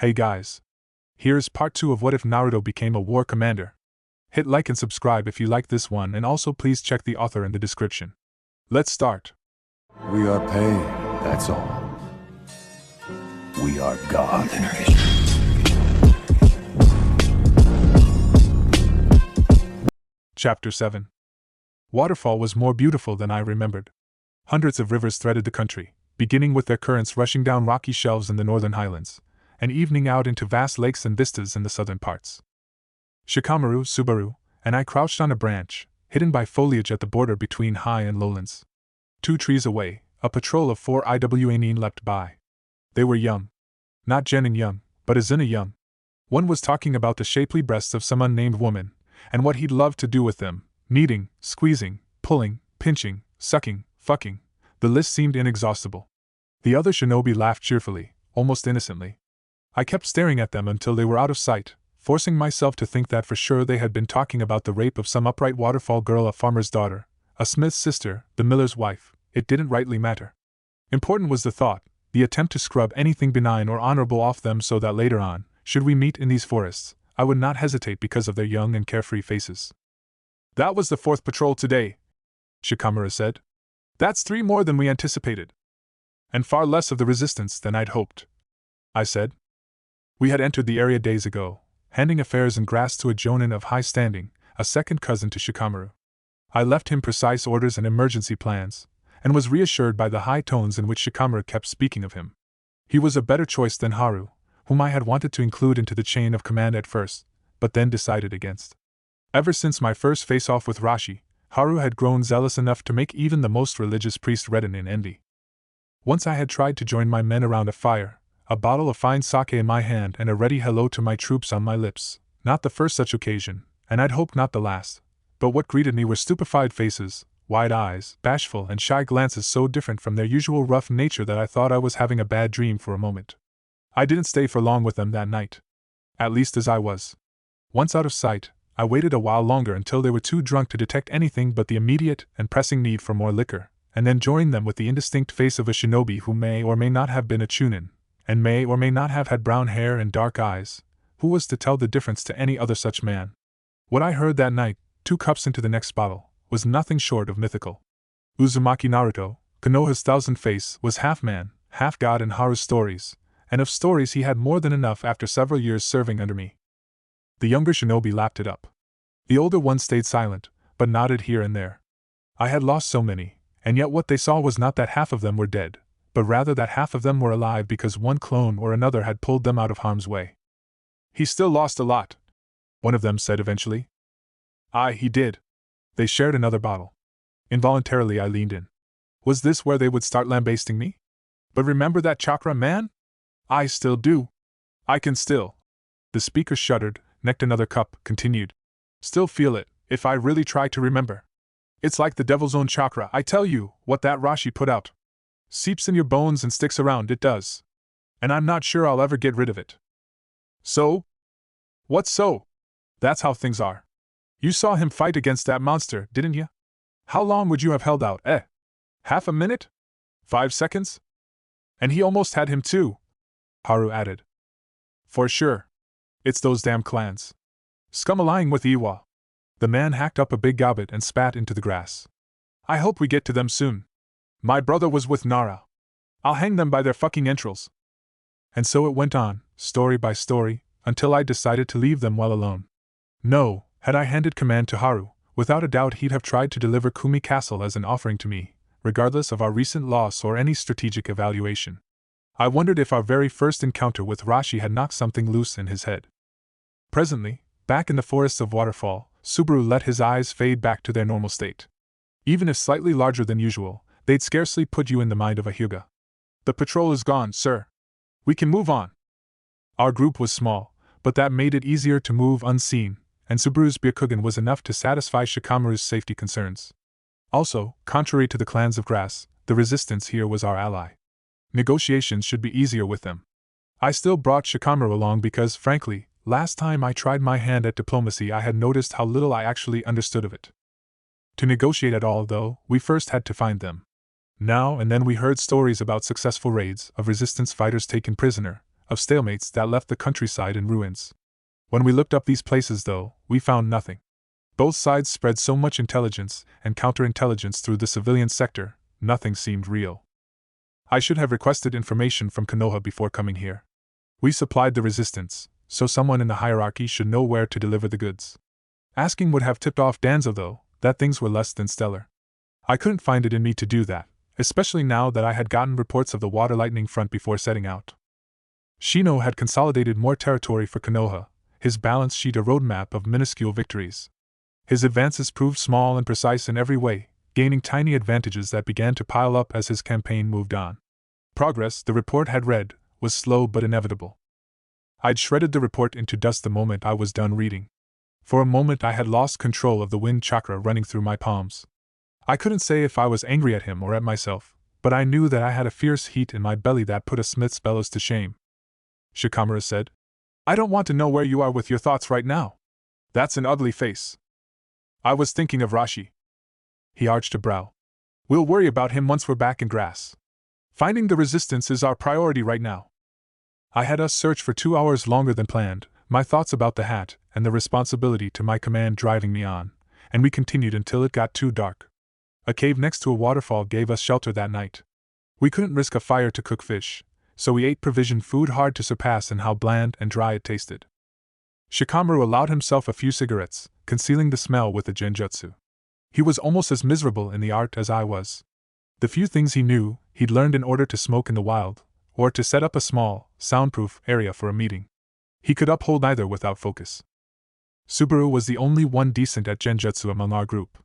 Hey guys. Here's part 2 of What If Naruto Became a War Commander. Hit like and subscribe if you like this one, and also please check the author in the description. Let's start. We are paid, that's all. We are God. Chapter 7. Waterfall was more beautiful than I remembered. Hundreds of rivers threaded the country, beginning with their currents rushing down rocky shelves in the northern highlands, and evening out into vast lakes and vistas in the southern parts. Shikamaru, Subaru, and I crouched on a branch, hidden by foliage at the border between high and lowlands. 2 trees away, a patrol of 4 Iwanin leapt by. They were young. Not Genin young, but Azuna young. One was talking about the shapely breasts of some unnamed woman, and what he'd love to do with them, kneading, squeezing, pulling, pinching, sucking, fucking. The list seemed inexhaustible. The other shinobi laughed cheerfully, almost innocently. I kept staring at them until they were out of sight, forcing myself to think that for sure they had been talking about the rape of some upright waterfall girl, a farmer's daughter, a smith's sister, the miller's wife. It didn't rightly matter. Important was the thought, the attempt to scrub anything benign or honorable off them so that later on, should we meet in these forests, I would not hesitate because of their young and carefree faces. That was the 4th patrol today, Shikamaru said. That's 3 more than we anticipated. And far less of the resistance than I'd hoped, I said. We had entered the area days ago, handing affairs and grass to a jonin of high standing, a second cousin to Shikamaru. I left him precise orders and emergency plans, and was reassured by the high tones in which Shikamaru kept speaking of him. He was a better choice than Haru, whom I had wanted to include into the chain of command at first, but then decided against. Ever since my first face-off with Rashi, Haru had grown zealous enough to make even the most religious priest redden in envy. Once I had tried to join my men around a fire, a bottle of fine sake in my hand and a ready hello to my troops on my lips. Not the first such occasion, and I'd hoped not the last, but what greeted me were stupefied faces, wide eyes, bashful and shy glances so different from their usual rough nature that I thought I was having a bad dream for a moment. I didn't stay for long with them that night. At least as I was. Once out of sight, I waited a while longer until they were too drunk to detect anything but the immediate and pressing need for more liquor, and then joined them with the indistinct face of a shinobi who may or may not have been a chunin, and may or may not have had brown hair and dark eyes. Who was to tell the difference to any other such man? What I heard that night, 2 cups into the next bottle, was nothing short of mythical. Uzumaki Naruto, Konoha's thousand face, was half man, half god in Haru's stories, and of stories he had more than enough after several years serving under me. The younger shinobi lapped it up. The older one stayed silent, but nodded here and there. I had lost so many, and yet what they saw was not that half of them were dead, but rather that half of them were alive because one clone or another had pulled them out of harm's way. He still lost a lot, one of them said eventually. Aye, he did. They shared another bottle. Involuntarily I leaned in. Was this where they would start lambasting me? But remember that chakra, man? I still do. I can still. The speaker shuddered, necked another cup, continued. Still feel it, if I really try to remember. It's like the devil's own chakra, I tell you, what that Rashi put out. Seeps in your bones and sticks around, it does. And I'm not sure I'll ever get rid of it. So? What's so? That's how things are. You saw him fight against that monster, didn't you? How long would you have held out, eh? Half a minute? 5 seconds? And he almost had him too, Haru added. For sure. It's those damn clans. Scum allying with Iwa. The man hacked up a big gobbet and spat into the grass. I hope we get to them soon. My brother was with Nara. I'll hang them by their fucking entrails. And so it went on, story by story, until I decided to leave them well alone. No, had I handed command to Haru, without a doubt he'd have tried to deliver Kumi Castle as an offering to me, regardless of our recent loss or any strategic evaluation. I wondered if our very first encounter with Rashi had knocked something loose in his head. Presently, back in the forests of Waterfall, Subaru let his eyes fade back to their normal state. Even if slightly larger than usual, they'd scarcely put you in the mind of a Hyuga. The patrol is gone, sir. We can move on. Our group was small, but that made it easier to move unseen, and Subaru's Byakugan was enough to satisfy Shikamaru's safety concerns. Also, contrary to the clans of grass, the resistance here was our ally. Negotiations should be easier with them. I still brought Shikamaru along because, frankly, last time I tried my hand at diplomacy I had noticed how little I actually understood of it. To negotiate at all, though, we first had to find them. Now and then we heard stories about successful raids, of resistance fighters taken prisoner, of stalemates that left the countryside in ruins. When we looked up these places, though, we found nothing. Both sides spread so much intelligence and counterintelligence through the civilian sector, nothing seemed real. I should have requested information from Konoha before coming here. We supplied the resistance, so someone in the hierarchy should know where to deliver the goods. Asking would have tipped off Danzo, though, that things were less than stellar. I couldn't find it in me to do that, especially now that I had gotten reports of the water lightning front before setting out. Shino had consolidated more territory for Konoha, his balance sheet a roadmap of minuscule victories. His advances proved small and precise in every way, gaining tiny advantages that began to pile up as his campaign moved on. Progress, the report had read, was slow but inevitable. I'd shredded the report into dust the moment I was done reading. For a moment I had lost control of the wind chakra running through my palms. I couldn't say if I was angry at him or at myself, but I knew that I had a fierce heat in my belly that put a smith's bellows to shame. Shikamaru said, "I don't want to know where you are with your thoughts right now. That's an ugly face." "I was thinking of Rashi." He arched a brow. "We'll worry about him once we're back in grass. Finding the resistance is our priority right now." I had us search for 2 hours longer than planned, my thoughts about the hat and the responsibility to my command driving me on, and we continued until it got too dark. A cave next to a waterfall gave us shelter that night. We couldn't risk a fire to cook fish, so we ate provisioned food hard to surpass in how bland and dry it tasted. Shikamaru allowed himself a few cigarettes, concealing the smell with a genjutsu. He was almost as miserable in the art as I was. The few things he knew, he'd learned in order to smoke in the wild, or to set up a small, soundproof area for a meeting. He could uphold neither without focus. Subaru was the only one decent at genjutsu among our group.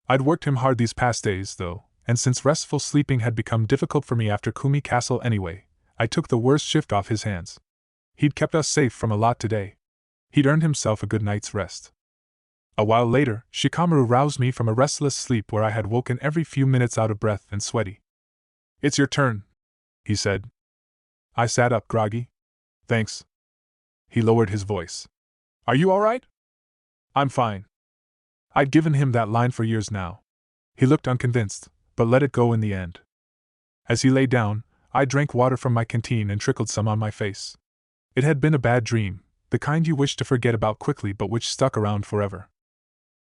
I'd worked him hard these past days, though, and since restful sleeping had become difficult for me after Kumi Castle anyway, I took the worst shift off his hands. He'd kept us safe from a lot today. He'd earned himself a good night's rest. A while later, Shikamaru roused me from a restless sleep where I had woken every few minutes out of breath and sweaty. "It's your turn," he said. I sat up groggy. "Thanks." He lowered his voice. "Are you all right?" "I'm fine." I'd given him that line for years now. He looked unconvinced, but let it go in the end. As he lay down, I drank water from my canteen and trickled some on my face. It had been a bad dream, the kind you wish to forget about quickly but which stuck around forever.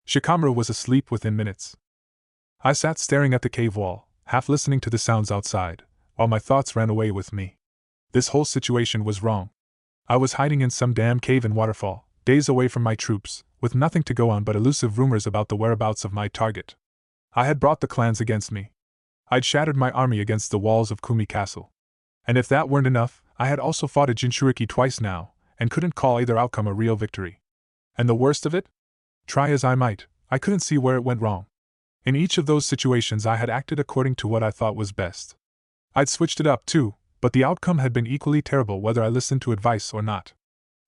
Shikamaru was asleep within minutes. I sat staring at the cave wall, half listening to the sounds outside, while my thoughts ran away with me. This whole situation was wrong. I was hiding in some damn cave and waterfall, days away from my troops, with nothing to go on but elusive rumors about the whereabouts of my target. I had brought the clans against me. I'd shattered my army against the walls of Kumi Castle. And if that weren't enough, I had also fought a Jinchuriki twice now, and couldn't call either outcome a real victory. And the worst of it? Try as I might, I couldn't see where it went wrong. In each of those situations I had acted according to what I thought was best. I'd switched it up too, but the outcome had been equally terrible whether I listened to advice or not.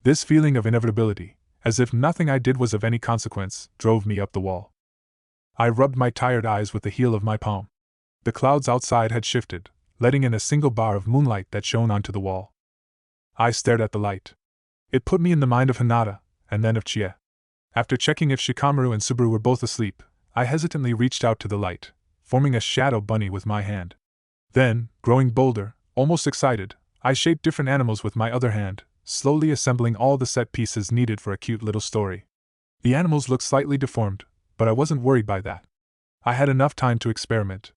This feeling of inevitability, as if nothing I did was of any consequence, drove me up the wall. I rubbed my tired eyes with the heel of my palm. The clouds outside had shifted, letting in a single bar of moonlight that shone onto the wall. I stared at the light. It put me in the mind of Hinata, and then of Chie. After checking if Shikamaru and Subaru were both asleep, I hesitantly reached out to the light, forming a shadow bunny with my hand. Then, growing bolder, almost excited, I shaped different animals with my other hand, slowly assembling all the set pieces needed for a cute little story. The animals looked slightly deformed, but I wasn't worried by that. I had enough time to experiment.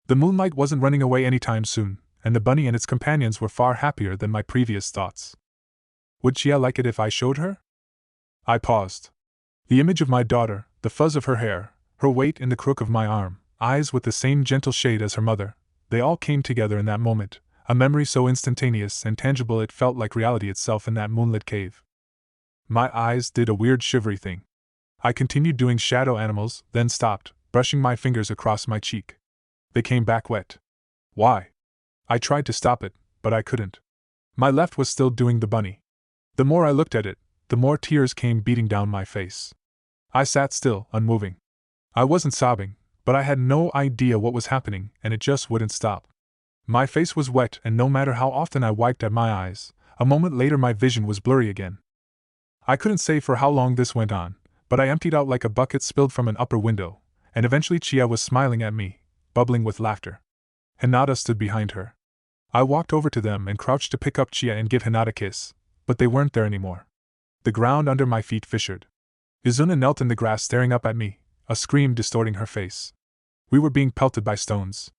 The moonlight wasn't running away anytime soon, and the bunny and its companions were far happier than my previous thoughts. Would Chia like it if I showed her? I paused. The image of my daughter, the fuzz of her hair, her weight in the crook of my arm, eyes with the same gentle shade as her mother, they all came together in that moment, a memory so instantaneous and tangible it felt like reality itself in that moonlit cave. My eyes did a weird shivery thing. I continued doing shadow animals, then stopped, brushing my fingers across my cheek. They came back wet. Why? I tried to stop it, but I couldn't. My left was still doing the bunny. The more I looked at it, the more tears came beating down my face. I sat still, unmoving. I wasn't sobbing, but I had no idea what was happening, and it just wouldn't stop. My face was wet, and no matter how often I wiped at my eyes, a moment later my vision was blurry again. I couldn't say for how long this went on, but I emptied out like a bucket spilled from an upper window, and eventually Chia was smiling at me, bubbling with laughter. Hinata stood behind her. I walked over to them and crouched to pick up Chia and give Hinata a kiss, but they weren't there anymore. The ground under my feet fissured. Izuna knelt in the grass staring up at me, a scream distorting her face. We were being pelted by stones.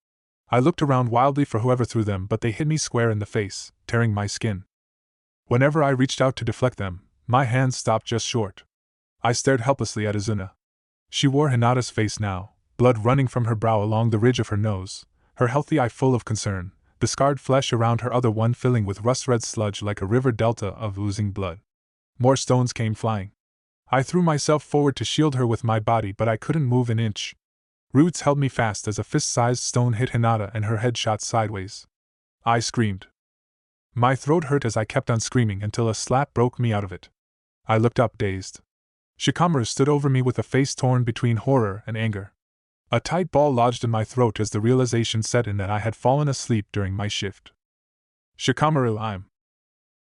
I looked around wildly for whoever threw them, but they hit me square in the face, tearing my skin. Whenever I reached out to deflect them, my hands stopped just short. I stared helplessly at Izuna. She wore Hinata's face now, blood running from her brow along the ridge of her nose, her healthy eye full of concern, the scarred flesh around her other one filling with rust-red sludge like a river delta of oozing blood. More stones came flying. I threw myself forward to shield her with my body, but I couldn't move an inch. Roots held me fast as a fist-sized stone hit Hinata and her head shot sideways. I screamed. My throat hurt as I kept on screaming until a slap broke me out of it. I looked up, dazed. Shikamaru stood over me with a face torn between horror and anger. A tight ball lodged in my throat as the realization set in that I had fallen asleep during my shift. "Shikamaru, I'm..."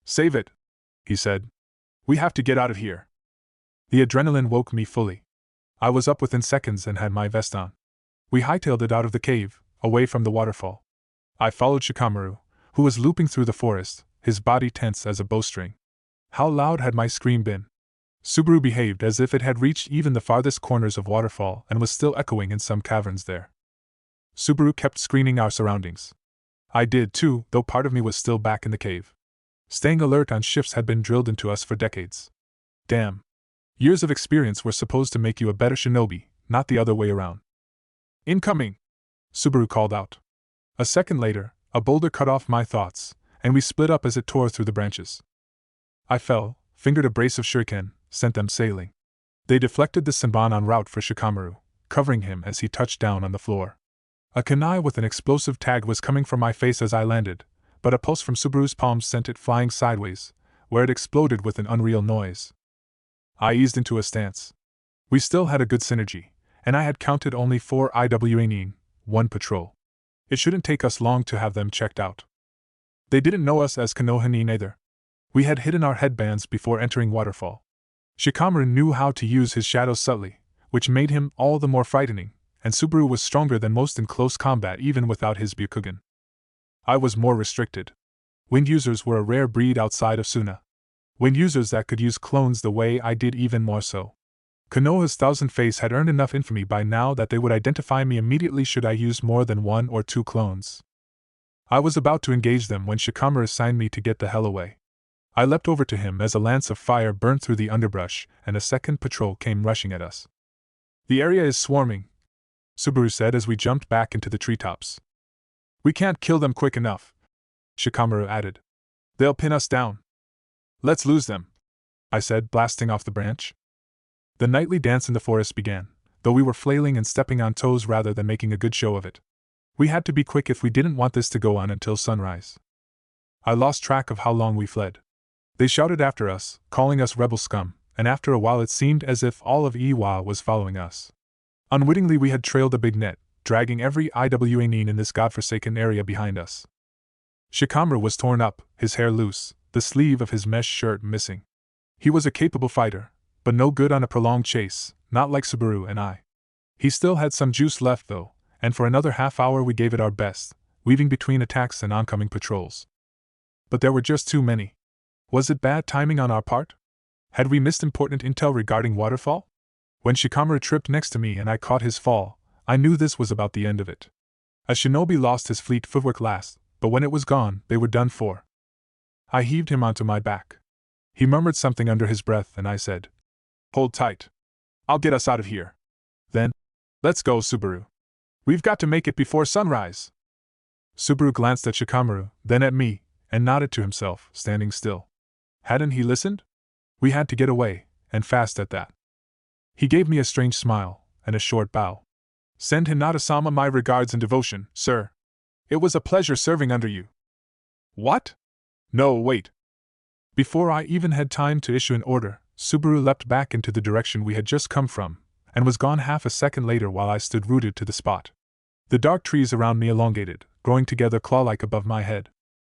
"Save it," he said. "We have to get out of here." The adrenaline woke me fully. I was up within seconds and had my vest on. We hightailed it out of the cave, away from the waterfall. I followed Shikamaru, who was looping through the forest, his body tense as a bowstring. How loud had my scream been? Subaru behaved as if it had reached even the farthest corners of waterfall and was still echoing in some caverns there. Subaru kept screening our surroundings. I did too, though part of me was still back in the cave. Staying alert on shifts had been drilled into us for decades. Damn. Years of experience were supposed to make you a better shinobi, not the other way around. "Incoming!" Subaru called out. A second later, a boulder cut off my thoughts, and we split up as it tore through the branches. I fell, fingered a brace of shuriken, sent them sailing. They deflected the senbon en route for Shikamaru, covering him as he touched down on the floor. A kunai with an explosive tag was coming from my face as I landed, but a pulse from Subaru's palms sent it flying sideways, where it exploded with an unreal noise. I eased into a stance. We still had a good synergy, and I had counted only 4 IWA, 1 patrol. It shouldn't take us long to have them checked out. They didn't know us as Konohani either. We had hidden our headbands before entering waterfall. Shikamaru knew how to use his shadows subtly, which made him all the more frightening, and Subaru was stronger than most in close combat even without his Byakugan. I was more restricted. Wind users were a rare breed outside of Suna. Wind users that could use clones the way I did even more so. Konoha's thousand face had earned enough infamy by now that they would identify me immediately should I use more than 1 or 2 clones. I was about to engage them when Shikamaru signed me to get the hell away. I leapt over to him as a lance of fire burned through the underbrush and a second patrol came rushing at us. "The area is swarming," Subaru said as we jumped back into the treetops. "We can't kill them quick enough," Shikamaru added. "They'll pin us down." "Let's lose them," I said, blasting off the branch. The nightly dance in the forest began, though we were flailing and stepping on toes rather than making a good show of it. We had to be quick if we didn't want this to go on until sunrise. I lost track of how long we fled. They shouted after us, calling us rebel scum, and after a while it seemed as if all of Iwa was following us. Unwittingly we had trailed a big net, dragging every IWA in this godforsaken area behind us. Shikamaru was torn up, his hair loose, the sleeve of his mesh shirt missing. He was a capable fighter, but no good on a prolonged chase, not like Subaru and I. He still had some juice left though, and for another half hour we gave it our best, weaving between attacks and oncoming patrols. But there were just too many. Was it bad timing on our part? Had we missed important intel regarding waterfall? When Shikamaru tripped next to me and I caught his fall, I knew this was about the end of it. A shinobi lost his fleet footwork last, but when it was gone, they were done for. I heaved him onto my back. He murmured something under his breath and I said, "Hold tight. I'll get us out of here." Then, "Let's go, Subaru. We've got to make it before sunrise." Subaru glanced at Shikamaru, then at me, and nodded to himself, standing still. Hadn't he listened? We had to get away, and fast at that. He gave me a strange smile, and a short bow. "Send Hinata-sama my regards and devotion, sir. It was a pleasure serving under you." "What? No, wait." Before I even had time to issue an order, Subaru leapt back into the direction we had just come from, and was gone half a second later while I stood rooted to the spot. The dark trees around me elongated, growing together claw-like above my head.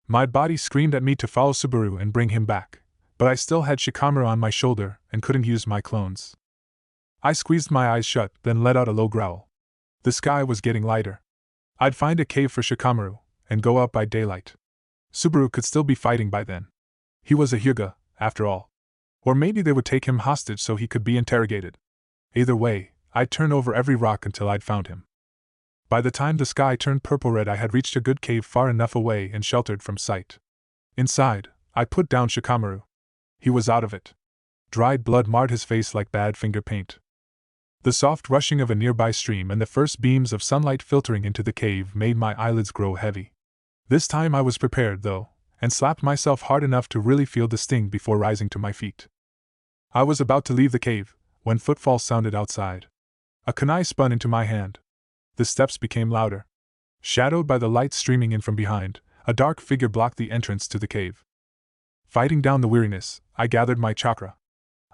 My body screamed at me to follow Subaru and bring him back, but I still had Shikamaru on my shoulder and couldn't use my clones. I squeezed my eyes shut, then let out a low growl. The sky was getting lighter. I'd find a cave for Shikamaru, and go out by daylight. Subaru could still be fighting by then. He was a Hyuga, after all. Or maybe they would take him hostage so he could be interrogated. Either way, I'd turn over every rock until I'd found him. By the time the sky turned purple-red, I had reached a good cave far enough away and sheltered from sight. Inside, I put down Shikamaru. He was out of it. Dried blood marred his face like bad finger paint. The soft rushing of a nearby stream and the first beams of sunlight filtering into the cave made my eyelids grow heavy. This time I was prepared, though, and slapped myself hard enough to really feel the sting before rising to my feet. I was about to leave the cave, when footfalls sounded outside. A kunai spun into my hand. The steps became louder. Shadowed by the light streaming in from behind, a dark figure blocked the entrance to the cave. Fighting down the weariness, I gathered my chakra.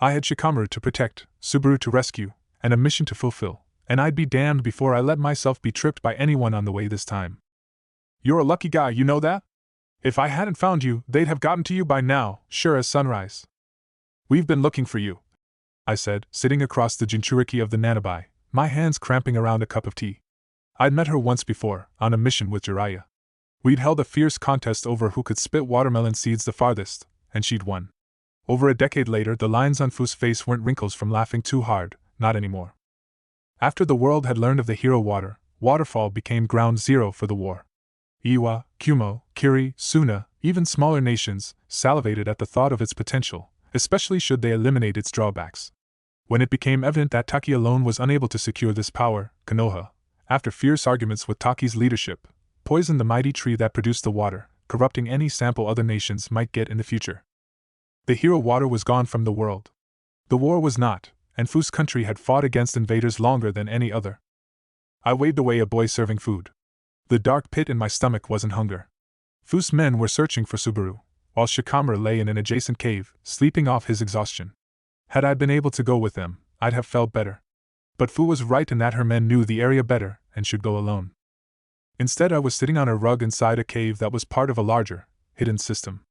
I had Shikamaru to protect, Subaru to rescue, and a mission to fulfill, and I'd be damned before I let myself be tripped by anyone on the way this time. You're a lucky guy, you know that? If I hadn't found you, they'd have gotten to you by now, sure as sunrise. We've been looking for you, I said, sitting across the Jinchuriki of the Nanabai, my hands cramping around a cup of tea. I'd met her once before, on a mission with Jiraiya. We'd held a fierce contest over who could spit watermelon seeds the farthest, and she'd won. Over a decade later, the lines on Fu's face weren't wrinkles from laughing too hard, not anymore. After the world had learned of the hero Waterfall became ground zero for the war. Iwa, Kumo, Kiri, Suna, even smaller nations, salivated at the thought of its potential, especially should they eliminate its drawbacks. When it became evident that Taki alone was unable to secure this power, Konoha, after fierce arguments with Taki's leadership, poisoned the mighty tree that produced the water, corrupting any sample other nations might get in the future. The hero water was gone from the world. The war was not, and Fu's country had fought against invaders longer than any other. I waved away a boy serving food. The dark pit in my stomach wasn't hunger. Fu's men were searching for Subaru, while Shikamaru lay in an adjacent cave, sleeping off his exhaustion. Had I been able to go with them, I'd have felt better. But Fu was right in that her men knew the area better and should go alone. Instead, I was sitting on a rug inside a cave that was part of a larger, hidden system.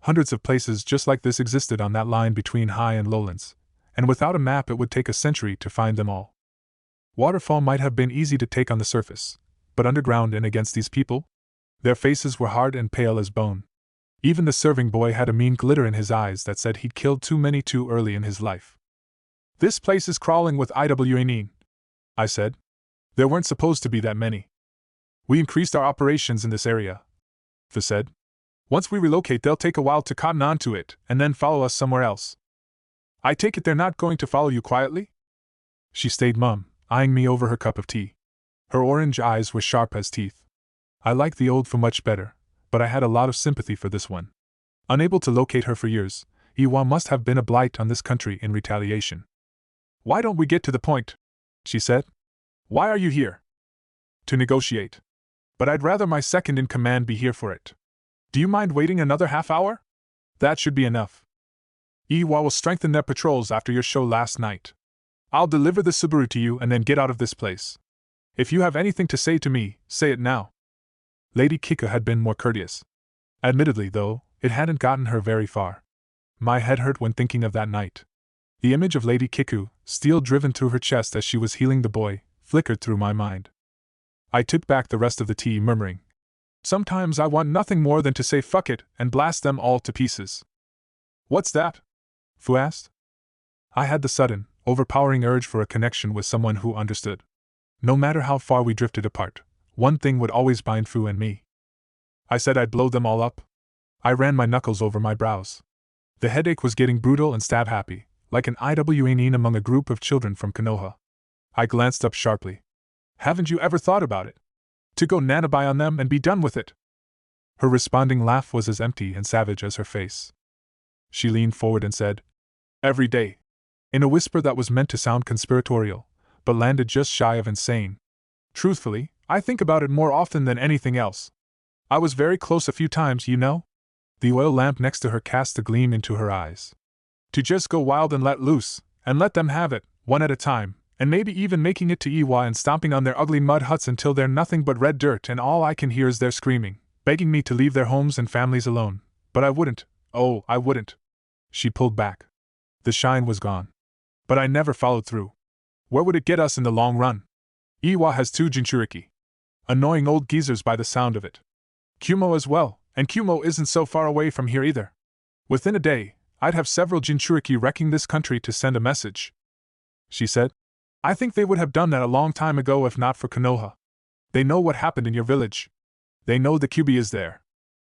Hundreds of places just like this existed on that line between high and lowlands, and without a map it would take a century to find them all. Waterfall might have been easy to take on the surface, but underground and against these people? Their faces were hard and pale as bone. Even the serving boy had a mean glitter in his eyes that said he'd killed too many too early in his life. This place is crawling with IWA, I said. There weren't supposed to be that many. We increased our operations in this area, Fu said. Once we relocate, they'll take a while to cotton on to it, and then follow us somewhere else. I take it they're not going to follow you quietly? She stayed mum, eyeing me over her cup of tea. Her orange eyes were sharp as teeth. I liked the old Fu much better, but I had a lot of sympathy for this one. Unable to locate her for years, Iwa must have been a blight on this country in retaliation. Why don't we get to the point? She said. Why are you here? To negotiate. But I'd rather my second-in-command be here for it. Do you mind waiting another half hour? That should be enough. Iwa will strengthen their patrols after your show last night. I'll deliver the Subaru to you and then get out of this place. If you have anything to say to me, say it now. Lady Kika had been more courteous. Admittedly, though, it hadn't gotten her very far. My head hurt when thinking of that night. The image of Lady Kiku, steel driven through her chest as she was healing the boy, flickered through my mind. I took back the rest of the tea, murmuring, Sometimes I want nothing more than to say fuck it and blast them all to pieces. What's that? Fu asked. I had the sudden, overpowering urge for a connection with someone who understood. No matter how far we drifted apart, one thing would always bind Fu and me. I said I'd blow them all up. I ran my knuckles over my brows. The headache was getting brutal and stab-happy, like an IWA among a group of children from Konoha. I glanced up sharply. Haven't you ever thought about it? To go nanabai on them and be done with it? Her responding laugh was as empty and savage as her face. She leaned forward and said, Every day. In a whisper that was meant to sound conspiratorial, but landed just shy of insane. Truthfully, I think about it more often than anything else. I was very close a few times, you know? The oil lamp next to her cast a gleam into her eyes. To just go wild and let loose, and let them have it, one at a time, and maybe even making it to Iwa and stomping on their ugly mud huts until they're nothing but red dirt and all I can hear is their screaming, begging me to leave their homes and families alone. But I wouldn't. Oh, I wouldn't. She pulled back. The shine was gone. But I never followed through. Where would it get us in the long run? Iwa has 2 Jinchuriki. Annoying old geezers by the sound of it. Kumo as well, And Kumo isn't so far away from here either. Within a day, I'd have several Jinchuriki wrecking this country to send a message," she said. "I think they would have done that a long time ago if not for Konoha. They know what happened in your village. They know the Kyuubi is there.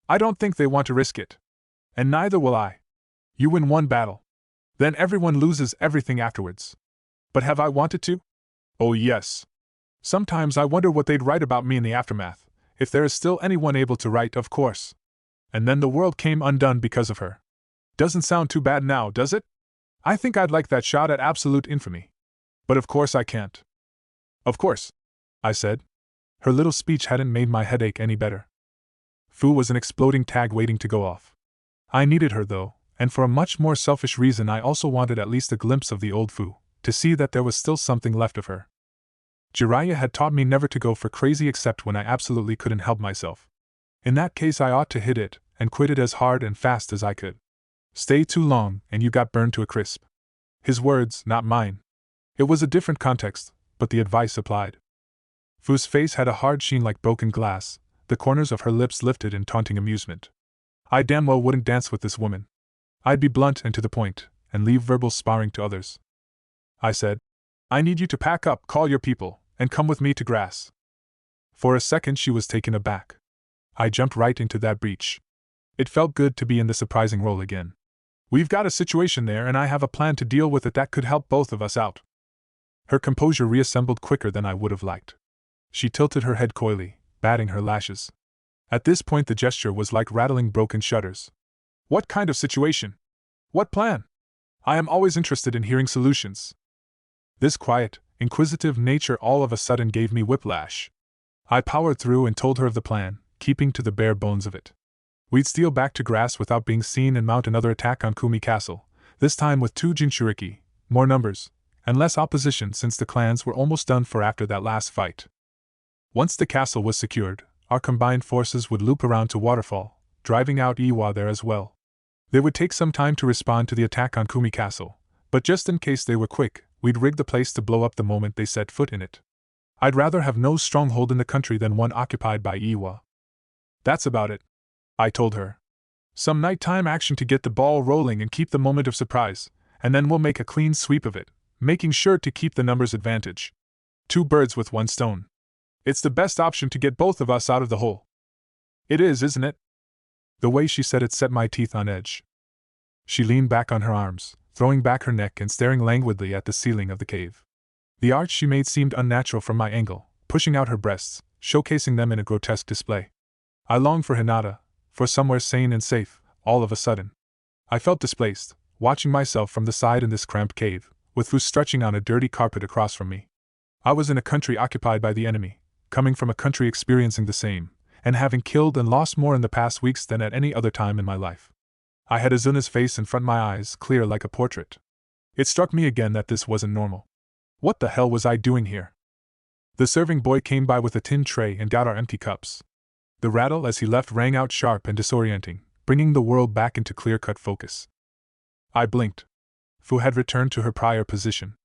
I don't think they want to risk it. And neither will I. You win one battle. Then everyone loses everything afterwards. But have I wanted to? Oh yes. Sometimes I wonder what they'd write about me in the aftermath, if there is still anyone able to write, of course. And then the world came undone because of her. Doesn't sound too bad now, does it? I think I'd like that shot at absolute infamy. But of course I can't." "Of course," I said. Her little speech hadn't made my headache any better. Fu was an exploding tag waiting to go off. I needed her though, and for a much more selfish reason I also wanted at least a glimpse of the old Fu, to see that there was still something left of her. Jiraiya had taught me never to go for crazy except when I absolutely couldn't help myself. In that case I ought to hit it, and quit it as hard and fast as I could. Stay too long, and you got burned to a crisp. His words, not mine. It was a different context, but the advice applied. Fu's face had a hard sheen like broken glass, the corners of her lips lifted in taunting amusement. I damn well wouldn't dance with this woman. I'd be blunt and to the point, and leave verbal sparring to others. I said, "I need you to pack up, call your people, and come with me to grass." For a second she was taken aback. I jumped right into that breach. It felt good to be in the surprising role again. "We've got a situation there and I have a plan to deal with it that could help both of us out." Her composure reassembled quicker than I would have liked. She tilted her head coyly, batting her lashes. At this point the gesture was like rattling broken shutters. "What kind of situation? What plan? I am always interested in hearing solutions." This quiet, inquisitive nature all of a sudden gave me whiplash. I powered through and told her of the plan, keeping to the bare bones of it. We'd steal back to grass without being seen and mount another attack on Kumi Castle, this time with 2 Jinchuriki, more numbers, and less opposition since the clans were almost done for after that last fight. Once the castle was secured, our combined forces would loop around to Waterfall, driving out Iwa there as well. They would take some time to respond to the attack on Kumi Castle, but just in case they were quick, we'd rig the place to blow up the moment they set foot in it. I'd rather have no stronghold in the country than one occupied by Iwa. "That's about it," I told her. "Some nighttime action to get the ball rolling and keep the moment of surprise, and then we'll make a clean sweep of it, making sure to keep the numbers advantage. 2 birds with 1 stone. It's the best option to get both of us out of the hole." "It is, isn't it?" The way she said it set my teeth on edge. She leaned back on her arms, throwing back her neck and staring languidly at the ceiling of the cave. The arch she made seemed unnatural from my angle, pushing out her breasts, showcasing them in a grotesque display. I longed for Hinata, for somewhere sane and safe, all of a sudden. I felt displaced, watching myself from the side in this cramped cave, with Fu stretching on a dirty carpet across from me. I was in a country occupied by the enemy, coming from a country experiencing the same, and having killed and lost more in the past weeks than at any other time in my life. I had Azuna's face in front of my eyes, clear like a portrait. It struck me again that this wasn't normal. What the hell was I doing here? The serving boy came by with a tin tray and got our empty cups. The rattle as he left rang out sharp and disorienting, bringing the world back into clear-cut focus. I blinked. Fu had returned to her prior position.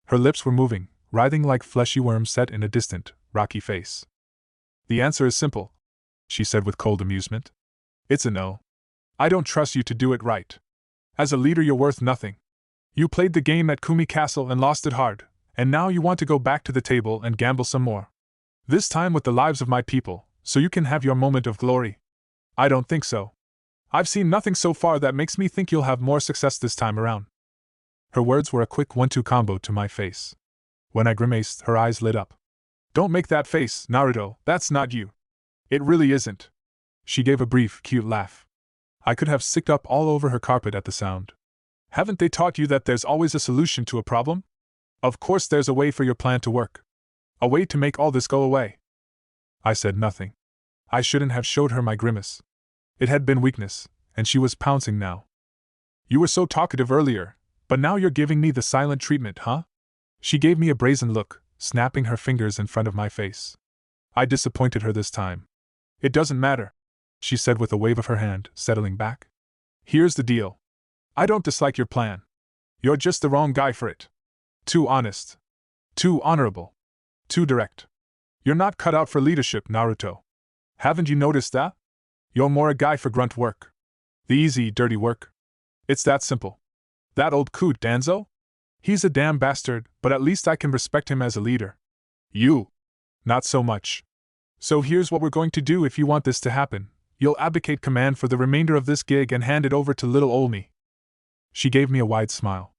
Her lips were moving, writhing like fleshy worms set in a distant, rocky face. "The answer is simple," she said with cold amusement. "It's a no. I don't trust you to do it right. As a leader you're worth nothing. You played the game at Kumi Castle and lost it hard, and now you want to go back to the table and gamble some more. This time with the lives of my people, so you can have your moment of glory. I don't think so. I've seen nothing so far that makes me think you'll have more success this time around." Her words were a quick 1-2 combo to my face. When I grimaced, her eyes lit up. "Don't make that face, Naruto, that's not you. It really isn't." She gave a brief, cute laugh. I could have sicked up all over her carpet at the sound. "Haven't they taught you that there's always a solution to a problem? Of course there's a way for your plan to work. A way to make all this go away." I said nothing. I shouldn't have showed her my grimace. It had been weakness, and she was pouncing now. "You were so talkative earlier, but now you're giving me the silent treatment, huh?" She gave me a brazen look, snapping her fingers in front of my face. I disappointed her this time. "It doesn't matter," she said with a wave of her hand, settling back. "Here's the deal. I don't dislike your plan. You're just the wrong guy for it. Too honest. Too honorable. Too direct. You're not cut out for leadership, Naruto. Haven't you noticed that? You're more a guy for grunt work. The easy, dirty work. It's that simple. That old coot Danzo? He's a damn bastard, but at least I can respect him as a leader. You. Not so much. So here's what we're going to do if you want this to happen. You'll abdicate command for the remainder of this gig and hand it over to little ol' me. She gave me a wide smile.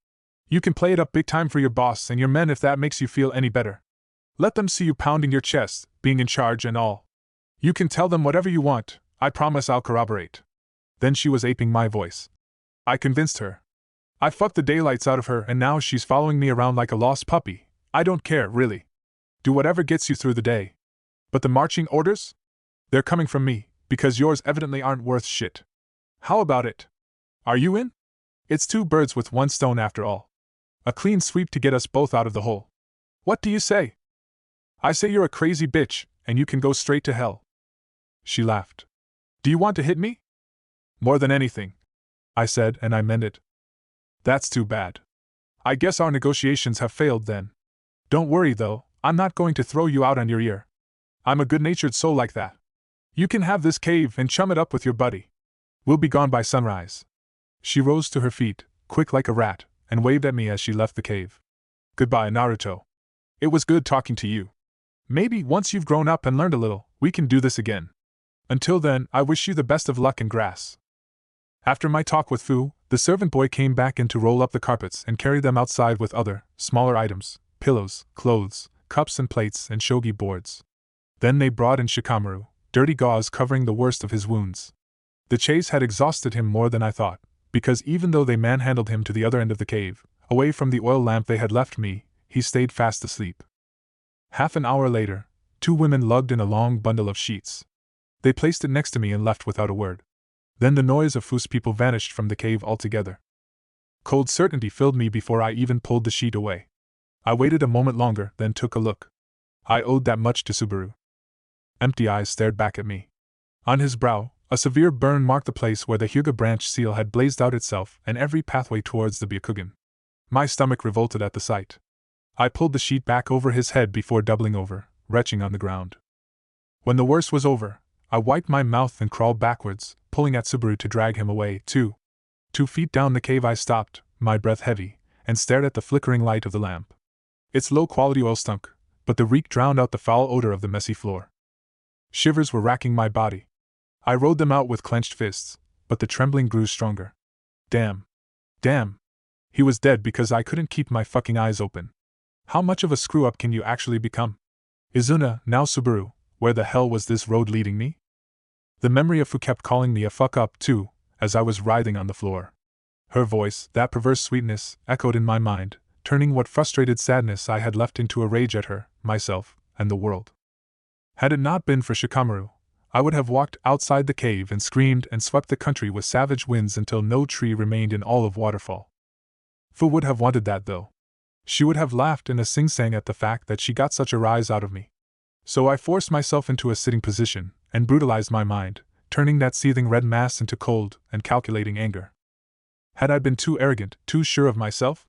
You can play it up big time for your boss and your men if that makes you feel any better. Let them see you pounding your chest, being in charge and all. You can tell them whatever you want, I promise I'll corroborate. Then she was aping my voice. I convinced her. I fucked the daylights out of her and now she's following me around like a lost puppy. I don't care, really. Do whatever gets you through the day. But the marching orders? They're coming from me, because yours evidently aren't worth shit. How about it? Are you in? It's 2 birds with 1 stone after all. A clean sweep to get us both out of the hole. What do you say? I say you're a crazy bitch, and you can go straight to hell. She laughed. Do you want to hit me? More than anything, I said, and I meant it. That's too bad. I guess our negotiations have failed then. Don't worry though, I'm not going to throw you out on your ear. I'm a good-natured soul like that. You can have this cave and chum it up with your buddy. We'll be gone by sunrise. She rose to her feet, quick like a rat, and waved at me as she left the cave. Goodbye, Naruto. It was good talking to you. Maybe once you've grown up and learned a little, we can do this again. Until then, I wish you the best of luck in grass. After my talk with Fu, the servant boy came back in to roll up the carpets and carry them outside with other, smaller items, pillows, clothes, cups and plates and shogi boards. Then they brought in Shikamaru, dirty gauze covering the worst of his wounds. The chase had exhausted him more than I thought, because even though they manhandled him to the other end of the cave, away from the oil lamp they had left me, he stayed fast asleep. Half an hour later, 2 women lugged in a long bundle of sheets. They placed it next to me and left without a word. Then the noise of Fu's people vanished from the cave altogether. Cold certainty filled me before I even pulled the sheet away. I waited a moment longer, then took a look. I owed that much to Subaru. Empty eyes stared back at me. On his brow, a severe burn marked the place where the Hyuga branch seal had blazed out itself and every pathway towards the Byakugan. My stomach revolted at the sight. I pulled the sheet back over his head before doubling over, retching on the ground. When the worst was over, I wiped my mouth and crawled backwards, pulling at Subaru to drag him away, too. 2 feet down the cave I stopped, my breath heavy, and stared at the flickering light of the lamp. Its low-quality oil stunk, but the reek drowned out the foul odor of the messy floor. Shivers were racking my body. I rode them out with clenched fists, but the trembling grew stronger. Damn. He was dead because I couldn't keep my fucking eyes open. How much of a screw-up can you actually become? Izuna, now Subaru, where the hell was this road leading me? The memory of Fu kept calling me a fuck-up, too, as I was writhing on the floor. Her voice, that perverse sweetness, echoed in my mind, turning what frustrated sadness I had left into a rage at her, myself, and the world. Had it not been for Shikamaru, I would have walked outside the cave and screamed and swept the country with savage winds until no tree remained in all of Waterfall. Fu would have wanted that, though. She would have laughed in a sing-sang at the fact that she got such a rise out of me. So I forced myself into a sitting position, and brutalized my mind, turning that seething red mass into cold and calculating anger. Had I been too arrogant, too sure of myself?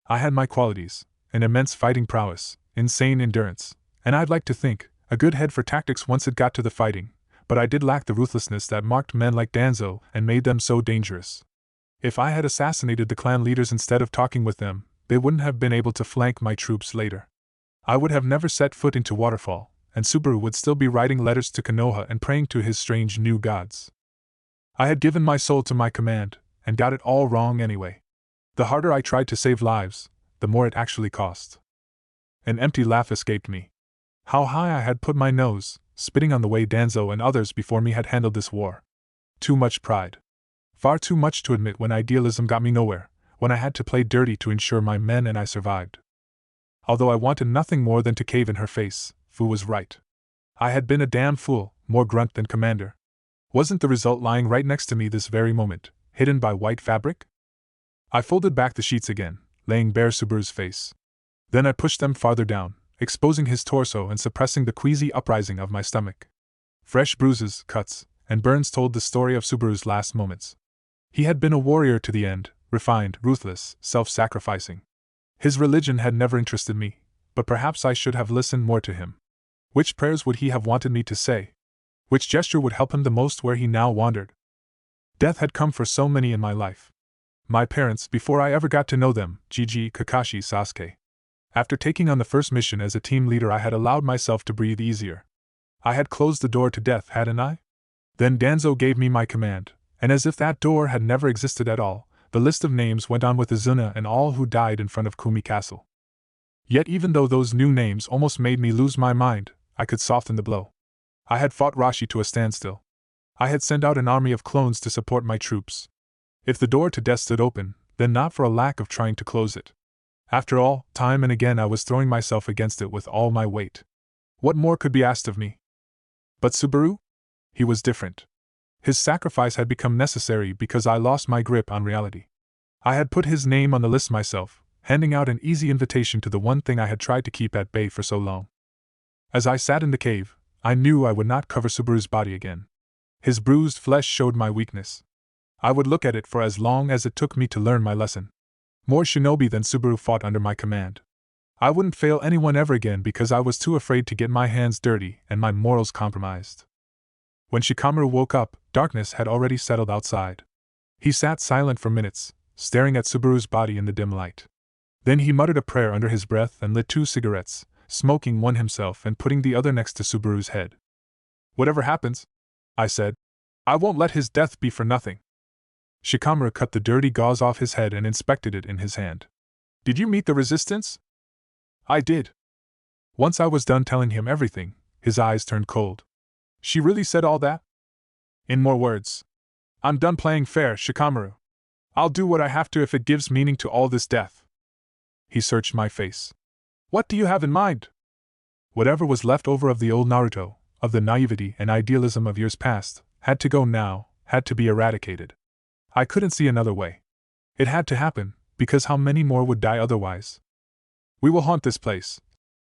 I had my qualities, an immense fighting prowess, insane endurance, and I'd like to think, a good head for tactics once it got to the fighting, but I did lack the ruthlessness that marked men like Danzo and made them so dangerous. If I had assassinated the clan leaders instead of talking with them, they wouldn't have been able to flank my troops later. I would have never set foot into Waterfall, and Subaru would still be writing letters to Konoha and praying to his strange new gods. I had given my soul to my command, and got it all wrong anyway. The harder I tried to save lives, the more it actually cost. An empty laugh escaped me. How high I had put my nose, spitting on the way Danzo and others before me had handled this war. Too much pride. Far too much to admit when idealism got me nowhere, when I had to play dirty to ensure my men and I survived. Although I wanted nothing more than to cave in her face, Fu was right. I had been a damn fool, more grunt than commander. Wasn't the result lying right next to me this very moment, hidden by white fabric? I folded back the sheets again, laying bare Subaru's face. Then I pushed them farther down, exposing his torso and suppressing the queasy uprising of my stomach. Fresh bruises, cuts, and burns told the story of Subaru's last moments. He had been a warrior to the end, refined, ruthless, self-sacrificing. His religion had never interested me, but perhaps I should have listened more to him. Which prayers would he have wanted me to say? Which gesture would help him the most where he now wandered? Death had come for so many in my life. My parents, before I ever got to know them, Gigi, Kakashi, Sasuke. After taking on the first mission as a team leader, I had allowed myself to breathe easier. I had closed the door to death, hadn't I? Then Danzo gave me my command, and as if that door had never existed at all, the list of names went on with Izuna and all who died in front of Kumi Castle. Yet even though those new names almost made me lose my mind, I could soften the blow. I had fought Rashi to a standstill. I had sent out an army of clones to support my troops. If the door to death stood open, then not for a lack of trying to close it. After all, time and again I was throwing myself against it with all my weight. What more could be asked of me? But Subaru? He was different. His sacrifice had become necessary because I lost my grip on reality. I had put his name on the list myself, handing out an easy invitation to the one thing I had tried to keep at bay for so long. As I sat in the cave, I knew I would not cover Subaru's body again. His bruised flesh showed my weakness. I would look at it for as long as it took me to learn my lesson. More shinobi than Subaru fought under my command. I wouldn't fail anyone ever again because I was too afraid to get my hands dirty and my morals compromised. When Shikamaru woke up, darkness had already settled outside. He sat silent for minutes, staring at Subaru's body in the dim light. Then he muttered a prayer under his breath and lit 2 cigarettes, smoking one himself and putting the other next to Subaru's head. "Whatever happens," I said, "I won't let his death be for nothing." Shikamaru cut the dirty gauze off his head and inspected it in his hand. "Did you meet the resistance?" "I did." Once I was done telling him everything, his eyes turned cold. "She really said all that?" "In more words. I'm done playing fair, Shikamaru. I'll do what I have to if it gives meaning to all this death." He searched my face. "What do you have in mind?" Whatever was left over of the old Naruto, of the naivety and idealism of years past, had to go now, had to be eradicated. I couldn't see another way. It had to happen, because how many more would die otherwise? "We will haunt this place,"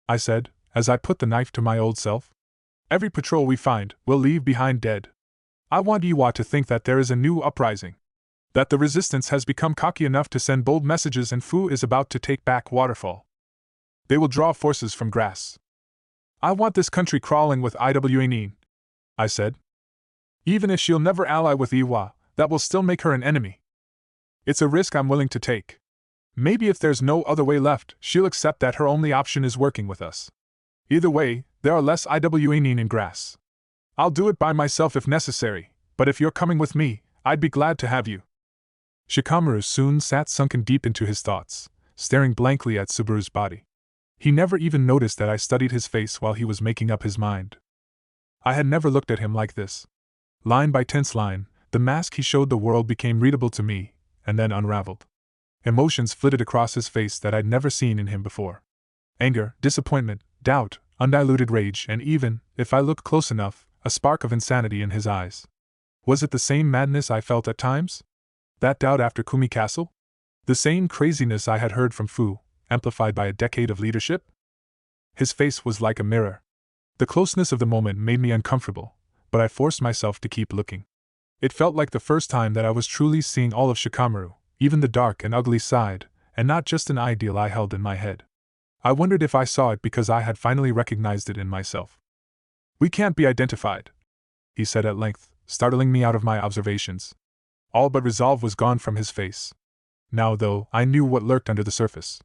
I said, as I put the knife to my old self. "Every patrol we find, we'll leave behind dead. I want Iwa to think that there is a new uprising. That the resistance has become cocky enough to send bold messages and Fu is about to take back Waterfall. They will draw forces from grass. I want this country crawling with Iwa Nin," I said. "Even if she'll never ally with Iwa, that will still make her an enemy. It's a risk I'm willing to take. Maybe if there's no other way left, she'll accept that her only option is working with us. Either way, there are less Iwa Nin in grass. I'll do it by myself if necessary, but if you're coming with me, I'd be glad to have you." Shikamaru soon sat sunken deep into his thoughts, staring blankly at Subaru's body. He never even noticed that I studied his face while he was making up his mind. I had never looked at him like this. Line by tense line, the mask he showed the world became readable to me, and then unraveled. Emotions flitted across his face that I'd never seen in him before. Anger, disappointment, doubt, undiluted rage, and even, if I looked close enough, a spark of insanity in his eyes. Was it the same madness I felt at times? That doubt after Kumi Castle? The same craziness I had heard from Fu, amplified by a decade of leadership? His face was like a mirror. The closeness of the moment made me uncomfortable, but I forced myself to keep looking. It felt like the first time that I was truly seeing all of Shikamaru, even the dark and ugly side, and not just an ideal I held in my head. I wondered if I saw it because I had finally recognized it in myself. "We can't be identified," he said at length, startling me out of my observations. All but resolve was gone from his face. Now, though, I knew what lurked under the surface.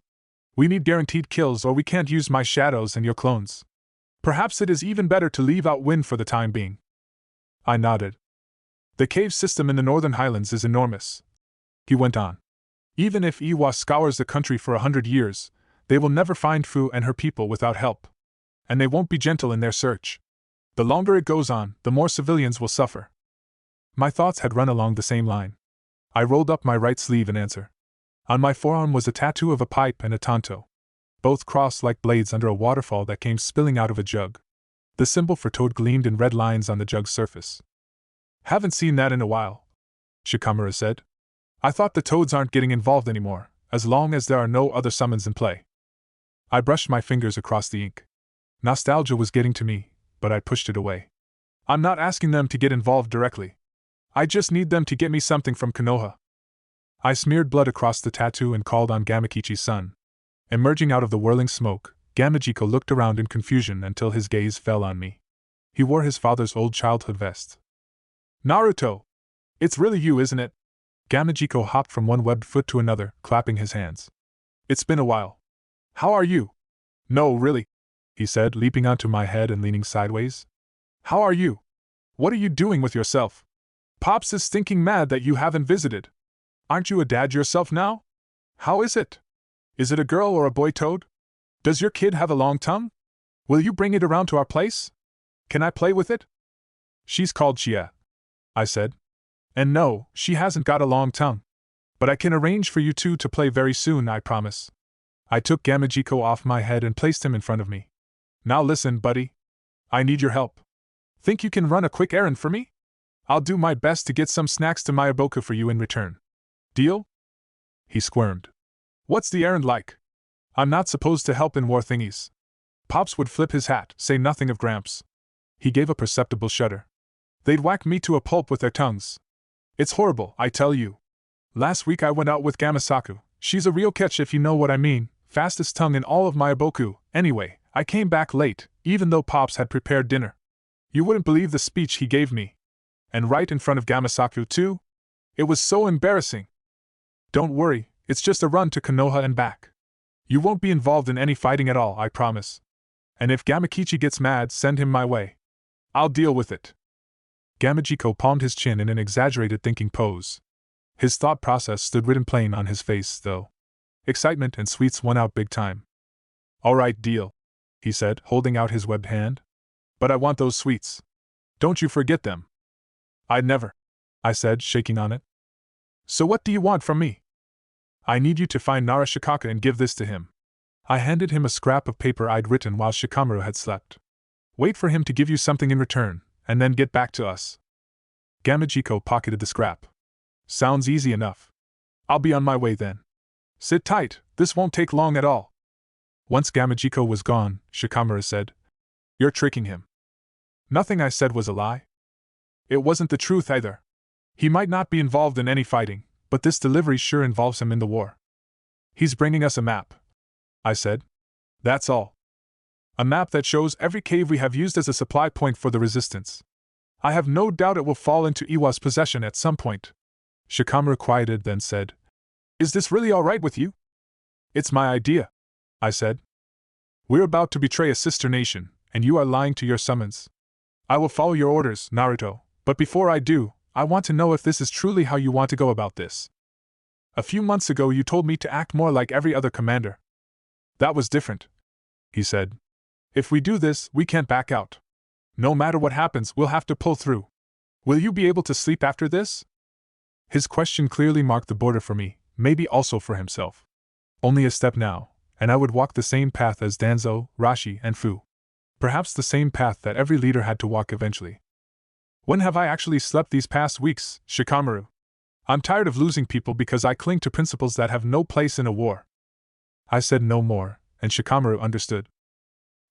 "We need guaranteed kills or we can't use my shadows and your clones. Perhaps it is even better to leave out Wind for the time being." I nodded. "The cave system in the Northern Highlands is enormous," he went on. "Even if Iwa scours the country for 100 years, they will never find Fu and her people without help. And they won't be gentle in their search. The longer it goes on, the more civilians will suffer." My thoughts had run along the same line. I rolled up my right sleeve in answer. On my forearm was a tattoo of a pipe and a tanto. Both crossed like blades under a waterfall that came spilling out of a jug. The symbol for toad gleamed in red lines on the jug's surface. "Haven't seen that in a while," Shikamaru said. "I thought the toads aren't getting involved anymore, as long as there are no other summons in play." I brushed my fingers across the ink. Nostalgia was getting to me, but I pushed it away. "I'm not asking them to get involved directly. I just need them to get me something from Konoha." I smeared blood across the tattoo and called on Gamakichi-san. Emerging out of the whirling smoke, Gamajiko looked around in confusion until his gaze fell on me. He wore his father's old childhood vest. Naruto! It's really you, isn't it? Gamajiko hopped from one webbed foot to another, clapping his hands. It's been a while. How are you? No, really, he said, leaping onto my head and leaning sideways. How are you? What are you doing with yourself? Pops is stinking mad that you haven't visited. Aren't you a dad yourself now? How is it? Is it a girl or a boy toad? Does your kid have a long tongue? Will you bring it around to our place? Can I play with it? She's called Chia, I said. And no, she hasn't got a long tongue. But I can arrange for you two to play very soon, I promise. I took Gamajiko off my head and placed him in front of me. Now listen, buddy. I need your help. Think you can run a quick errand for me? I'll do my best to get some snacks to Mayaboku for you in return. Deal? He squirmed. What's the errand like? I'm not supposed to help in war thingies. Pops would flip his hat, say nothing of Gramps. He gave a perceptible shudder. They'd whack me to a pulp with their tongues. It's horrible, I tell you. Last week I went out with Gamasaku. She's a real catch if you know what I mean, fastest tongue in all of Mayaboku. Anyway, I came back late, even though Pops had prepared dinner. You wouldn't believe the speech he gave me. And right in front of Gamasaku, too? It was so embarrassing. Don't worry, it's just a run to Konoha and back. You won't be involved in any fighting at all, I promise. And if Gamakichi gets mad, send him my way. I'll deal with it. Gamajiko palmed his chin in an exaggerated thinking pose. His thought process stood written plain on his face, though. Excitement and sweets won out big time. All right, deal, he said, holding out his webbed hand. But I want those sweets. Don't you forget them. I'd never, I said, shaking on it. So what do you want from me? I need you to find Nara Shikaka and give this to him. I handed him a scrap of paper I'd written while Shikamaru had slept. Wait for him to give you something in return, and then get back to us. Gamajiko pocketed the scrap. Sounds easy enough. I'll be on my way then. Sit tight, this won't take long at all. Once Gamajiko was gone, Shikamaru said, You're tricking him. Nothing I said was a lie. It wasn't the truth either. He might not be involved in any fighting, but this delivery sure involves him in the war. He's bringing us a map, I said. That's all. A map that shows every cave we have used as a supply point for the resistance. I have no doubt it will fall into Iwa's possession at some point. Shikamaru quieted, then said, Is this really all right with you? It's my idea, I said. We're about to betray a sister nation, and you are lying to your summons. I will follow your orders, Naruto, but before I do, I want to know if this is truly how you want to go about this. A few months ago you told me to act more like every other commander. That was different, he said. If we do this, we can't back out. No matter what happens, we'll have to pull through. Will you be able to sleep after this? His question clearly marked the border for me, maybe also for himself. Only a step now, and I would walk the same path as Danzo, Rashi, and Fu. Perhaps the same path that every leader had to walk eventually. When have I actually slept these past weeks, Shikamaru? I'm tired of losing people because I cling to principles that have no place in a war. I said no more, and Shikamaru understood.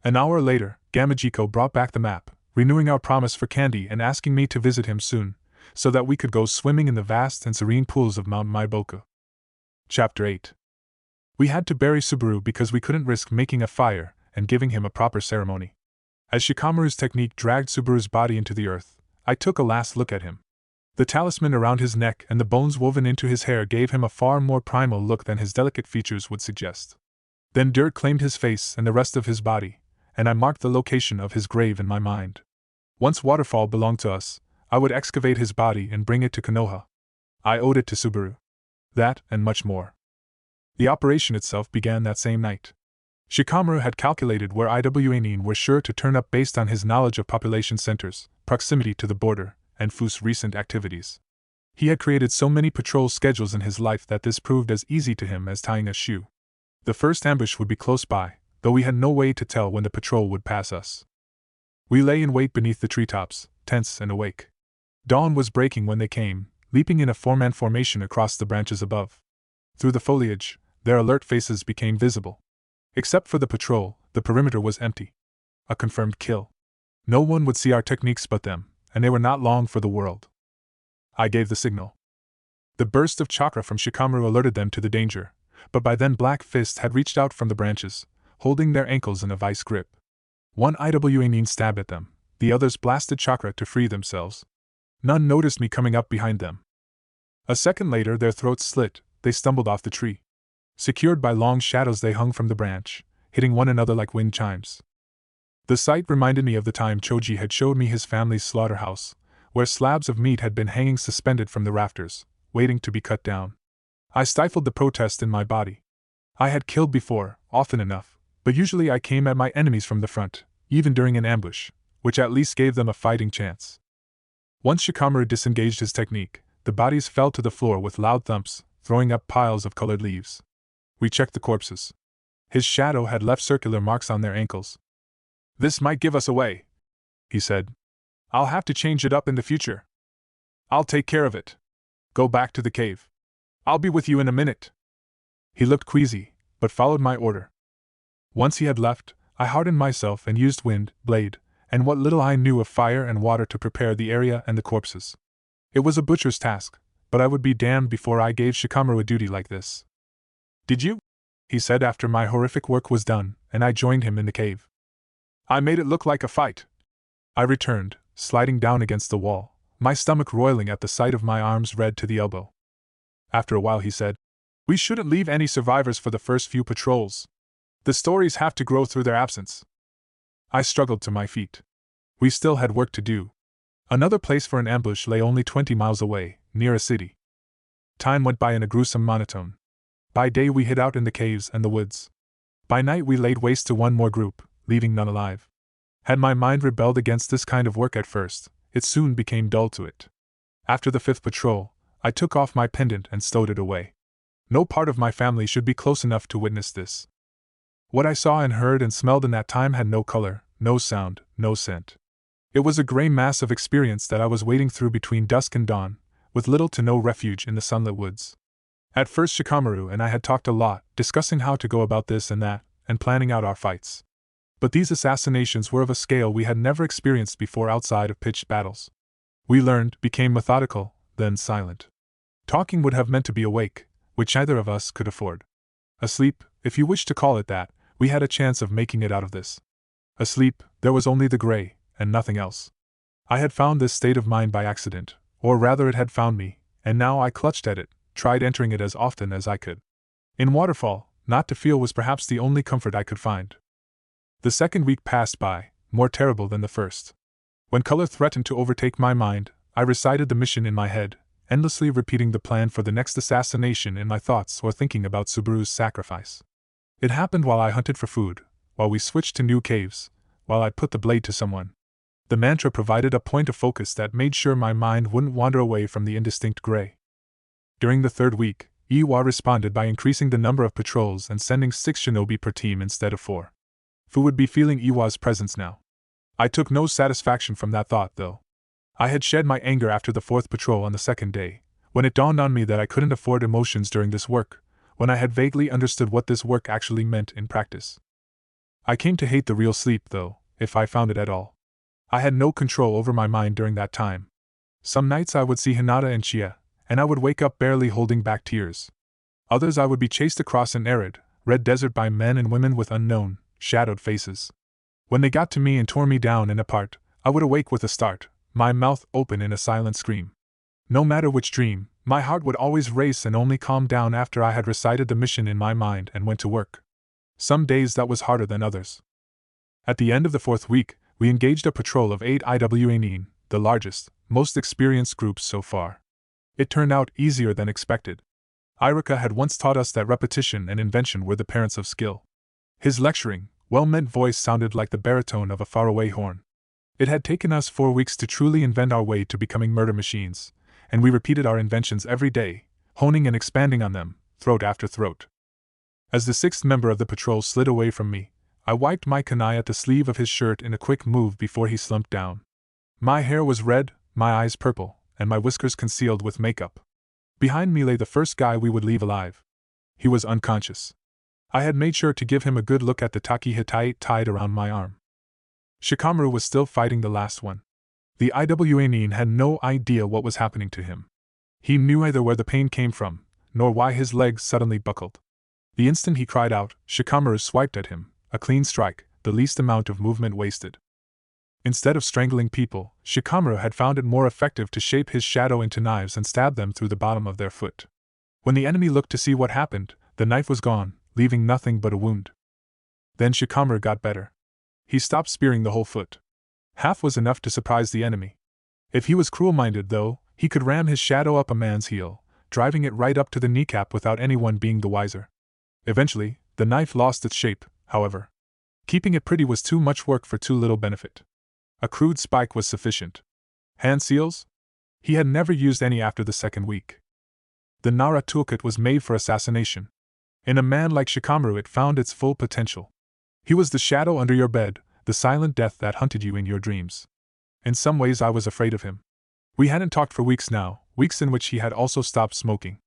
An hour later, Gamajiko brought back the map, renewing our promise for candy and asking me to visit him soon, so that we could go swimming in the vast and serene pools of Mount Maiboku. Chapter 8. We had to bury Subaru because we couldn't risk making a fire and giving him a proper ceremony. As Shikamaru's technique dragged Subaru's body into the earth, I took a last look at him. The talisman around his neck and the bones woven into his hair gave him a far more primal look than his delicate features would suggest. Then dirt claimed his face and the rest of his body, and I marked the location of his grave in my mind. Once Waterfall belonged to us, I would excavate his body and bring it to Konoha. I owed it to Subaru. That, and much more. The operation itself began that same night. Shikamaru had calculated where Iwanin were sure to turn up based on his knowledge of population centers, proximity to the border, and Fu's recent activities. He had created so many patrol schedules in his life that this proved as easy to him as tying a shoe. The first ambush would be close by, though we had no way to tell when the patrol would pass us. We lay in wait beneath the treetops, tense and awake. Dawn was breaking when they came, leaping in a four-man formation across the branches above. Through the foliage, their alert faces became visible. Except for the patrol, the perimeter was empty. A confirmed kill. No one would see our techniques but them, and they were not long for the world. I gave the signal. The burst of chakra from Shikamaru alerted them to the danger, but by then Black Fist had reached out from the branches, holding their ankles in a vice grip. One Iwanin stabbed at them, The others blasted chakra to free themselves. None noticed me coming up behind them. A second later, their throats slit, they stumbled off the tree. Secured by long shadows, they hung from the branch, hitting one another like wind chimes. The sight reminded me of the time Choji had showed me his family's slaughterhouse, where slabs of meat had been hanging suspended from the rafters, waiting to be cut down. I stifled the protest in my body. I had killed before, often enough, but usually I came at my enemies from the front, even during an ambush, which at least gave them a fighting chance. Once Shikamaru disengaged his technique, the bodies fell to the floor with loud thumps, throwing up piles of colored leaves. We checked the corpses. His shadow had left circular marks on their ankles. "This might give us away," he said. "I'll have to change it up in the future. I'll take care of it. Go back to the cave. I'll be with you in a minute." He looked queasy, but followed my order. Once he had left, I hardened myself and used wind, blade, and what little I knew of fire and water to prepare the area and the corpses. It was a butcher's task, but I would be damned before I gave Shikamaru a duty like this. "Did you?" he said after my horrific work was done, and I joined him in the cave. "I made it look like a fight," I returned, sliding down against the wall, my stomach roiling at the sight of my arms red to the elbow. After a while he said, "We shouldn't leave any survivors for the first few patrols. The stories have to grow through their absence." I struggled to my feet. We still had work to do. Another place for an ambush lay only 20 miles away, near a city. Time went by in a gruesome monotone. By day we hid out in the caves and the woods. By night we laid waste to one more group, leaving none alive. Had my mind rebelled against this kind of work at first, it soon became dull to it. After the 5th patrol, I took off my pendant and stowed it away. No part of my family should be close enough to witness this. What I saw and heard and smelled in that time had no color, no sound, no scent. It was a gray mass of experience that I was wading through between dusk and dawn, with little to no refuge in the sunlit woods. At first Shikamaru and I had talked a lot, discussing how to go about this and that, and planning out our fights. But these assassinations were of a scale we had never experienced before outside of pitched battles. We learned, became methodical, then silent. Talking would have meant to be awake, which neither of us could afford. Asleep, if you wish to call it that, we had a chance of making it out of this. Asleep, there was only the gray, and nothing else. I had found this state of mind by accident, or rather it had found me, and now I clutched at it, tried entering it as often as I could. In Waterfall, not to feel was perhaps the only comfort I could find. The second week passed by, more terrible than the first. When color threatened to overtake my mind, I recited the mission in my head, endlessly repeating the plan for the next assassination in my thoughts or thinking about Subaru's sacrifice. It happened while I hunted for food, while we switched to new caves, while I put the blade to someone. The mantra provided a point of focus that made sure my mind wouldn't wander away from the indistinct gray. During the 3rd week, Iwa responded by increasing the number of patrols and sending 6 shinobi per team instead of 4. Fu would be feeling Iwa's presence now. I took no satisfaction from that thought, though. I had shed my anger after the 4th patrol on the 2nd day, when it dawned on me that I couldn't afford emotions during this work, when I had vaguely understood what this work actually meant in practice. I came to hate the real sleep, though, if I found it at all. I had no control over my mind during that time. Some nights I would see Hinata and Chia, and I would wake up barely holding back tears. Others I would be chased across an arid, red desert by men and women with unknown, shadowed faces. When they got to me and tore me down and apart, I would awake with a start, my mouth open in a silent scream. No matter which dream, my heart would always race and only calm down after I had recited the mission in my mind and went to work. Some days that was harder than others. At the end of the 4th week, we engaged a patrol of 8 IWA, the largest, most experienced groups so far. It turned out easier than expected. Iruka had once taught us that repetition and invention were the parents of skill. His lecturing, well-meant voice sounded like the baritone of a faraway horn. It had taken us 4 weeks to truly invent our way to becoming murder machines, and we repeated our inventions every day, honing and expanding on them, throat after throat. As the 6th member of the patrol slid away from me, I wiped my kunai at the sleeve of his shirt in a quick move before he slumped down. My hair was red, my eyes purple, and my whiskers concealed with makeup. Behind me lay the first guy we would leave alive. He was unconscious. I had made sure to give him a good look at the taki hitai tied around my arm. Shikamaru was still fighting the last one. The IWA had no idea what was happening to him. He knew neither where the pain came from, nor why his legs suddenly buckled. The instant he cried out, Shikamaru swiped at him, a clean strike, the least amount of movement wasted. Instead of strangling people, Shikamaru had found it more effective to shape his shadow into knives and stab them through the bottom of their foot. When the enemy looked to see what happened, the knife was gone, leaving nothing but a wound. Then Shikamaru got better. He stopped spearing the whole foot. Half was enough to surprise the enemy. If he was cruel-minded, though, he could ram his shadow up a man's heel, driving it right up to the kneecap without anyone being the wiser. Eventually, the knife lost its shape, however. Keeping it pretty was too much work for too little benefit. A crude spike was sufficient. Hand seals? He had never used any after the second week. The Nara toolkit was made for assassination. In a man like Shikamaru it found its full potential. He was the shadow under your bed, the silent death that hunted you in your dreams. In some ways I was afraid of him. We hadn't talked for weeks now, weeks in which he had also stopped smoking.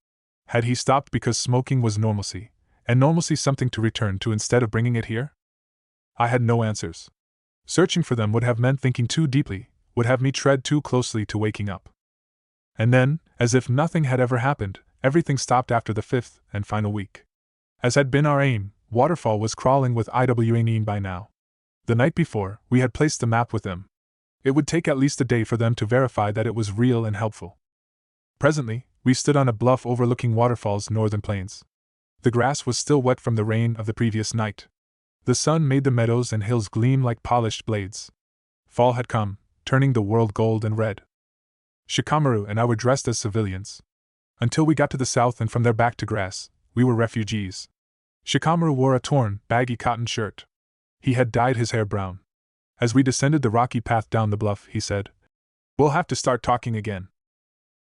Had he stopped because smoking was normalcy, and normalcy something to return to instead of bringing it here? I had no answers. Searching for them would have meant thinking too deeply, would have me tread too closely to waking up. And then, as if nothing had ever happened, everything stopped after the fifth and final week. As had been our aim, Waterfall was crawling with IWANE by now. The night before, we had placed the map with them. It would take at least a day for them to verify that it was real and helpful. Presently, we stood on a bluff overlooking Waterfall's northern plains. The grass was still wet from the rain of the previous night. The sun made the meadows and hills gleam like polished blades. Fall had come, turning the world gold and red. Shikamaru and I were dressed as civilians. Until we got to the south and from there back to grass, we were refugees. Shikamaru wore a torn, baggy cotton shirt. He had dyed his hair brown. As we descended the rocky path down the bluff, he said, "We'll have to start talking again."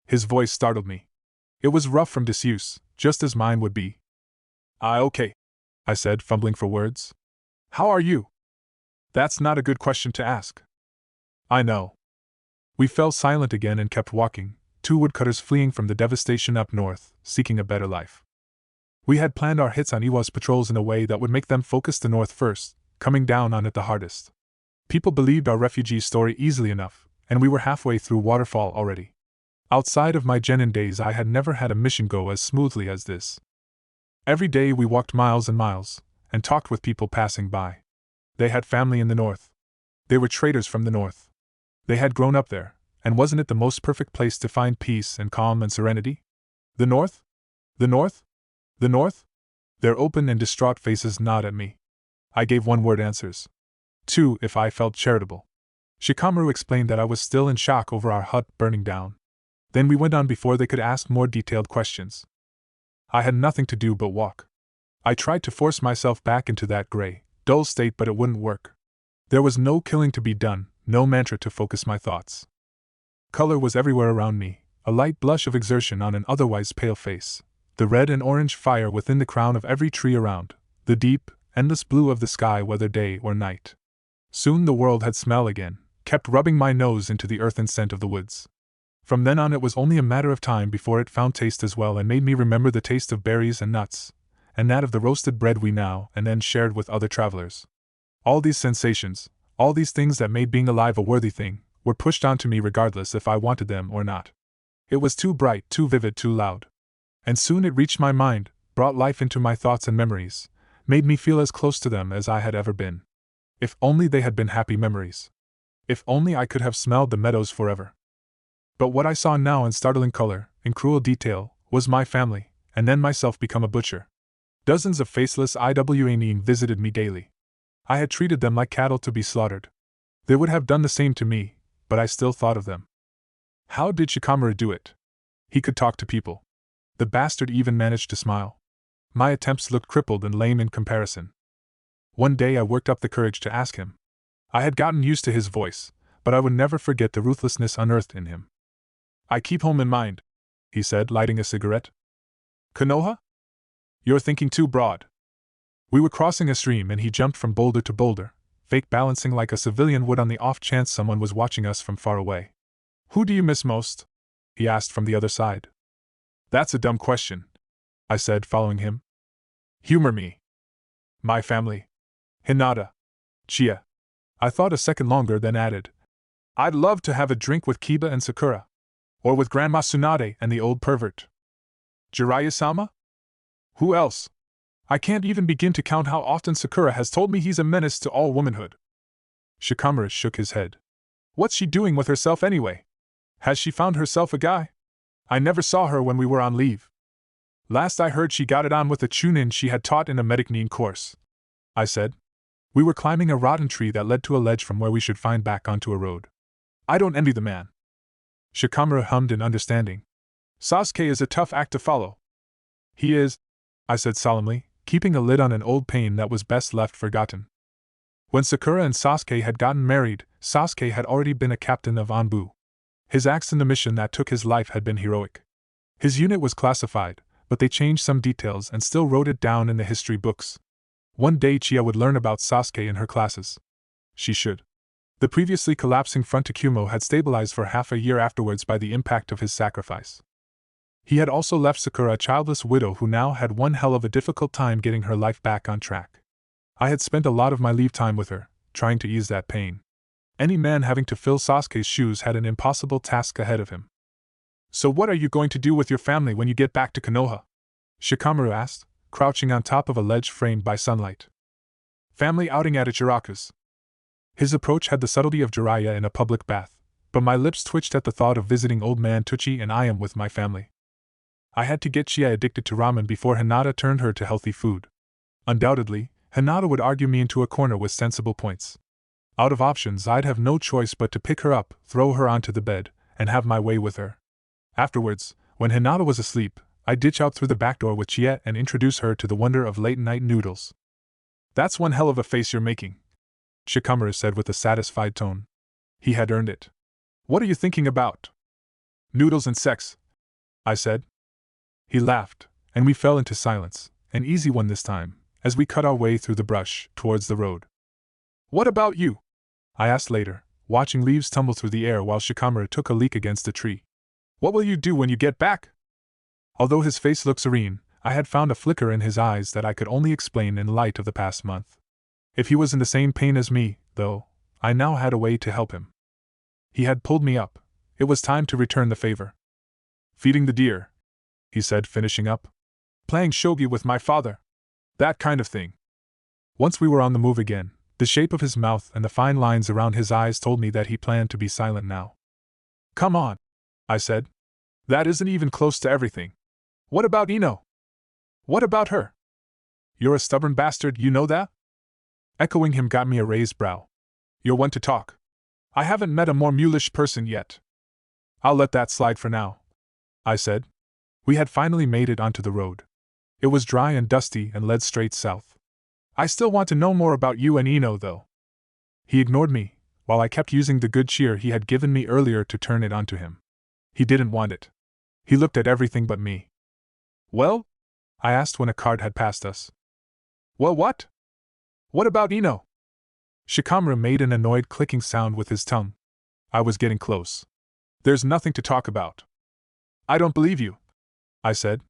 His voice startled me. It was rough from disuse, just as mine would be. Okay," I said, fumbling for words. "How are you?" "That's not a good question to ask." "I know." We fell silent again and kept walking, two woodcutters fleeing from the devastation up north, seeking a better life. We had planned our hits on Iwa's patrols in a way that would make them focus the north first, coming down on it the hardest. People believed our refugee story easily enough, and we were halfway through Waterfall already. Outside of my genin days I had never had a mission go as smoothly as this. Every day we walked miles and miles, and talked with people passing by. They had family in the north. They were traders from the north. They had grown up there, and wasn't it the most perfect place to find peace and calm and serenity? The north? The north? The north? Their open and distraught faces nod at me. I gave one-word answers. 2 if I felt charitable. Shikamaru explained that I was still in shock over our hut burning down. Then we went on before they could ask more detailed questions. I had nothing to do but walk. I tried to force myself back into that gray, dull state, but it wouldn't work. There was no killing to be done, no mantra to focus my thoughts. Color was everywhere around me, a light blush of exertion on an otherwise pale face, the red and orange fire within the crown of every tree around, the deep, endless blue of the sky whether day or night. Soon the world had smell again, kept rubbing my nose into the earthen scent of the woods. From then on it was only a matter of time before it found taste as well and made me remember the taste of berries and nuts, and that of the roasted bread we now and then shared with other travelers. All these sensations, all these things that made being alive a worthy thing, were pushed onto me regardless if I wanted them or not. It was too bright, too vivid, too loud. And soon it reached my mind, brought life into my thoughts and memories, made me feel as close to them as I had ever been. If only they had been happy memories. If only I could have smelled the meadows forever. But what I saw now in startling color, in cruel detail, was my family, and then myself become a butcher. Dozens of faceless IWANE visited me daily. I had treated them like cattle to be slaughtered. They would have done the same to me, but I still thought of them. How did Shikamaru do it? He could talk to people. The bastard even managed to smile. My attempts looked crippled and lame in comparison. One day I worked up the courage to ask him. I had gotten used to his voice, but I would never forget the ruthlessness unearthed in him. "I keep home in mind," he said, lighting a cigarette. "Konoha? You're thinking too broad." We were crossing a stream and he jumped from boulder to boulder, fake balancing like a civilian would on the off chance someone was watching us from far away. "Who do you miss most?" he asked from the other side. "That's a dumb question," I said, following him. "Humor me." "My family. Hinata. Chia." I thought a second longer, then added, "I'd love to have a drink with Kiba and Sakura. Or with Grandma Tsunade and the old pervert. Jiraiya-sama? Who else? I can't even begin to count how often Sakura has told me he's a menace to all womanhood." Shikamaru shook his head. What's she doing with herself anyway? Has she found herself a guy? I never saw her when we were on leave. Last I heard she got it on with a chunin she had taught in a medicine course, I said. We were climbing a rotten tree that led to a ledge from where we should find back onto a road. I don't envy the man. Shikamaru hummed in understanding. Sasuke is a tough act to follow. He is, I said solemnly, keeping a lid on an old pain that was best left forgotten. When Sakura and Sasuke had gotten married, Sasuke had already been a captain of ANBU. His acts in the mission that took his life had been heroic. His unit was classified, but they changed some details and still wrote it down in the history books. One day Chie would learn about Sasuke in her classes. She should. The previously collapsing front Akumo had stabilized for half a year afterwards by the impact of his sacrifice. He had also left Sakura a childless widow who now had one hell of a difficult time getting her life back on track. I had spent a lot of my leave time with her, trying to ease that pain. Any man having to fill Sasuke's shoes had an impossible task ahead of him. So what are you going to do with your family when you get back to Konoha? Shikamaru asked, crouching on top of a ledge framed by sunlight. Family outing at Ichiraku's. His approach had the subtlety of Jiraiya in a public bath, but my lips twitched at the thought of visiting old man Tucci and I am with my family. I had to get Chie addicted to ramen before Hinata turned her to healthy food. Undoubtedly, Hinata would argue me into a corner with sensible points. Out of options, I'd have no choice but to pick her up, throw her onto the bed, and have my way with her. Afterwards, when Hinata was asleep, I'd ditch out through the back door with Chie and introduce her to the wonder of late-night noodles. That's one hell of a face you're making, Shikamaru said with a satisfied tone. He had earned it. What are you thinking about? Noodles and sex, I said. He laughed, and we fell into silence, an easy one this time, as we cut our way through the brush towards the road. What about you? I asked later, watching leaves tumble through the air while Shikamaru took a leak against a tree. What will you do when you get back? Although his face looked serene, I had found a flicker in his eyes that I could only explain in light of the past month. If he was in the same pain as me, though, I now had a way to help him. He had pulled me up. It was time to return the favor. Feeding the deer, he said, finishing up. Playing shogi with my father. That kind of thing. Once we were on the move again, the shape of his mouth and the fine lines around his eyes told me that he planned to be silent now. Come on, I said. That isn't even close to everything. What about Ino? What about her? You're a stubborn bastard, you know that? Echoing him got me a raised brow. You're one to talk. I haven't met a more mulish person yet. I'll let that slide for now, I said. We had finally made it onto the road. It was dry and dusty and led straight south. I still want to know more about you and Ino, though. He ignored me, while I kept using the good cheer he had given me earlier to turn it onto him. He didn't want it. He looked at everything but me. Well? I asked when a cart had passed us. Well, what? What about Ino? Shikamaru made an annoyed clicking sound with his tongue. I was getting close. There's nothing to talk about. I don't believe you, I said.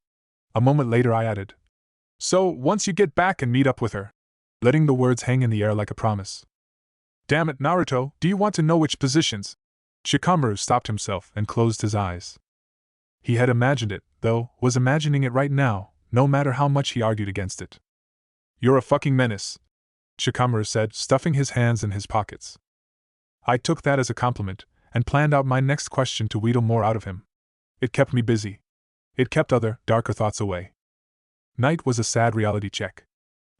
A moment later I added. So, once you get back and meet up with her. Letting the words hang in the air like a promise. Damn it, Naruto, do you want to know which positions? Shikamaru stopped himself and closed his eyes. He had imagined it, though, was imagining it right now, no matter how much he argued against it. You're a fucking menace, Shikamaru said, stuffing his hands in his pockets. I took that as a compliment, and planned out my next question to wheedle more out of him. It kept me busy. It kept other, darker thoughts away. Night was a sad reality check.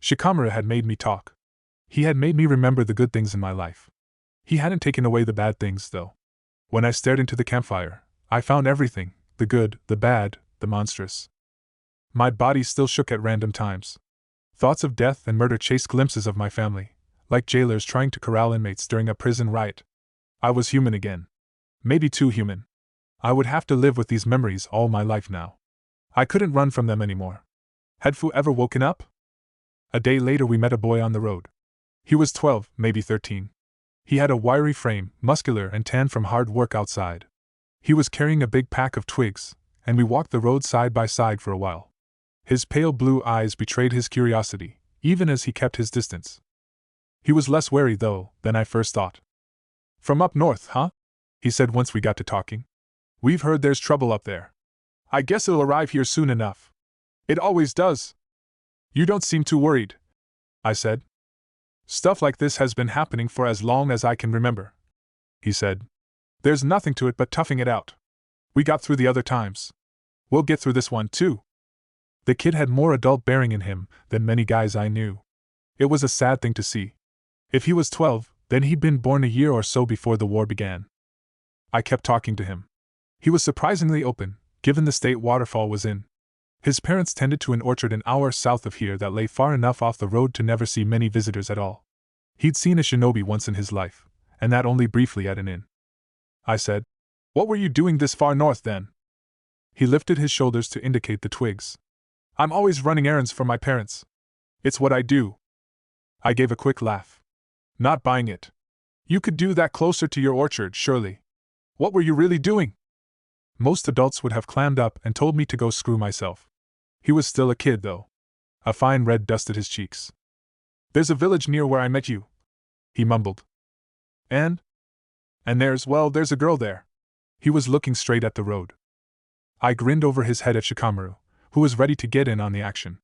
Shikamaru had made me talk. He had made me remember the good things in my life. He hadn't taken away the bad things, though. When I stared into the campfire, I found everything, the good, the bad, the monstrous. My body still shook at random times. Thoughts of death and murder chased glimpses of my family, like jailers trying to corral inmates during a prison riot. I was human again. Maybe too human. I would have to live with these memories all my life now. I couldn't run from them anymore. Had Fu ever woken up? A day later we met a boy on the road. He was 12, maybe 13. He had a wiry frame, muscular and tan from hard work outside. He was carrying a big pack of twigs, and we walked the road side by side for a while. His pale blue eyes betrayed his curiosity, even as he kept his distance. He was less wary, though, than I first thought. From up north, huh? He said once we got to talking. We've heard there's trouble up there. I guess it'll arrive here soon enough. It always does. You don't seem too worried, I said. Stuff like this has been happening for as long as I can remember, he said. There's nothing to it but toughing it out. We got through the other times. We'll get through this one too. The kid had more adult bearing in him than many guys I knew. It was a sad thing to see. If he was 12, then he'd been born a year or so before the war began. I kept talking to him. He was surprisingly open, given the state Waterfall was in. His parents tended to an orchard an hour south of here that lay far enough off the road to never see many visitors at all. He'd seen a shinobi once in his life, and that only briefly at an inn. I said, "What were you doing this far north then?" He lifted his shoulders to indicate the twigs. "I'm always running errands for my parents. It's what I do." I gave a quick laugh. Not buying it. You could do that closer to your orchard, surely. What were you really doing? Most adults would have clammed up and told me to go screw myself. He was still a kid, though. A fine red dusted his cheeks. "There's a village near where I met you," he mumbled. And there's a girl there." He was looking straight at the road. I grinned over his head at Shikamaru, who was ready to get in on the action.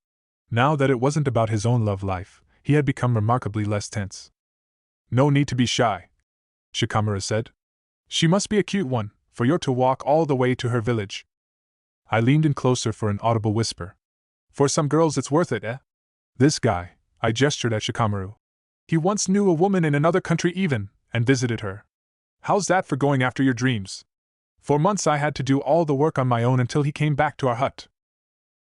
Now that it wasn't about his own love life, he had become remarkably less tense. "No need to be shy," Shikamaru said. "She must be a cute one, for you're to walk all the way to her village." I leaned in closer for an audible whisper. "For some girls it's worth it, eh? This guy," I gestured at Shikamaru. "He once knew a woman in another country even, and visited her. How's that for going after your dreams? For months I had to do all the work on my own until he came back to our hut."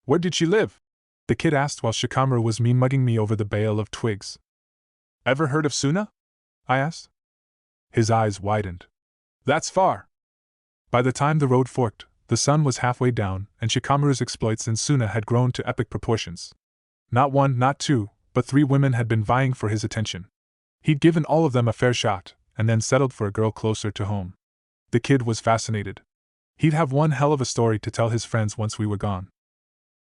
"Where did she live?" the kid asked while Shikamaru was mugging me over the bale of twigs. "Ever heard of Suna?" I asked. His eyes widened. "That's far." By the time the road forked, the sun was halfway down, and Shikamaru's exploits in Suna had grown to epic proportions. Not one, not two, but 3 women had been vying for his attention. He'd given all of them a fair shot, and then settled for a girl closer to home. The kid was fascinated. He'd have one hell of a story to tell his friends once we were gone.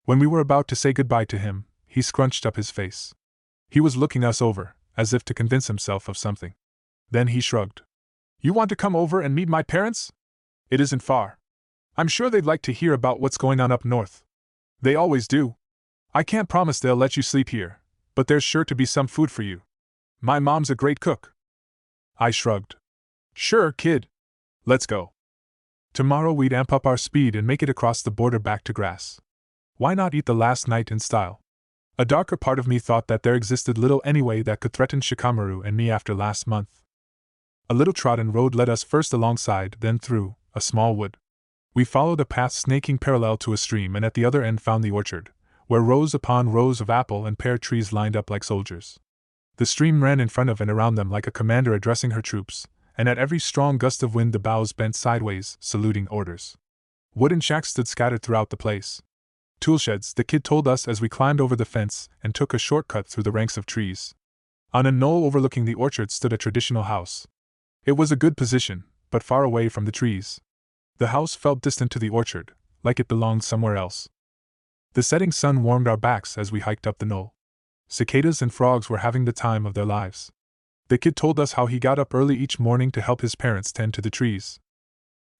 When we were about to say goodbye to him, he scrunched up his face. He was looking us over, as if to convince himself of something. Then he shrugged. "You want to come over and meet my parents? It isn't far. I'm sure they'd like to hear about what's going on up north. They always do. I can't promise they'll let you sleep here, but there's sure to be some food for you. My mom's a great cook." I shrugged. "Sure, kid. Let's go." Tomorrow we'd amp up our speed and make it across the border back to grass. Why not eat the last night in style? A darker part of me thought that there existed little anyway that could threaten Shikamaru and me after last month. A little trodden road led us first alongside, then through a small wood. We followed a path snaking parallel to a stream and at the other end found the orchard, where rows upon rows of apple and pear trees lined up like soldiers. The stream ran in front of and around them like a commander addressing her troops, and at every strong gust of wind the boughs bent sideways, saluting orders. Wooden shacks stood scattered throughout the place. Toolsheds, the kid told us as we climbed over the fence and took a shortcut through the ranks of trees. On a knoll overlooking the orchard stood a traditional house. It was a good position, but far away from the trees. The house felt distant to the orchard, like it belonged somewhere else. The setting sun warmed our backs as we hiked up the knoll. Cicadas and frogs were having the time of their lives. The kid told us how he got up early each morning to help his parents tend to the trees.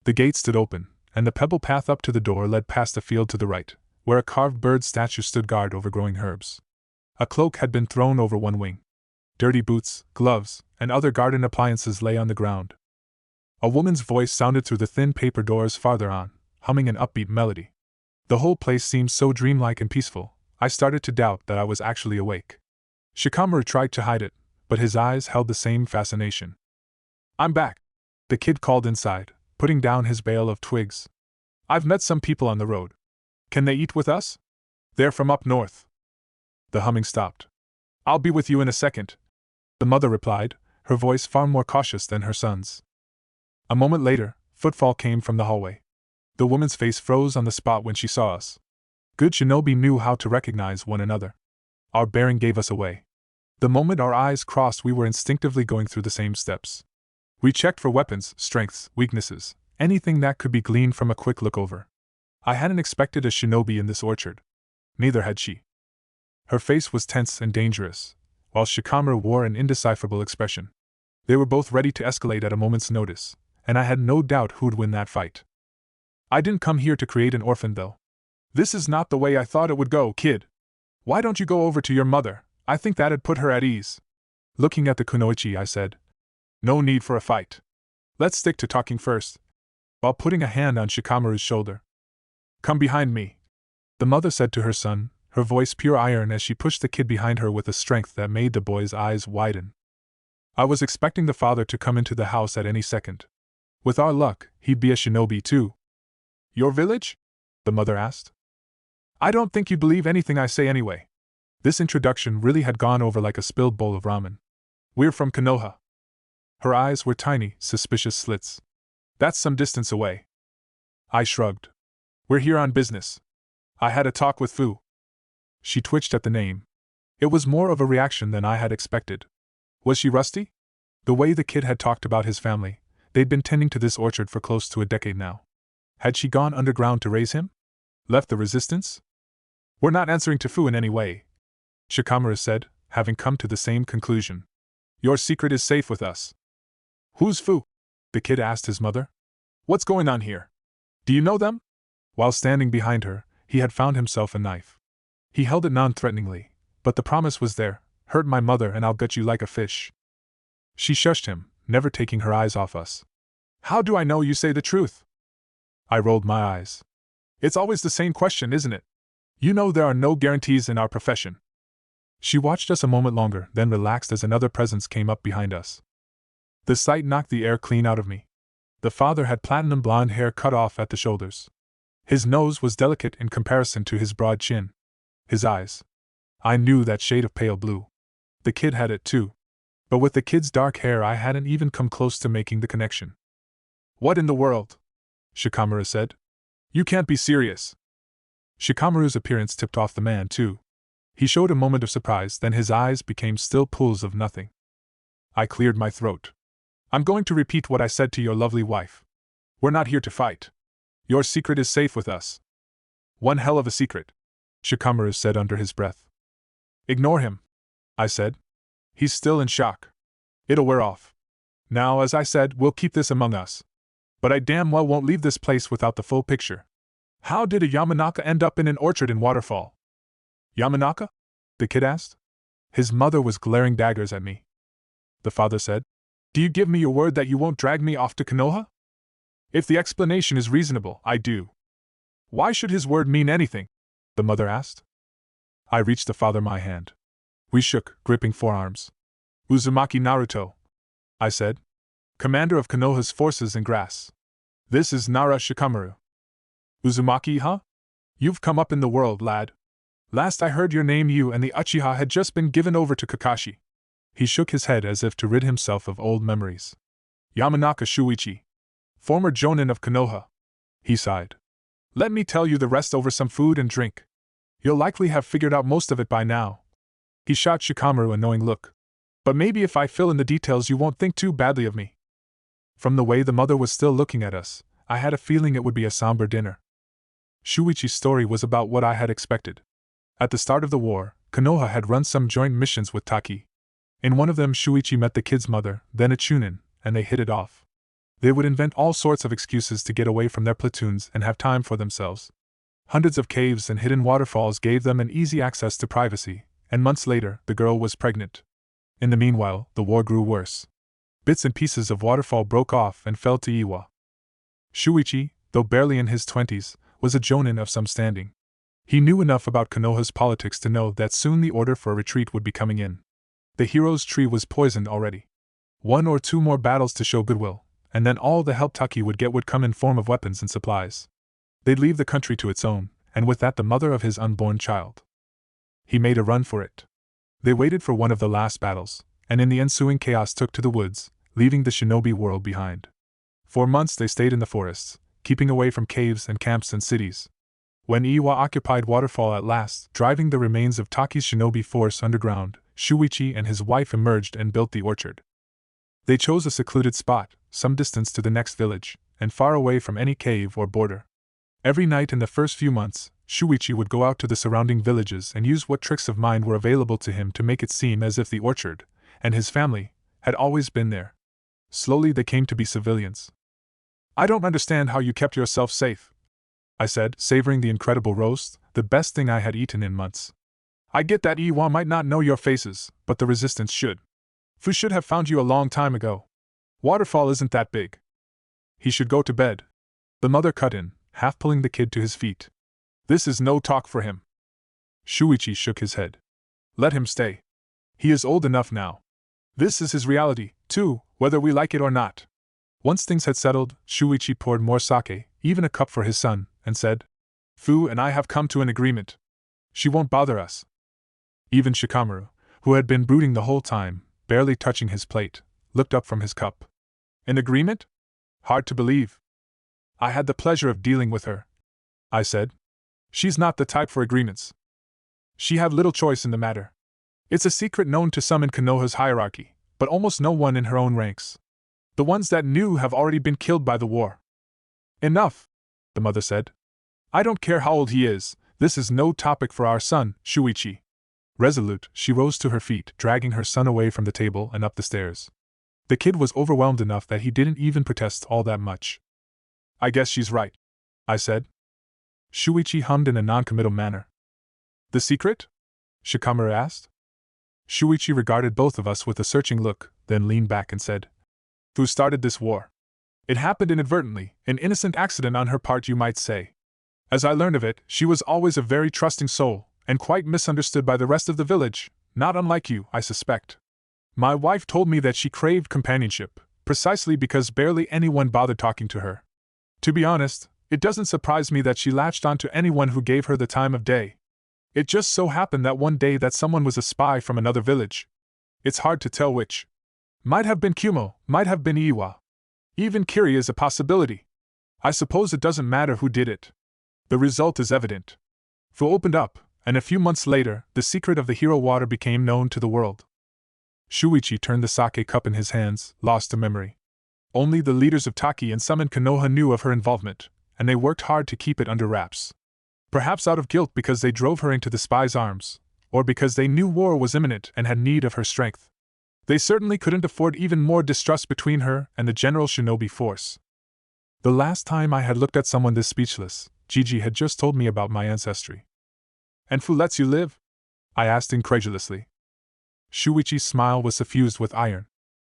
The gate stood open, and the pebble path up to the door led past a field to the right, where a carved bird statue stood guard over growing herbs. A cloak had been thrown over one wing. Dirty boots, gloves, and other garden appliances lay on the ground. A woman's voice sounded through the thin paper doors farther on, humming an upbeat melody. The whole place seemed so dreamlike and peaceful, I started to doubt that I was actually awake. Shikamaru tried to hide it, but his eyes held the same fascination. "I'm back," the kid called inside, putting down his bale of twigs. "I've met some people on the road. Can they eat with us? They're from up north." The humming stopped. "I'll be with you in a second," the mother replied, her voice far more cautious than her son's. A moment later, footfall came from the hallway. The woman's face froze on the spot when she saw us. Good shinobi knew how to recognize one another. Our bearing gave us away. The moment our eyes crossed, we were instinctively going through the same steps. We checked for weapons, strengths, weaknesses, anything that could be gleaned from a quick look over. I hadn't expected a shinobi in this orchard. Neither had she. Her face was tense and dangerous, while Shikamaru wore an indecipherable expression. They were both ready to escalate at a moment's notice, and I had no doubt who'd win that fight. "I didn't come here to create an orphan, though. This is not the way I thought it would go, kid. Why don't you go over to your mother? I think that'd put her at ease." Looking at the kunoichi, I said, "No need for a fight. Let's stick to talking first," while putting a hand on Shikamaru's shoulder. "Come behind me," the mother said to her son, her voice pure iron as she pushed the kid behind her with a strength that made the boy's eyes widen. I was expecting the father to come into the house at any second. With our luck, he'd be a shinobi too. "Your village?" the mother asked. "I don't think you believe anything I say anyway." This introduction really had gone over like a spilled bowl of ramen. "We're from Konoha." Her eyes were tiny, suspicious slits. "That's some distance away." I shrugged. "We're here on business. I had a talk with Fu." She twitched at the name. It was more of a reaction than I had expected. Was she rusty? The way the kid had talked about his family, they'd been tending to this orchard for close to a decade now. Had she gone underground to raise him? Left the resistance? "We're not answering to Fu in any way," Shikamaru said, having come to the same conclusion. "Your secret is safe with us." "Who's Fu?" the kid asked his mother. "What's going on here? Do you know them?" While standing behind her, he had found himself a knife. He held it non-threateningly, but the promise was there, "Hurt my mother and I'll gut you like a fish." She shushed him, never taking her eyes off us. "How do I know you say the truth?" I rolled my eyes. "It's always the same question, isn't it? You know there are no guarantees in our profession." She watched us a moment longer, then relaxed as another presence came up behind us. The sight knocked the air clean out of me. The father had platinum blonde hair cut off at the shoulders. His nose was delicate in comparison to his broad chin. His eyes. I knew that shade of pale blue. The kid had it too. But with the kid's dark hair I hadn't even come close to making the connection. "What in the world?" Shikamaru said. "You can't be serious." Shikamaru's appearance tipped off the man too. He showed a moment of surprise, then his eyes became still pools of nothing. I cleared my throat. "I'm going to repeat what I said to your lovely wife. We're not here to fight. Your secret is safe with us." "One hell of a secret," Shikamaru said under his breath. "Ignore him," I said. "He's still in shock. It'll wear off. Now, as I said, we'll keep this among us. But I damn well won't leave this place without the full picture. How did a Yamanaka end up in an orchard in Waterfall?" "Yamanaka?" the kid asked. His mother was glaring daggers at me. The father said, "Do you give me your word that you won't drag me off to Konoha?" "If the explanation is reasonable, I do." "Why should his word mean anything?" the mother asked. I reached the father my hand. We shook, gripping forearms. "Uzumaki Naruto," I said. "Commander of Konoha's forces in grass. This is Nara Shikamaru." "Uzumaki, huh? You've come up in the world, lad. Last I heard your name, you and the Uchiha had just been given over to Kakashi." He shook his head as if to rid himself of old memories. "Yamanaka Shuichi. Former Jonin of Konoha." He sighed. "Let me tell you the rest over some food and drink. You'll likely have figured out most of it by now." He shot Shikamaru a knowing look. "But maybe if I fill in the details you won't think too badly of me." From the way the mother was still looking at us, I had a feeling it would be a somber dinner. Shuichi's story was about what I had expected. At the start of the war, Konoha had run some joint missions with Taki. In one of them Shuichi met the kid's mother, then a Chunin, and they hit it off. They would invent all sorts of excuses to get away from their platoons and have time for themselves. Hundreds of caves and hidden waterfalls gave them an easy access to privacy, and months later, the girl was pregnant. In the meanwhile, the war grew worse. Bits and pieces of waterfall broke off and fell to Iwa. Shuichi, though barely in his 20s, was a jonin of some standing. He knew enough about Konoha's politics to know that soon the order for a retreat would be coming in. The hero's tree was poisoned already. 1 or 2 more battles to show goodwill, and then all the help Taki would get would come in form of weapons and supplies. They'd leave the country to its own, and with that the mother of his unborn child. He made a run for it. They waited for one of the last battles, and in the ensuing chaos took to the woods, leaving the shinobi world behind. For months they stayed in the forests, keeping away from caves and camps and cities. When Iwa occupied Waterfall at last, driving the remains of Taki's shinobi force underground, Shuichi and his wife emerged and built the orchard. They chose a secluded spot, some distance to the next village, and far away from any cave or border. Every night in the first few months, Shuichi would go out to the surrounding villages and use what tricks of mind were available to him to make it seem as if the orchard, and his family, had always been there. Slowly they came to be civilians. "I don't understand how you kept yourself safe," I said, savoring the incredible roast, the best thing I had eaten in months. "I get that Iwa might not know your faces, but the resistance should." Fu should have found you a long time ago. Waterfall isn't that big. He should go to bed. The mother cut in, half pulling the kid to his feet. This is no talk for him. Shuichi shook his head. Let him stay. He is old enough now. This is his reality, too, whether we like it or not. Once things had settled, Shuichi poured more sake, even a cup for his son, and said, Fu and I have come to an agreement. She won't bother us. Even Shikamaru, who had been brooding the whole time, barely touching his plate, looked up from his cup. An agreement? Hard to believe. I had the pleasure of dealing with her, I said. She's not the type for agreements. She had little choice in the matter. It's a secret known to some in Konoha's hierarchy, but almost no one in her own ranks. The ones that knew have already been killed by the war. Enough, the mother said. I don't care how old he is, this is no topic for our son, Shuichi. Resolute, she rose to her feet, dragging her son away from the table and up the stairs. The kid was overwhelmed enough that he didn't even protest all that much. I guess she's right, I said. Shuichi hummed in a non-committal manner. The secret? Shikamaru asked. Shuichi regarded both of us with a searching look, then leaned back and said, Who started this war? It happened inadvertently, an innocent accident on her part, you might say. As I learned of it, she was always a very trusting soul, and quite misunderstood by the rest of the village, not unlike you, I suspect. My wife told me that she craved companionship, precisely because barely anyone bothered talking to her. To be honest, it doesn't surprise me that she latched onto anyone who gave her the time of day. It just so happened that one day that someone was a spy from another village. It's hard to tell which. Might have been Kumo, might have been Iwa. Even Kiri is a possibility. I suppose it doesn't matter who did it. The result is evident. Fu opened up, and a few months later, the secret of the hero water became known to the world. Shuichi turned the sake cup in his hands, lost to memory. Only the leaders of Taki and some in Konoha knew of her involvement, and they worked hard to keep it under wraps. Perhaps out of guilt because they drove her into the spy's arms, or because they knew war was imminent and had need of her strength. They certainly couldn't afford even more distrust between her and the general shinobi force. The last time I had looked at someone this speechless, Gigi had just told me about my ancestry. And Fu lets you live? I asked incredulously. Shuichi's smile was suffused with iron.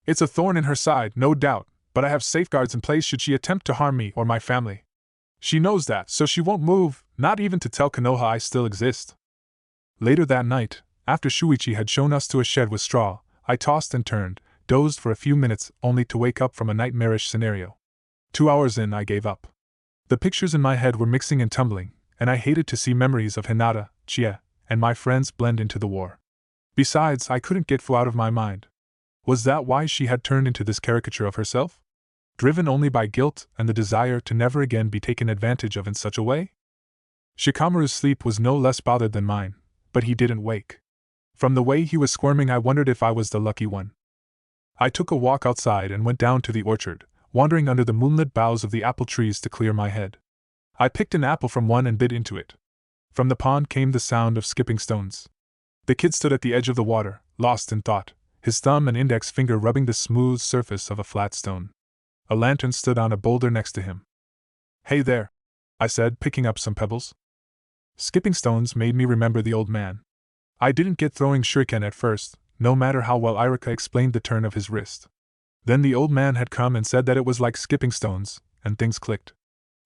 It's a thorn in her side, no doubt, but I have safeguards in place should she attempt to harm me or my family. She knows that, so she won't move, not even to tell Konoha I still exist. Later that night, after Shuichi had shown us to a shed with straw, I tossed and turned, dozed for a few minutes only to wake up from a nightmarish scenario. 2 hours in, I gave up. The pictures in my head were mixing and tumbling, and I hated to see memories of Hinata, Chie, and my friends blend into the war. Besides, I couldn't get Fu out of my mind. Was that why she had turned into this caricature of herself? Driven only by guilt and the desire to never again be taken advantage of in such a way? Shikamaru's sleep was no less bothered than mine, but he didn't wake. From the way he was squirming, I wondered if I was the lucky one. I took a walk outside and went down to the orchard, wandering under the moonlit boughs of the apple trees to clear my head. I picked an apple from one and bit into it. From the pond came the sound of skipping stones. The kid stood at the edge of the water, lost in thought, his thumb and index finger rubbing the smooth surface of a flat stone. A lantern stood on a boulder next to him. Hey there, I said, picking up some pebbles. Skipping stones made me remember the old man. I didn't get throwing shuriken at first, no matter how well Irika explained the turn of his wrist. Then the old man had come and said that it was like skipping stones, and things clicked.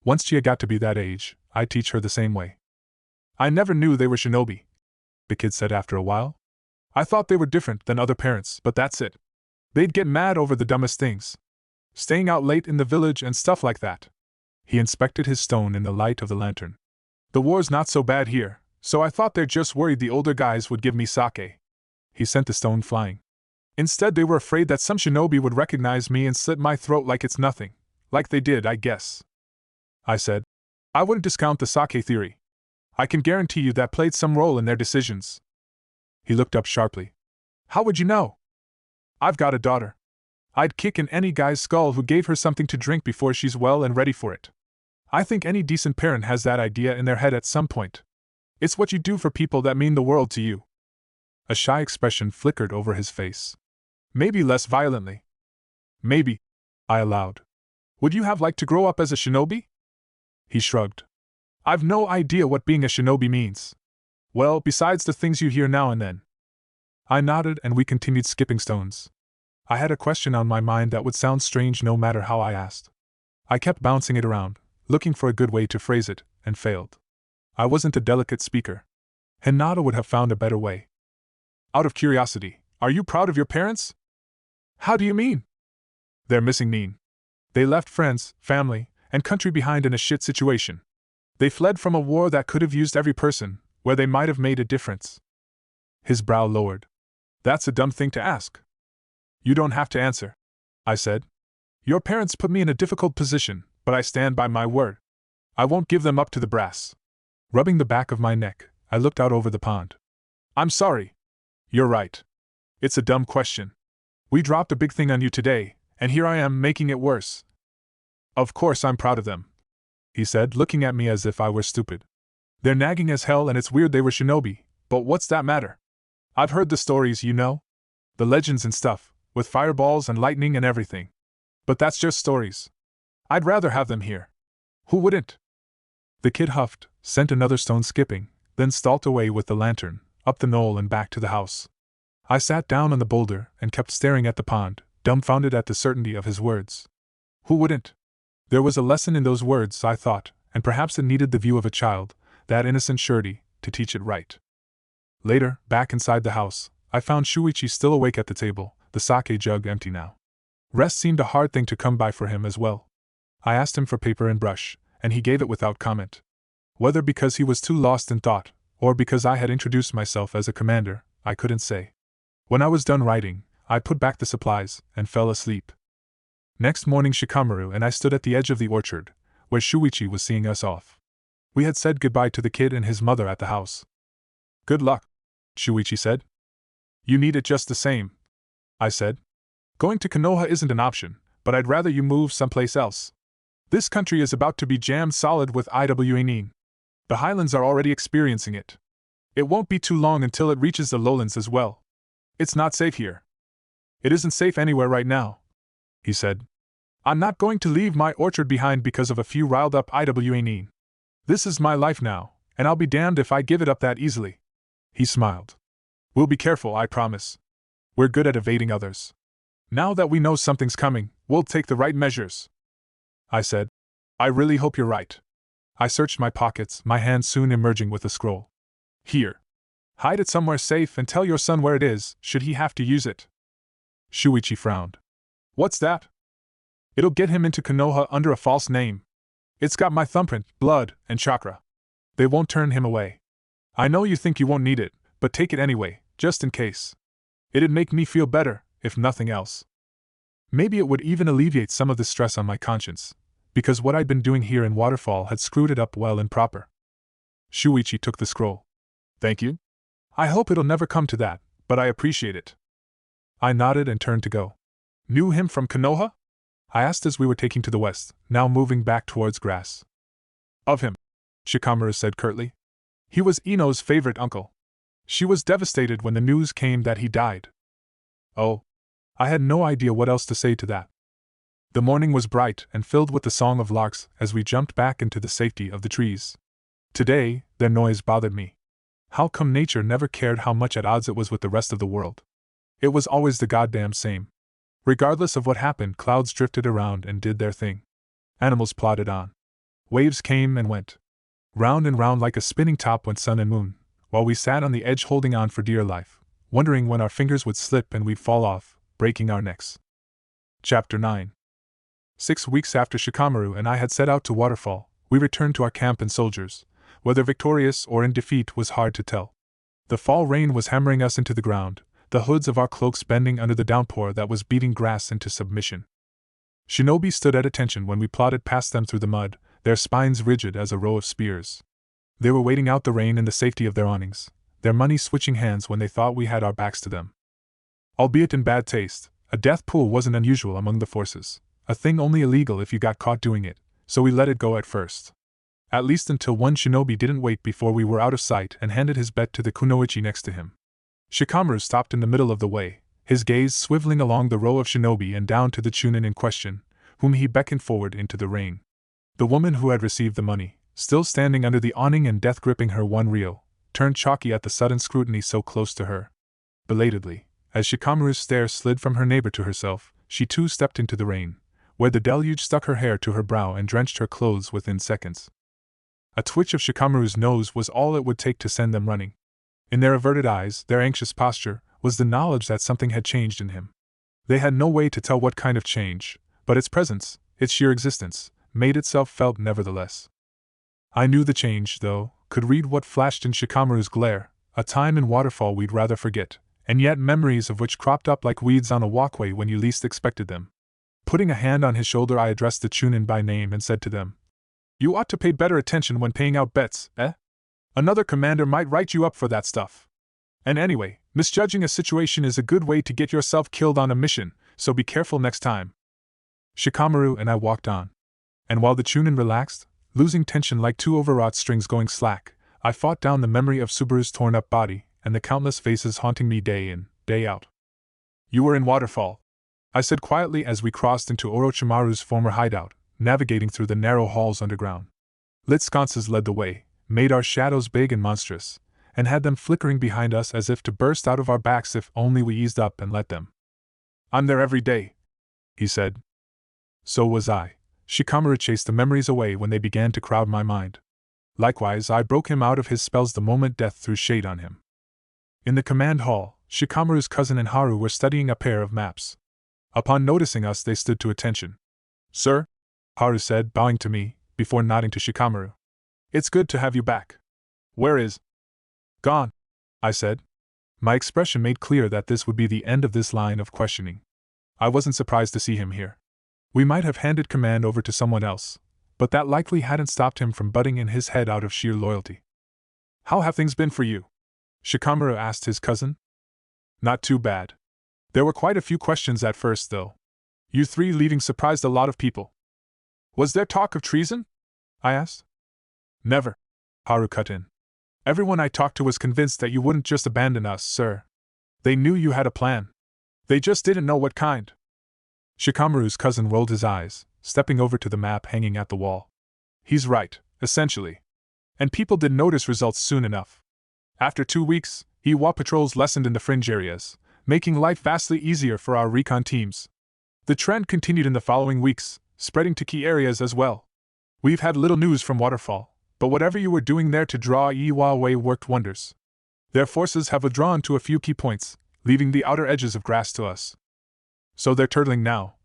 Once Chia got to be that age, I'd teach her the same way. I never knew they were shinobi, the kid said after a while. I thought they were different than other parents, but that's it. They'd get mad over the dumbest things. Staying out late in the village and stuff like that. He inspected his stone in the light of the lantern. The war's not so bad here, so I thought they're just worried the older guys would give me sake. He sent the stone flying. Instead, they were afraid that some shinobi would recognize me and slit my throat like it's nothing. Like they did, I guess. I said. I wouldn't discount the sake theory. I can guarantee you that played some role in their decisions. He looked up sharply. How would you know? I've got a daughter. I'd kick in any guy's skull who gave her something to drink before she's well and ready for it. I think any decent parent has that idea in their head at some point. It's what you do for people that mean the world to you. A shy expression flickered over his face. Maybe less violently. Maybe, I allowed. Would you have liked to grow up as a shinobi? He shrugged. I've no idea what being a shinobi means. Well, besides the things you hear now and then. I nodded and we continued skipping stones. I had a question on my mind that would sound strange no matter how I asked. I kept bouncing it around, looking for a good way to phrase it, and failed. I wasn't a delicate speaker. Hinata would have found a better way. Out of curiosity, are you proud of your parents? How do you mean? They're missing Neen. They left friends, family, and country behind in a shit situation. They fled from a war that could have used every person, where they might have made a difference. His brow lowered. That's a dumb thing to ask. You don't have to answer, I said. Your parents put me in a difficult position, but I stand by my word. I won't give them up to the brass. Rubbing the back of my neck, I looked out over the pond. I'm sorry. You're right. It's a dumb question. We dropped a big thing on you today, and here I am making it worse. Of course I'm proud of them, he said, looking at me as if I were stupid. They're nagging as hell and it's weird they were shinobi, but what's that matter? I've heard the stories, you know? The legends and stuff, with fireballs and lightning and everything. But that's just stories. I'd rather have them here. Who wouldn't? The kid huffed, sent another stone skipping, then stalked away with the lantern, up the knoll and back to the house. I sat down on the boulder and kept staring at the pond, dumbfounded at the certainty of his words. Who wouldn't? There was a lesson in those words, I thought, and perhaps it needed the view of a child, that innocent surety, to teach it right. Later, back inside the house, I found Shuichi still awake at the table, the sake jug empty now. Rest seemed a hard thing to come by for him as well. I asked him for paper and brush, and he gave it without comment. Whether because he was too lost in thought, or because I had introduced myself as a commander, I couldn't say. When I was done writing, I put back the supplies, and fell asleep. Next morning Shikamaru and I stood at the edge of the orchard, where Shuichi was seeing us off. We had said goodbye to the kid and his mother at the house. Good luck, Shuichi said. You need it just the same, I said. Going to Konoha isn't an option, but I'd rather you move someplace else. This country is about to be jammed solid with IWA Nin. The highlands are already experiencing it. It won't be too long until it reaches the lowlands as well. It's not safe here. It isn't safe anywhere right now, he said. I'm not going to leave my orchard behind because of a few riled up IWA Nin. This is my life now, and I'll be damned if I give it up that easily. He smiled. We'll be careful, I promise. We're good at evading others. Now that we know something's coming, we'll take the right measures. I said. I really hope you're right. I searched my pockets, my hand soon emerging with a scroll. Here. Hide it somewhere safe and tell your son where it is, should he have to use it. Shuichi frowned. What's that? It'll get him into Konoha under a false name. It's got my thumbprint, blood, and chakra. They won't turn him away. I know you think you won't need it, but take it anyway, just in case. It'd make me feel better, if nothing else. Maybe it would even alleviate some of the stress on my conscience, because what I'd been doing here in Waterfall had screwed it up well and proper. Shuichi took the scroll. Thank you. I hope it'll never come to that, but I appreciate it. I nodded and turned to go. Knew him from Konoha? I asked as we were taking to the west, now moving back towards grass. Of him, Shikamaru said curtly. He was Ino's favorite uncle. She was devastated when the news came that he died. Oh. I had no idea what else to say to that. The morning was bright and filled with the song of larks as we jumped back into the safety of the trees. Today, their noise bothered me. How come nature never cared how much at odds it was with the rest of the world? It was always the goddamn same. Regardless of what happened, clouds drifted around and did their thing. Animals plodded on. Waves came and went. Round and round like a spinning top went sun and moon, while we sat on the edge holding on for dear life, wondering when our fingers would slip and we'd fall off, breaking our necks. Chapter 9. 6 weeks after Shikamaru and I had set out to Waterfall, we returned to our camp and soldiers. Whether victorious or in defeat was hard to tell. The fall rain was hammering us into the ground, the hoods of our cloaks bending under the downpour that was beating grass into submission. Shinobi stood at attention when we plodded past them through the mud, their spines rigid as a row of spears. They were waiting out the rain in the safety of their awnings, their money switching hands when they thought we had our backs to them. Albeit in bad taste, a death pool wasn't unusual among the forces, a thing only illegal if you got caught doing it, so we let it go at first. At least until one shinobi didn't wait before we were out of sight and handed his bet to the kunoichi next to him. Shikamaru stopped in the middle of the way, his gaze swiveling along the row of shinobi and down to the chunin in question, whom he beckoned forward into the rain. The woman who had received the money, still standing under the awning and death gripping her one ryo, turned chalky at the sudden scrutiny so close to her. Belatedly, As Shikamaru's stare slid from her neighbor to herself, she too stepped into the rain, where the deluge stuck her hair to her brow and drenched her clothes within seconds. A twitch of Shikamaru's nose was all it would take to send them running. In their averted eyes, their anxious posture, was the knowledge that something had changed in him. They had no way to tell what kind of change, but its presence, its sheer existence, made itself felt nevertheless. I knew the change, though, could read what flashed in Shikamaru's glare, a time in Waterfall we'd rather forget, and yet memories of which cropped up like weeds on a walkway when you least expected them. Putting a hand on his shoulder, I addressed the Chunin by name and said to them, "You ought to pay better attention when paying out bets, eh? Another commander might write you up for that stuff. And anyway, misjudging a situation is a good way to get yourself killed on a mission, so be careful next time." Shikamaru and I walked on. And while the Chunin relaxed, losing tension like two overwrought strings going slack, I fought down the memory of Subaru's torn-up body and the countless faces haunting me day in, day out. "You were in Waterfall," I said quietly as we crossed into Orochimaru's former hideout, navigating through the narrow halls underground. Lit sconces led the way, made our shadows big and monstrous, and had them flickering behind us as if to burst out of our backs if only we eased up and let them. "I'm there every day," he said. So was I. Shikamaru chased the memories away when they began to crowd my mind. Likewise, I broke him out of his spells the moment death threw shade on him. In the command hall, Shikamaru's cousin and Haru were studying a pair of maps. Upon noticing us, they stood to attention. "Sir," Haru said, bowing to me, before nodding to Shikamaru. "It's good to have you back. Where is—" "Gone," I said. My expression made clear that this would be the end of this line of questioning. I wasn't surprised to see him here. We might have handed command over to someone else, but that likely hadn't stopped him from butting in his head out of sheer loyalty. "How have things been for you?" Shikamaru asked his cousin. "Not too bad. There were quite a few questions at first, though. You three leaving surprised a lot of people." "Was there talk of treason?" I asked. "Never," Haru cut in. "Everyone I talked to was convinced that you wouldn't just abandon us, sir. They knew you had a plan. They just didn't know what kind." Shikamaru's cousin rolled his eyes, stepping over to the map hanging at the wall. "He's right, essentially. And people did notice results soon enough. After 2 weeks, Iwa patrols lessened in the fringe areas, making life vastly easier for our recon teams. The trend continued in the following weeks, spreading to key areas as well. We've had little news from Waterfall, but whatever you were doing there to draw Iwa away worked wonders. Their forces have withdrawn to a few key points, leaving the outer edges of grass to us." "So they're turtling now,"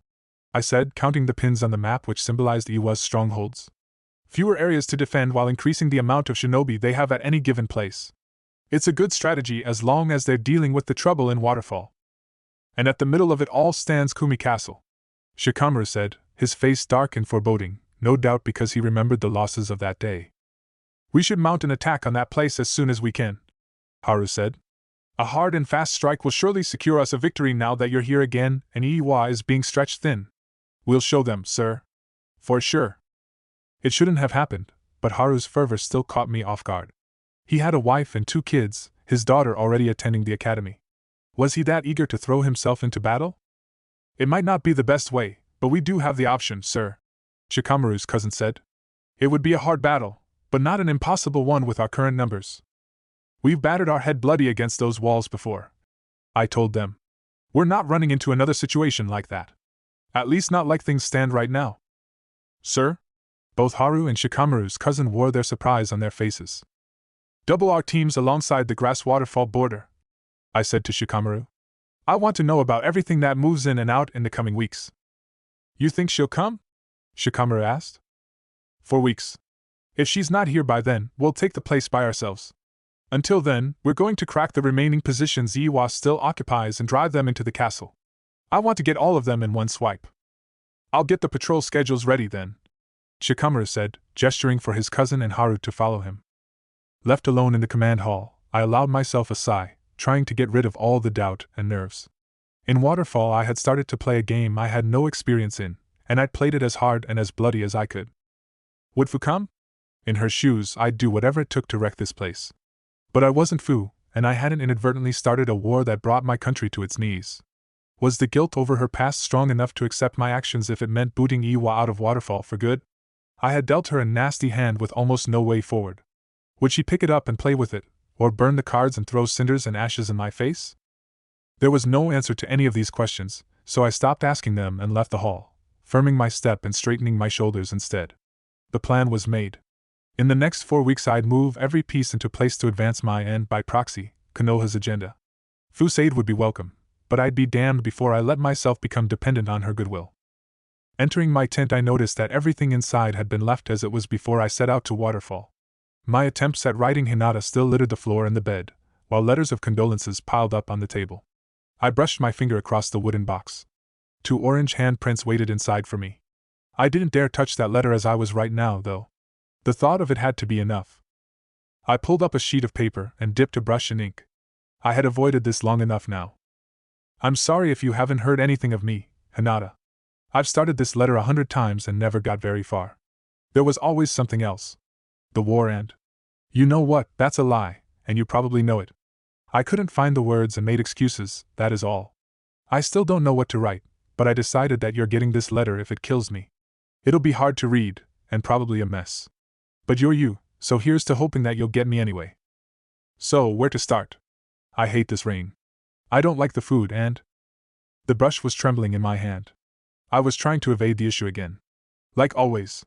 I said, counting the pins on the map which symbolized Iwa's strongholds. "Fewer areas to defend while increasing the amount of shinobi they have at any given place. It's a good strategy as long as they're dealing with the trouble in Waterfall. And at the middle of it all stands Kumi Castle," Shikamaru said, his face dark and foreboding, no doubt because he remembered the losses of that day. "We should mount an attack on that place as soon as we can," Haru said. "A hard and fast strike will surely secure us a victory now that you're here again and Iwa is being stretched thin. We'll show them, sir. For sure." It shouldn't have happened, but Haru's fervor still caught me off guard. He had a wife and 2 kids, his daughter already attending the academy. Was he that eager to throw himself into battle? "It might not be the best way, but we do have the option, sir," Shikamaru's cousin said. "It would be a hard battle, but not an impossible one with our current numbers. We've battered our head bloody against those walls before," I told them. "We're not running into another situation like that. At least not like things stand right now." "Sir?" Both Haru and Shikamaru's cousin wore their surprise on their faces. "Double our teams alongside the grass waterfall border," I said to Shikamaru. "I want to know about everything that moves in and out in the coming weeks." "You think she'll come?" Shikamaru asked. "For weeks. If she's not here by then, we'll take the place by ourselves. Until then, we're going to crack the remaining positions Iwa still occupies and drive them into the castle. I want to get all of them in one swipe. I'll get the patrol schedules ready then," Shikamaru said, gesturing for his cousin and Haru to follow him. Left alone in the command hall, I allowed myself a sigh, trying to get rid of all the doubt and nerves. In Waterfall I had started to play a game I had no experience in, and I'd played it as hard and as bloody as I could. Would Fu come? In her shoes, I'd do whatever it took to wreck this place. But I wasn't Fu, and I hadn't inadvertently started a war that brought my country to its knees. Was the guilt over her past strong enough to accept my actions if it meant booting Iwa out of Waterfall for good? I had dealt her a nasty hand with almost no way forward. Would she pick it up and play with it, or burn the cards and throw cinders and ashes in my face? There was no answer to any of these questions, so I stopped asking them and left the hall, firming my step and straightening my shoulders instead. The plan was made. In the next 4 weeks I'd move every piece into place to advance my and, by proxy, Konoha's agenda. Fu's aid would be welcome, but I'd be damned before I let myself become dependent on her goodwill. Entering my tent I noticed that everything inside had been left as it was before I set out to Waterfall. My attempts at writing Hinata still littered the floor and the bed, while letters of condolences piled up on the table. I brushed my finger across the wooden box. 2 orange handprints waited inside for me. I didn't dare touch that letter as I was right now, though. The thought of it had to be enough. I pulled up a sheet of paper and dipped a brush in ink. I had avoided this long enough now. I'm sorry if you haven't heard anything of me, Hinata. I've started this letter 100 times and never got very far. There was always something else. The war and… You know what, that's a lie, and you probably know it. I couldn't find the words and made excuses, that is all. I still don't know what to write, but I decided that you're getting this letter if it kills me. It'll be hard to read, and probably a mess. But you're you, so here's to hoping that you'll get me anyway. So, where to start? I hate this rain. I don't like the food and… The brush was trembling in my hand. I was trying to evade the issue again. Like always.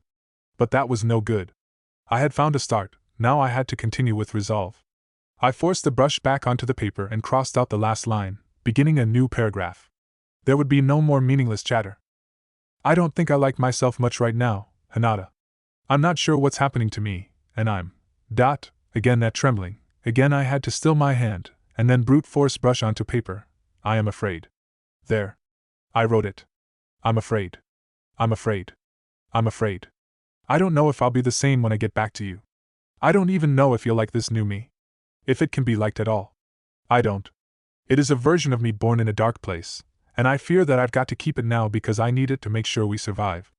But that was no good. I had found a start, now I had to continue with resolve. I forced the brush back onto the paper and crossed out the last line, beginning a new paragraph. There would be no more meaningless chatter. I don't think I like myself much right now, Hinata. I'm not sure what's happening to me, and I'm… Again that trembling, again I had to still my hand, and then brute force brush onto paper. I am afraid. There. I wrote it. I'm afraid. I'm afraid. I'm afraid. I don't know if I'll be the same when I get back to you. I don't even know if you'll like this new me. If it can be liked at all. I don't. It is a version of me born in a dark place, and I fear that I've got to keep it now because I need it to make sure we survive.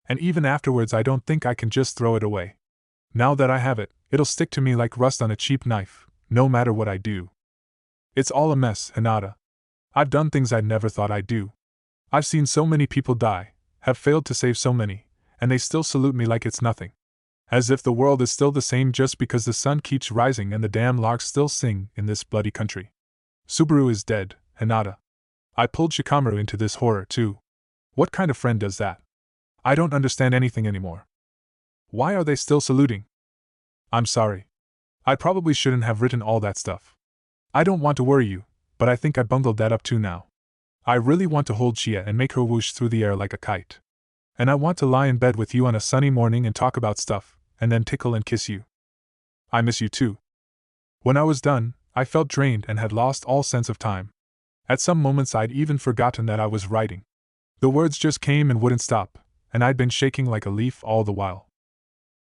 And even afterwards I don't think I can just throw it away. Now that I have it, it'll stick to me like rust on a cheap knife, no matter what I do. It's all a mess, Hinata. I've done things I never thought I'd do. I've seen so many people die, have failed to save so many, and they still salute me like it's nothing. As if the world is still the same just because the sun keeps rising and the damn larks still sing in this bloody country. Subaru is dead, Hinata. I pulled Shikamaru into this horror too. What kind of friend does that? I don't understand anything anymore. Why are they still saluting? I'm sorry. I probably shouldn't have written all that stuff. I don't want to worry you, but I think I bungled that up too now. I really want to hold Chia and make her whoosh through the air like a kite. And I want to lie in bed with you on a sunny morning and talk about stuff, and then tickle and kiss you. I miss you too. When I was done, I felt drained and had lost all sense of time. At some moments I'd even forgotten that I was writing. The words just came and wouldn't stop, and I'd been shaking like a leaf all the while.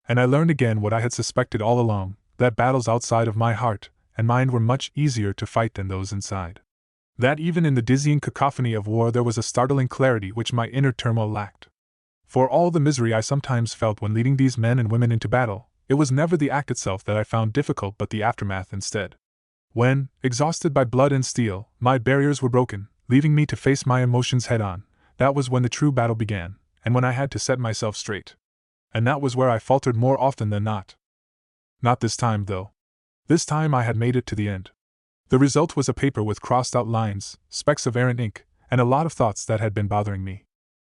And I learned again what I had suspected all along, that battles outside of my heart and mind were much easier to fight than those inside. That even in the dizzying cacophony of war there was a startling clarity which my inner turmoil lacked. For all the misery I sometimes felt when leading these men and women into battle, it was never the act itself that I found difficult but the aftermath instead. When, exhausted by blood and steel, my barriers were broken, leaving me to face my emotions head-on, that was when the true battle began, and when I had to set myself straight. And that was where I faltered more often than not. Not this time, though. This time I had made it to the end. The result was a paper with crossed-out lines, specks of errant ink, and a lot of thoughts that had been bothering me.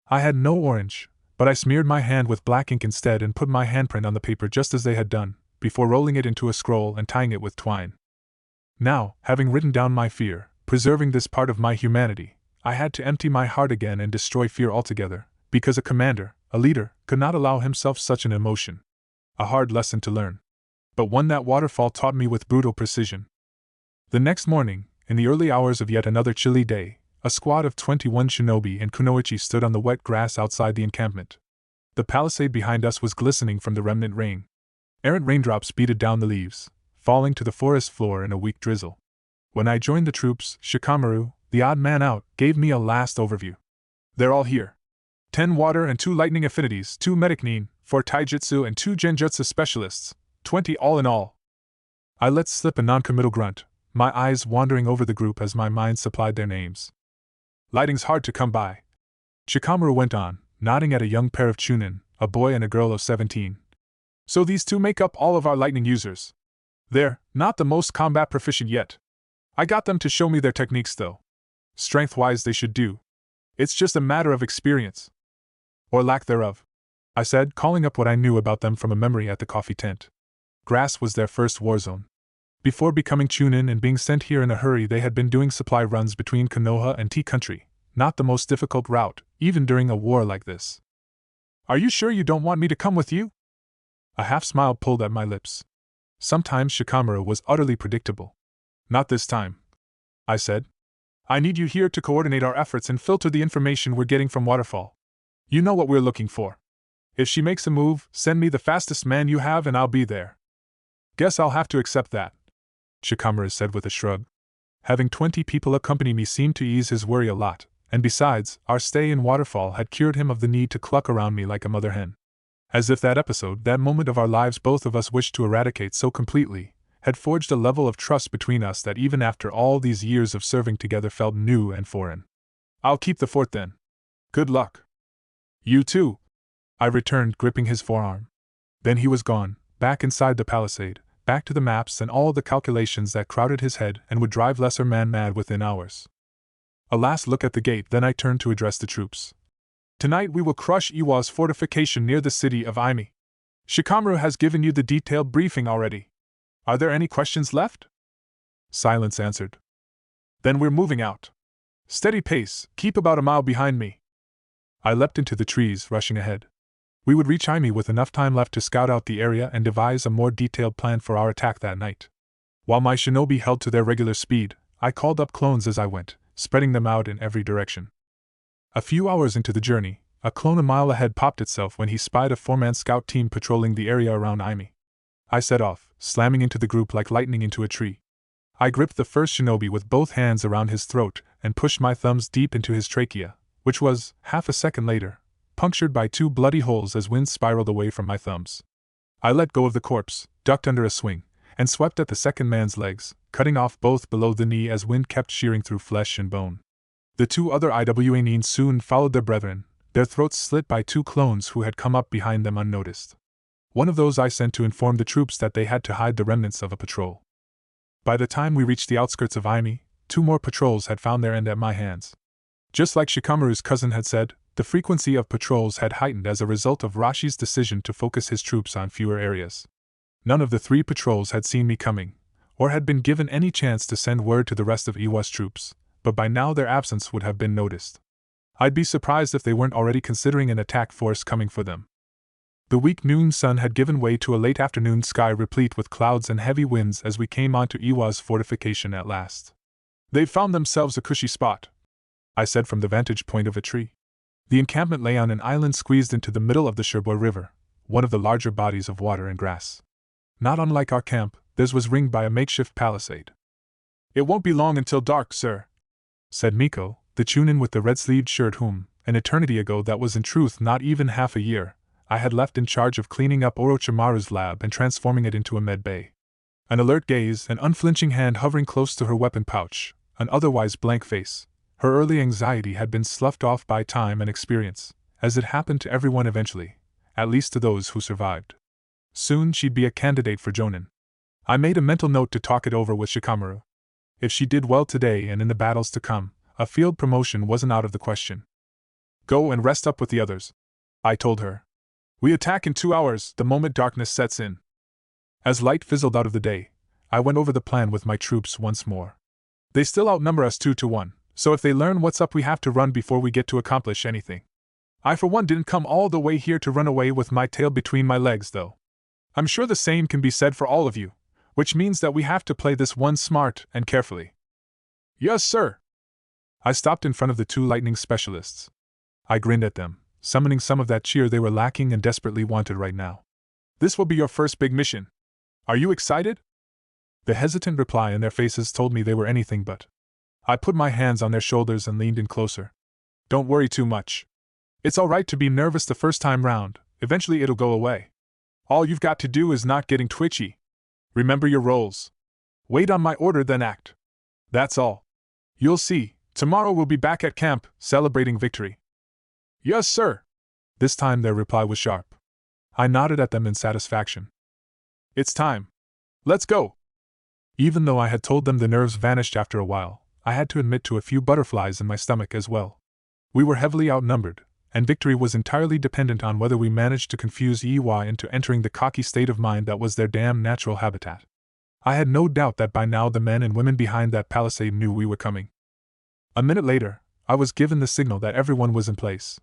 I had no orange, but I smeared my hand with black ink instead and put my handprint on the paper just as they had done, before rolling it into a scroll and tying it with twine. Now, having written down my fear, preserving this part of my humanity, I had to empty my heart again and destroy fear altogether, because a commander, a leader, could not allow himself such an emotion. A hard lesson to learn. But one that Waterfall taught me with brutal precision. The next morning, in the early hours of yet another chilly day, a squad of 21 shinobi and kunoichi stood on the wet grass outside the encampment. The palisade behind us was glistening from the remnant rain. Errant raindrops beaded down the leaves, falling to the forest floor in a weak drizzle. When I joined the troops, Shikamaru, the odd man out, gave me a last overview. They're all here. 10 water and 2 lightning affinities, 2 medic nin, 4 taijutsu and 2 genjutsu specialists, 20 all in all. I let slip a non-committal grunt, my eyes wandering over the group as my mind supplied their names. Lighting's hard to come by. Shikamaru went on, nodding at a young pair of chunin, a boy and a girl of 17. So these 2 make up all of our lightning users. They're not the most combat proficient yet. I got them to show me their techniques though. Strength-wise they should do. It's just a matter of experience. Or lack thereof, I said, calling up what I knew about them from a memory at the coffee tent. Grass was their first war zone. Before becoming Chunin and being sent here in a hurry, they had been doing supply runs between Konoha and Tea Country, not the most difficult route, even during a war like this. Are you sure you don't want me to come with you? A half-smile pulled at my lips. Sometimes Shikamaru was utterly predictable. Not this time, I said. I need you here to coordinate our efforts and filter the information we're getting from Waterfall. You know what we're looking for. If she makes a move, send me the fastest man you have and I'll be there. Guess I'll have to accept that, Shikamaru said with a shrug. Having 20 people accompany me seemed to ease his worry a lot, and besides, our stay in Waterfall had cured him of the need to cluck around me like a mother hen. As if that episode, that moment of our lives both of us wished to eradicate so completely, had forged a level of trust between us that even after all these years of serving together felt new and foreign. I'll keep the fort then. Good luck. You too, I returned, gripping his forearm. Then he was gone, back inside the palisade, back to the maps and all the calculations that crowded his head and would drive lesser man mad within hours. A last look at the gate, then I turned to address the troops. Tonight we will crush Iwa's fortification near the city of Aimi. Shikamaru has given you the detailed briefing already. Are there any questions left? Silence answered. Then we're moving out. Steady pace, keep about a mile behind me. I leapt into the trees, rushing ahead. We would reach Aimi with enough time left to scout out the area and devise a more detailed plan for our attack that night. While my shinobi held to their regular speed, I called up clones as I went, spreading them out in every direction. A few hours into the journey, a clone a mile ahead popped itself when he spied a 4-man scout team patrolling the area around Aimi. I set off, slamming into the group like lightning into a tree. I gripped the first shinobi with both hands around his throat and pushed my thumbs deep into his trachea, which was, half a second later, punctured by 2 bloody holes as wind spiraled away from my thumbs. I let go of the corpse, ducked under a swing, and swept at the second man's legs, cutting off both below the knee as wind kept shearing through flesh and bone. The 2 other Iwanins soon followed their brethren, their throats slit by 2 clones who had come up behind them unnoticed. One of those I sent to inform the troops that they had to hide the remnants of a patrol. By the time we reached the outskirts of Aimi, 2 more patrols had found their end at my hands. Just like Shikamaru's cousin had said, the frequency of patrols had heightened as a result of Rashi's decision to focus his troops on fewer areas. None of the 3 patrols had seen me coming, or had been given any chance to send word to the rest of Iwa's troops, but by now their absence would have been noticed. I'd be surprised if they weren't already considering an attack force coming for them. The weak noon sun had given way to a late afternoon sky replete with clouds and heavy winds as we came onto Iwa's fortification at last. They've found themselves a cushy spot, I said from the vantage point of a tree. The encampment lay on an island squeezed into the middle of the Sherboy River, one of the larger bodies of water and grass. Not unlike our camp, theirs was ringed by a makeshift palisade. It won't be long until dark, sir, said Miko, the Chunin with the red-sleeved shirt whom, an eternity ago that was in truth not even half a year, I had left in charge of cleaning up Orochimaru's lab and transforming it into a med bay. An alert gaze, an unflinching hand hovering close to her weapon pouch, an otherwise blank face. Her early anxiety had been sloughed off by time and experience, as it happened to everyone eventually, at least to those who survived. Soon she'd be a candidate for Jonin. I made a mental note to talk it over with Shikamaru. If she did well today and in the battles to come, a field promotion wasn't out of the question. Go and rest up with the others, I told her. We attack in 2 hours, the moment darkness sets in. As light fizzled out of the day, I went over the plan with my troops once more. They still outnumber us 2 to 1. So if they learn what's up we have to run before we get to accomplish anything. I for one didn't come all the way here to run away with my tail between my legs though. I'm sure the same can be said for all of you, which means that we have to play this one smart and carefully. Yes, sir. I stopped in front of the 2 lightning specialists. I grinned at them, summoning some of that cheer they were lacking and desperately wanted right now. This will be your first big mission. Are you excited? The hesitant reply in their faces told me they were anything but. I put my hands on their shoulders and leaned in closer. Don't worry too much. It's all right to be nervous the first time round, eventually it'll go away. All you've got to do is not getting twitchy. Remember your roles. Wait on my order then act. That's all. You'll see, tomorrow we'll be back at camp, celebrating victory. Yes, sir. This time their reply was sharp. I nodded at them in satisfaction. It's time. Let's go. Even though I had told them the nerves vanished after a while, I had to admit to a few butterflies in my stomach as well. We were heavily outnumbered, and victory was entirely dependent on whether we managed to confuse EY into entering the cocky state of mind that was their damn natural habitat. I had no doubt that by now the men and women behind that palisade knew we were coming. A minute later, I was given the signal that everyone was in place.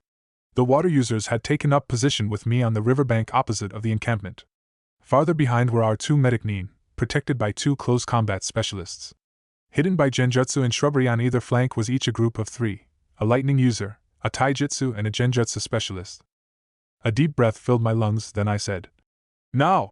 The water users had taken up position with me on the riverbank opposite of the encampment. Farther behind were our two medic nin, protected by two close combat specialists. Hidden by genjutsu and shrubbery on either flank was each a group of 3, a lightning user, a taijutsu and a genjutsu specialist. A deep breath filled my lungs, then I said, "Now!"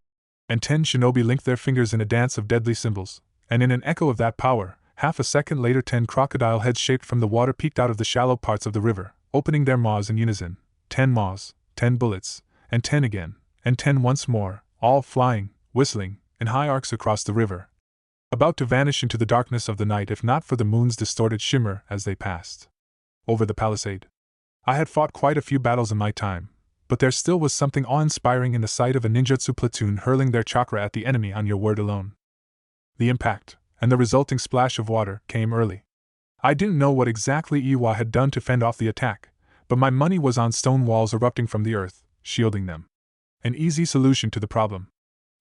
And 10 shinobi linked their fingers in a dance of deadly symbols, and in an echo of that power, half a second later 10 crocodile heads shaped from the water peeked out of the shallow parts of the river, opening their maws in unison. 10 maws, 10 bullets, and 10 again, and 10 once more, all flying, whistling, in high arcs across the river, about to vanish into the darkness of the night if not for the moon's distorted shimmer as they passed over the palisade. I had fought quite a few battles in my time, but there still was something awe-inspiring in the sight of a ninjutsu platoon hurling their chakra at the enemy on your word alone. The impact, and the resulting splash of water, came early. I didn't know what exactly Iwa had done to fend off the attack, but my money was on stone walls erupting from the earth, shielding them. An easy solution to the problem.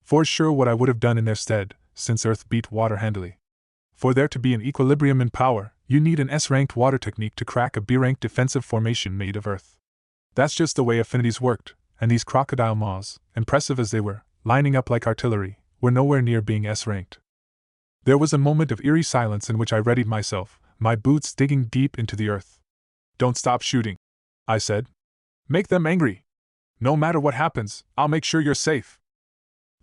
For sure what I would have done in their stead, since earth beat water handily. For there to be an equilibrium in power, you need an S-ranked water technique to crack a B-ranked defensive formation made of earth. That's just the way affinities worked, and these crocodile maws, impressive as they were, lining up like artillery, were nowhere near being S-ranked. There was a moment of eerie silence in which I readied myself, my boots digging deep into the earth. "Don't stop shooting," I said. "Make them angry. No matter what happens, I'll make sure you're safe."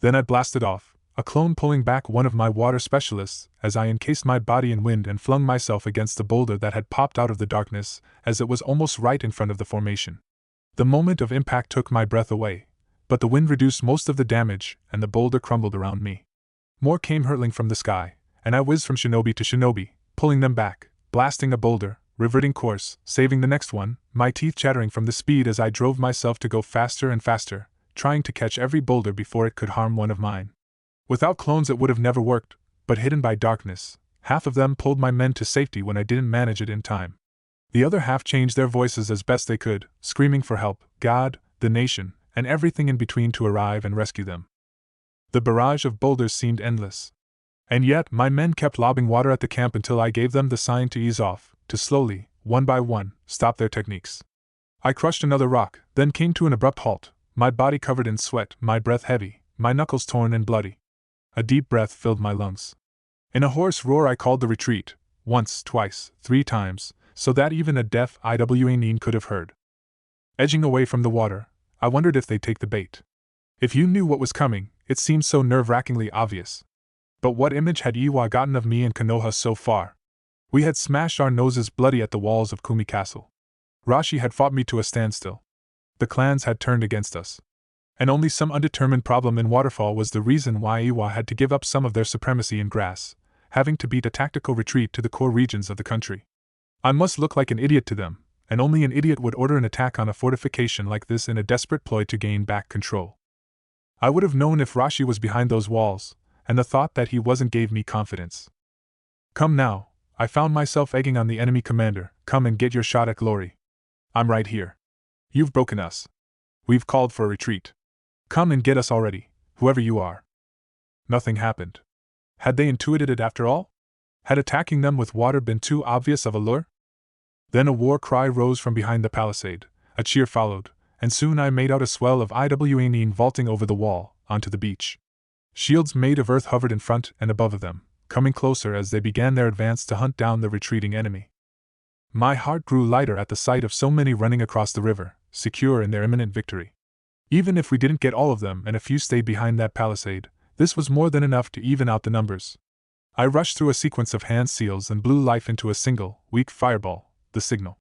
Then I blasted off, a clone pulling back one of my water specialists as I encased my body in wind and flung myself against the boulder that had popped out of the darkness, as it was almost right in front of the formation. The moment of impact took my breath away, but the wind reduced most of the damage and the boulder crumbled around me. More came hurtling from the sky, and I whizzed from shinobi to shinobi, pulling them back, blasting a boulder, reverting course, saving the next one, my teeth chattering from the speed as I drove myself to go faster and faster, trying to catch every boulder before it could harm one of mine. Without clones it would have never worked, but hidden by darkness, half of them pulled my men to safety when I didn't manage it in time. The other half changed their voices as best they could, screaming for help, God, the nation, and everything in between to arrive and rescue them. The barrage of boulders seemed endless. And yet my men kept lobbing water at the camp until I gave them the sign to ease off, to slowly, one by one, stop their techniques. I crushed another rock, then came to an abrupt halt, my body covered in sweat, my breath heavy, my knuckles torn and bloody. A deep breath filled my lungs. In a hoarse roar I called the retreat, once, twice, 3 times, so that even a deaf IWA nin could have heard. Edging away from the water, I wondered if they'd take the bait. If you knew what was coming, it seemed so nerve-wrackingly obvious. But what image had Iwa gotten of me and Konoha so far? We had smashed our noses bloody at the walls of Kumi Castle. Rashi had fought me to a standstill. The clans had turned against us. And only some undetermined problem in Waterfall was the reason why Iwa had to give up some of their supremacy in grass, having to beat a tactical retreat to the core regions of the country. I must look like an idiot to them, and only an idiot would order an attack on a fortification like this in a desperate ploy to gain back control. I would have known if Rashi was behind those walls, and the thought that he wasn't gave me confidence. "Come now," I found myself egging on the enemy commander, "come and get your shot at glory. I'm right here. You've broken us. We've called for a retreat. Come and get us already, whoever you are." Nothing happened. Had they intuited it after all? Had attacking them with water been too obvious of a lure? Then a war cry rose from behind the palisade, a cheer followed, and soon I made out a swell of IWA nin vaulting over the wall, onto the beach. Shields made of earth hovered in front and above them, coming closer as they began their advance to hunt down the retreating enemy. My heart grew lighter at the sight of so many running across the river, secure in their imminent victory. Even if we didn't get all of them and a few stayed behind that palisade, this was more than enough to even out the numbers. I rushed through a sequence of hand seals and blew life into a single, weak fireball, the signal.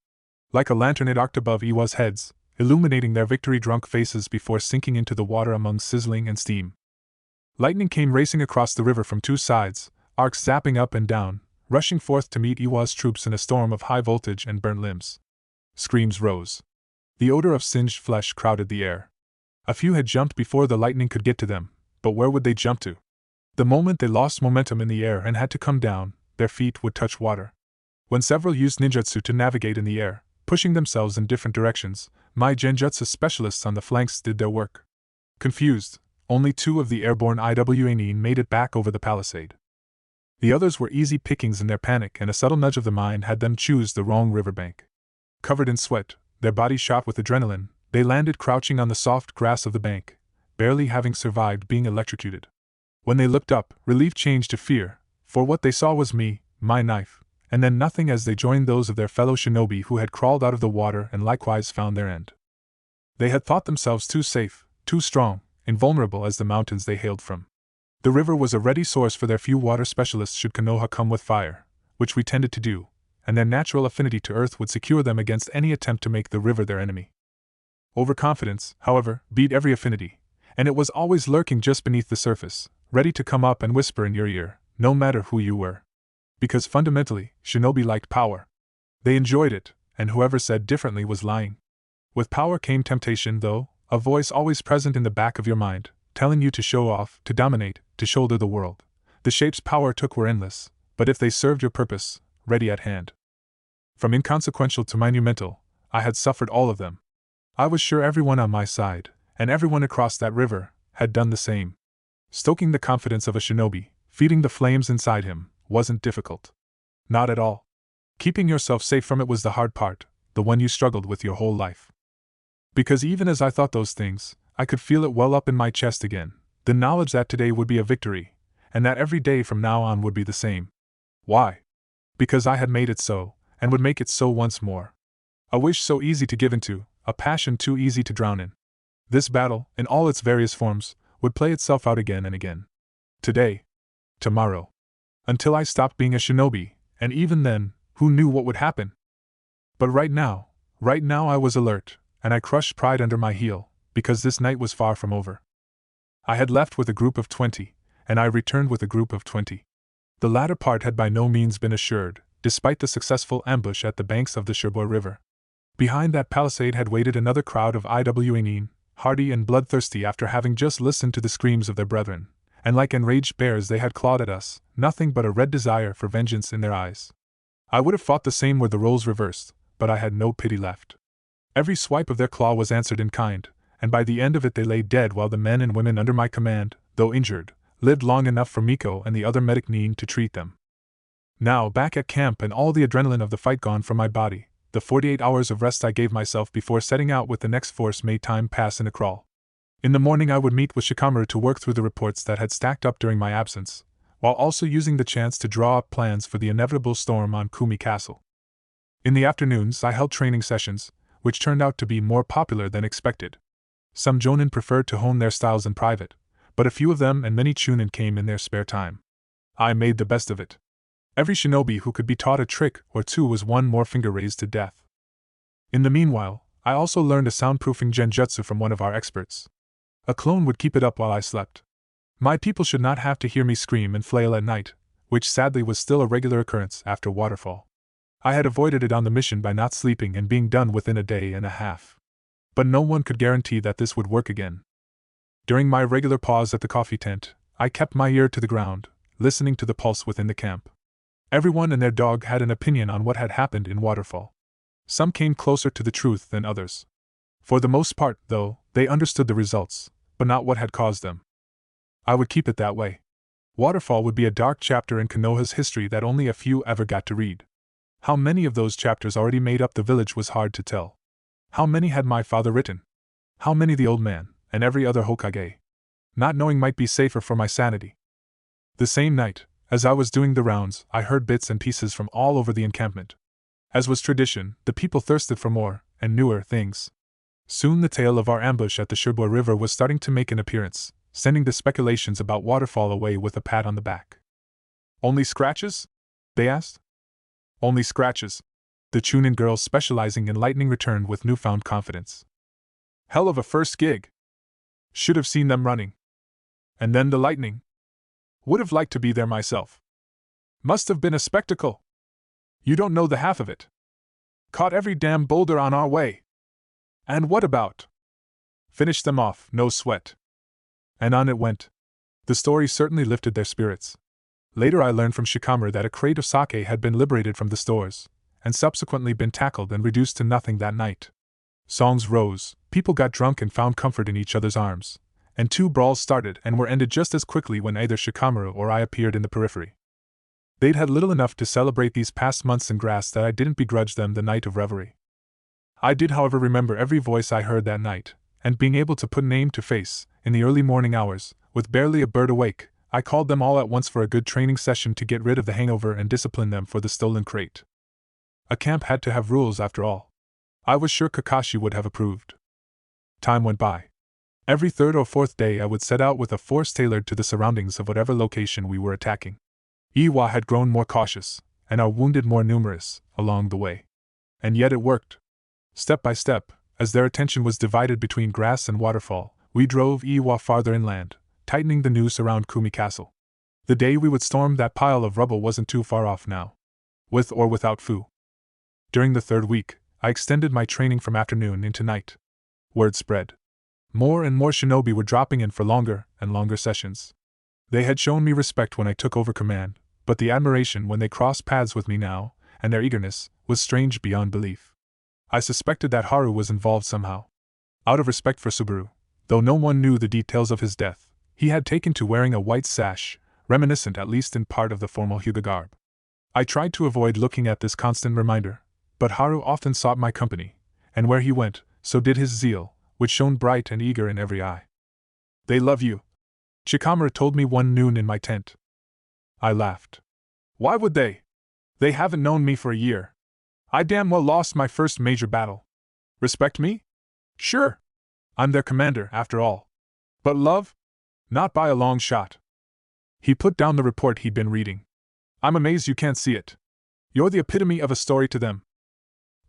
Like a lantern it arced above Iwa's heads, illuminating their victory-drunk faces before sinking into the water among sizzling and steam. Lightning came racing across the river from 2 sides, arcs zapping up and down, rushing forth to meet Iwa's troops in a storm of high voltage and burnt limbs. Screams rose. The odor of singed flesh crowded the air. A few had jumped before the lightning could get to them, but where would they jump to? The moment they lost momentum in the air and had to come down, their feet would touch water. When several used ninjutsu to navigate in the air, pushing themselves in different directions, my genjutsu specialists on the flanks did their work. Confused, only 2 of the airborne IWA made it back over the palisade. The others were easy pickings in their panic, and a subtle nudge of the mind had them choose the wrong riverbank. Covered in sweat, their bodies shot with adrenaline, they landed crouching on the soft grass of the bank, barely having survived being electrocuted. When they looked up, relief changed to fear, for what they saw was me, my knife, and then nothing as they joined those of their fellow shinobi who had crawled out of the water and likewise found their end. They had thought themselves too safe, too strong, invulnerable as the mountains they hailed from. The river was a ready source for their few water specialists should Konoha come with fire, which we tended to do, and their natural affinity to earth would secure them against any attempt to make the river their enemy. Overconfidence, however, beat every affinity, and it was always lurking just beneath the surface, ready to come up and whisper in your ear, no matter who you were. Because fundamentally, shinobi liked power. They enjoyed it, and whoever said differently was lying. With power came temptation, though, a voice always present in the back of your mind, telling you to show off, to dominate, to shoulder the world. The shapes power took were endless, but if they served your purpose, ready at hand. From inconsequential to monumental, I had suffered all of them. I was sure everyone on my side, and everyone across that river, had done the same. Stoking the confidence of a shinobi, feeding the flames inside him, wasn't difficult. Not at all. Keeping yourself safe from it was the hard part, the one you struggled with your whole life. Because even as I thought those things, I could feel it well up in my chest again, the knowledge that today would be a victory, and that every day from now on would be the same. Why? Because I had made it so, and would make it so once more. A wish so easy to give into, a passion too easy to drown in. This battle, in all its various forms, would play itself out again and again. Today. Tomorrow. Until I stopped being a shinobi, and even then, who knew what would happen? But right now I was alert, and I crushed pride under my heel, because this night was far from over. I had left with a group of 20, and I returned with a group of 20. The latter part had by no means been assured, despite the successful ambush at the banks of the Sherboy River. Behind that palisade had waited another crowd of IWA, hardy and bloodthirsty after having just listened to the screams of their brethren, and like enraged bears they had clawed at us, nothing but a red desire for vengeance in their eyes. I would have fought the same were the roles reversed, but I had no pity left. Every swipe of their claw was answered in kind, and by the end of it they lay dead while the men and women under my command, though injured, lived long enough for Miko and the other medic Nin to treat them. Now, back at camp and all the adrenaline of the fight gone from my body, the 48 hours of rest I gave myself before setting out with the next force made time pass in a crawl. In the morning I would meet with Shikamaru to work through the reports that had stacked up during my absence, while also using the chance to draw up plans for the inevitable storm on Kumi Castle. In the afternoons I held training sessions, which turned out to be more popular than expected. Some jonin preferred to hone their styles in private, but a few of them and many chunin came in their spare time. I made the best of it. Every shinobi who could be taught a trick or two was one more finger raised to death. In the meanwhile, I also learned a soundproofing genjutsu from one of our experts. A clone would keep it up while I slept. My people should not have to hear me scream and flail at night, which sadly was still a regular occurrence after waterfall. I had avoided it on the mission by not sleeping and being done within a day and a half. But no one could guarantee that this would work again. During my regular pause at the coffee tent, I kept my ear to the ground, listening to the pulse within the camp. Everyone and their dog had an opinion on what had happened in Waterfall. Some came closer to the truth than others. For the most part, though, they understood the results, but not what had caused them. I would keep it that way. Waterfall would be a dark chapter in Konoha's history that only a few ever got to read. How many of those chapters already made up the village was hard to tell. How many had my father written? How many the old man, and every other Hokage? Not knowing might be safer for my sanity. The same night, as I was doing the rounds, I heard bits and pieces from all over the encampment. As was tradition, the people thirsted for more, and newer, things. Soon the tale of our ambush at the Sherboy River was starting to make an appearance, sending the speculations about Waterfall away with a pat on the back. "Only scratches?" they asked. "Only scratches," the Chunin girl specializing in lightning returned with newfound confidence. "Hell of a first gig. Should have seen them running. And then the lightning. Would have liked to be there myself. Must have been a spectacle. You don't know the half of it. Caught every damn boulder on our way. And what about? Finished them off, no sweat." And on it went. The story certainly lifted their spirits. Later I learned from Shikamaru that a crate of sake had been liberated from the stores, and subsequently been tackled and reduced to nothing that night. Songs rose, people got drunk and found comfort in each other's arms, and 2 brawls started and were ended just as quickly when either Shikamaru or I appeared in the periphery. They'd had little enough to celebrate these past months in grass that I didn't begrudge them the night of revelry. I did, however, remember every voice I heard that night, and being able to put name to face, in the early morning hours, with barely a bird awake, I called them all at once for a good training session to get rid of the hangover and discipline them for the stolen crate. A camp had to have rules after all. I was sure Kakashi would have approved. Time went by. Every 3rd or 4th day I would set out with a force tailored to the surroundings of whatever location we were attacking. Iwa had grown more cautious, and our wounded more numerous, along the way. And yet it worked. Step by step, as their attention was divided between grass and waterfall, we drove Iwa farther inland, tightening the noose around Kumi Castle. The day we would storm that pile of rubble wasn't too far off now. With or without Fu. During the 3rd week, I extended my training from afternoon into night. Word spread. More and more shinobi were dropping in for longer and longer sessions. They had shown me respect when I took over command, but the admiration when they crossed paths with me now, and their eagerness, was strange beyond belief. I suspected that Haru was involved somehow. Out of respect for Subaru, though no one knew the details of his death, he had taken to wearing a white sash, reminiscent at least in part of the formal Hyuga garb. I tried to avoid looking at this constant reminder, but Haru often sought my company, and where he went, so did his zeal, which shone bright and eager in every eye. They love you, Shikamaru told me one noon in my tent. I laughed. Why would they? They haven't known me for a year. I damn well lost my first major battle. Respect me? Sure. I'm their commander, after all. But love? Not by a long shot. He put down the report he'd been reading. I'm amazed you can't see it. You're the epitome of a story to them.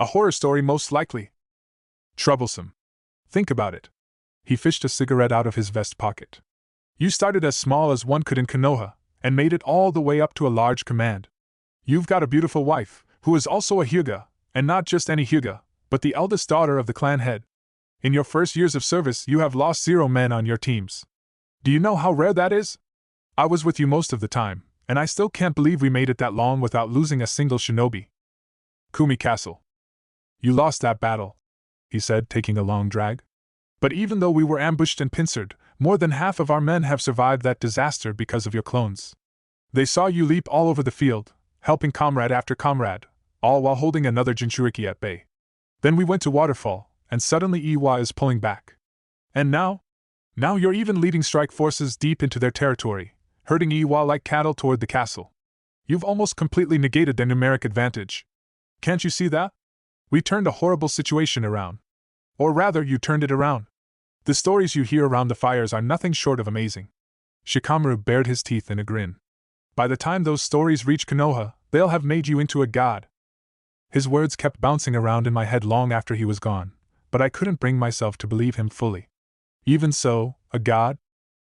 A horror story, most likely. Troublesome. Think about it. He fished a cigarette out of his vest pocket. You started as small as one could in Konoha, and made it all the way up to a large command. You've got a beautiful wife, who is also a Hyuga, and not just any Hyuga, but the eldest daughter of the clan head. In your first years of service, you have lost 0 men on your teams. Do you know how rare that is? I was with you most of the time, and I still can't believe we made it that long without losing a single shinobi. Kumi Castle. You lost that battle, he said, taking a long drag. But even though we were ambushed and pincered, more than half of our men have survived that disaster because of your clones. They saw you leap all over the field, helping comrade after comrade, all while holding another Jinchuriki at bay. Then we went to Waterfall, and suddenly Iwa is pulling back. And now? Now you're even leading strike forces deep into their territory, herding Iwa like cattle toward the castle. You've almost completely negated their numeric advantage. Can't you see that? We turned a horrible situation around. Or rather, you turned it around. The stories you hear around the fires are nothing short of amazing. Shikamaru bared his teeth in a grin. By the time those stories reach Konoha, they'll have made you into a god. His words kept bouncing around in my head long after he was gone, but I couldn't bring myself to believe him fully. Even so, a god?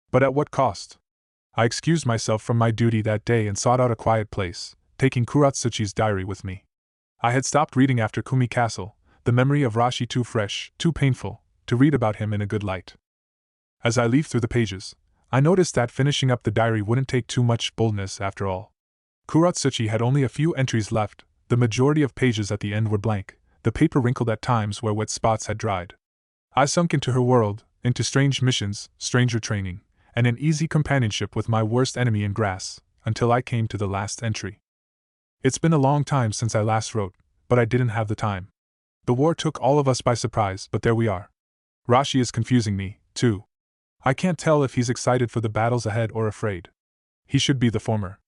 But at what cost? I excused myself from my duty that day and sought out a quiet place, taking Kuratsuchi's diary with me. I had stopped reading after Kumi Castle, the memory of Rashi too fresh, too painful, to read about him in a good light. As I leafed through the pages, I noticed that finishing up the diary wouldn't take too much boldness after all. Kuratsuchi had only a few entries left, the majority of pages at the end were blank, the paper wrinkled at times where wet spots had dried. I sunk into her world, into strange missions, stranger training, and an easy companionship with my worst enemy in grass, until I came to the last entry. It's been a long time since I last wrote, but I didn't have the time. The war took all of us by surprise, but there we are. Rashi is confusing me, too. I can't tell if he's excited for the battles ahead or afraid. He should be the former.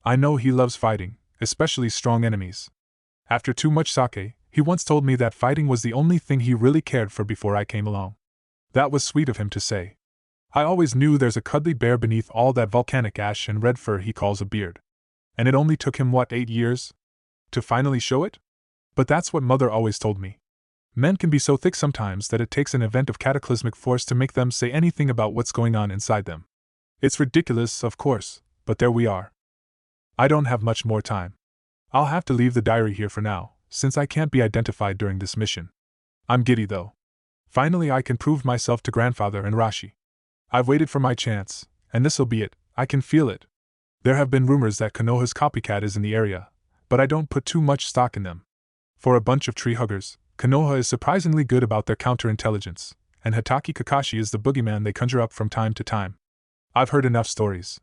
I know he loves fighting, especially strong enemies. After too much sake, he once told me that fighting was the only thing he really cared for before I came along. That was sweet of him to say. I always knew there's a cuddly bear beneath all that volcanic ash and red fur he calls a beard. And it only took him, 8 years? To finally show it? But that's what Mother always told me. Men can be so thick sometimes that it takes an event of cataclysmic force to make them say anything about what's going on inside them. It's ridiculous, of course, but there we are. I don't have much more time. I'll have to leave the diary here for now, since I can't be identified during this mission. I'm giddy though. Finally I can prove myself to grandfather and Rashi. I've waited for my chance, and this'll be it, I can feel it. There have been rumors that Konoha's copycat is in the area, but I don't put too much stock in them. For a bunch of tree huggers, Konoha is surprisingly good about their counterintelligence, and Hatake Kakashi is the boogeyman they conjure up from time to time. I've heard enough stories.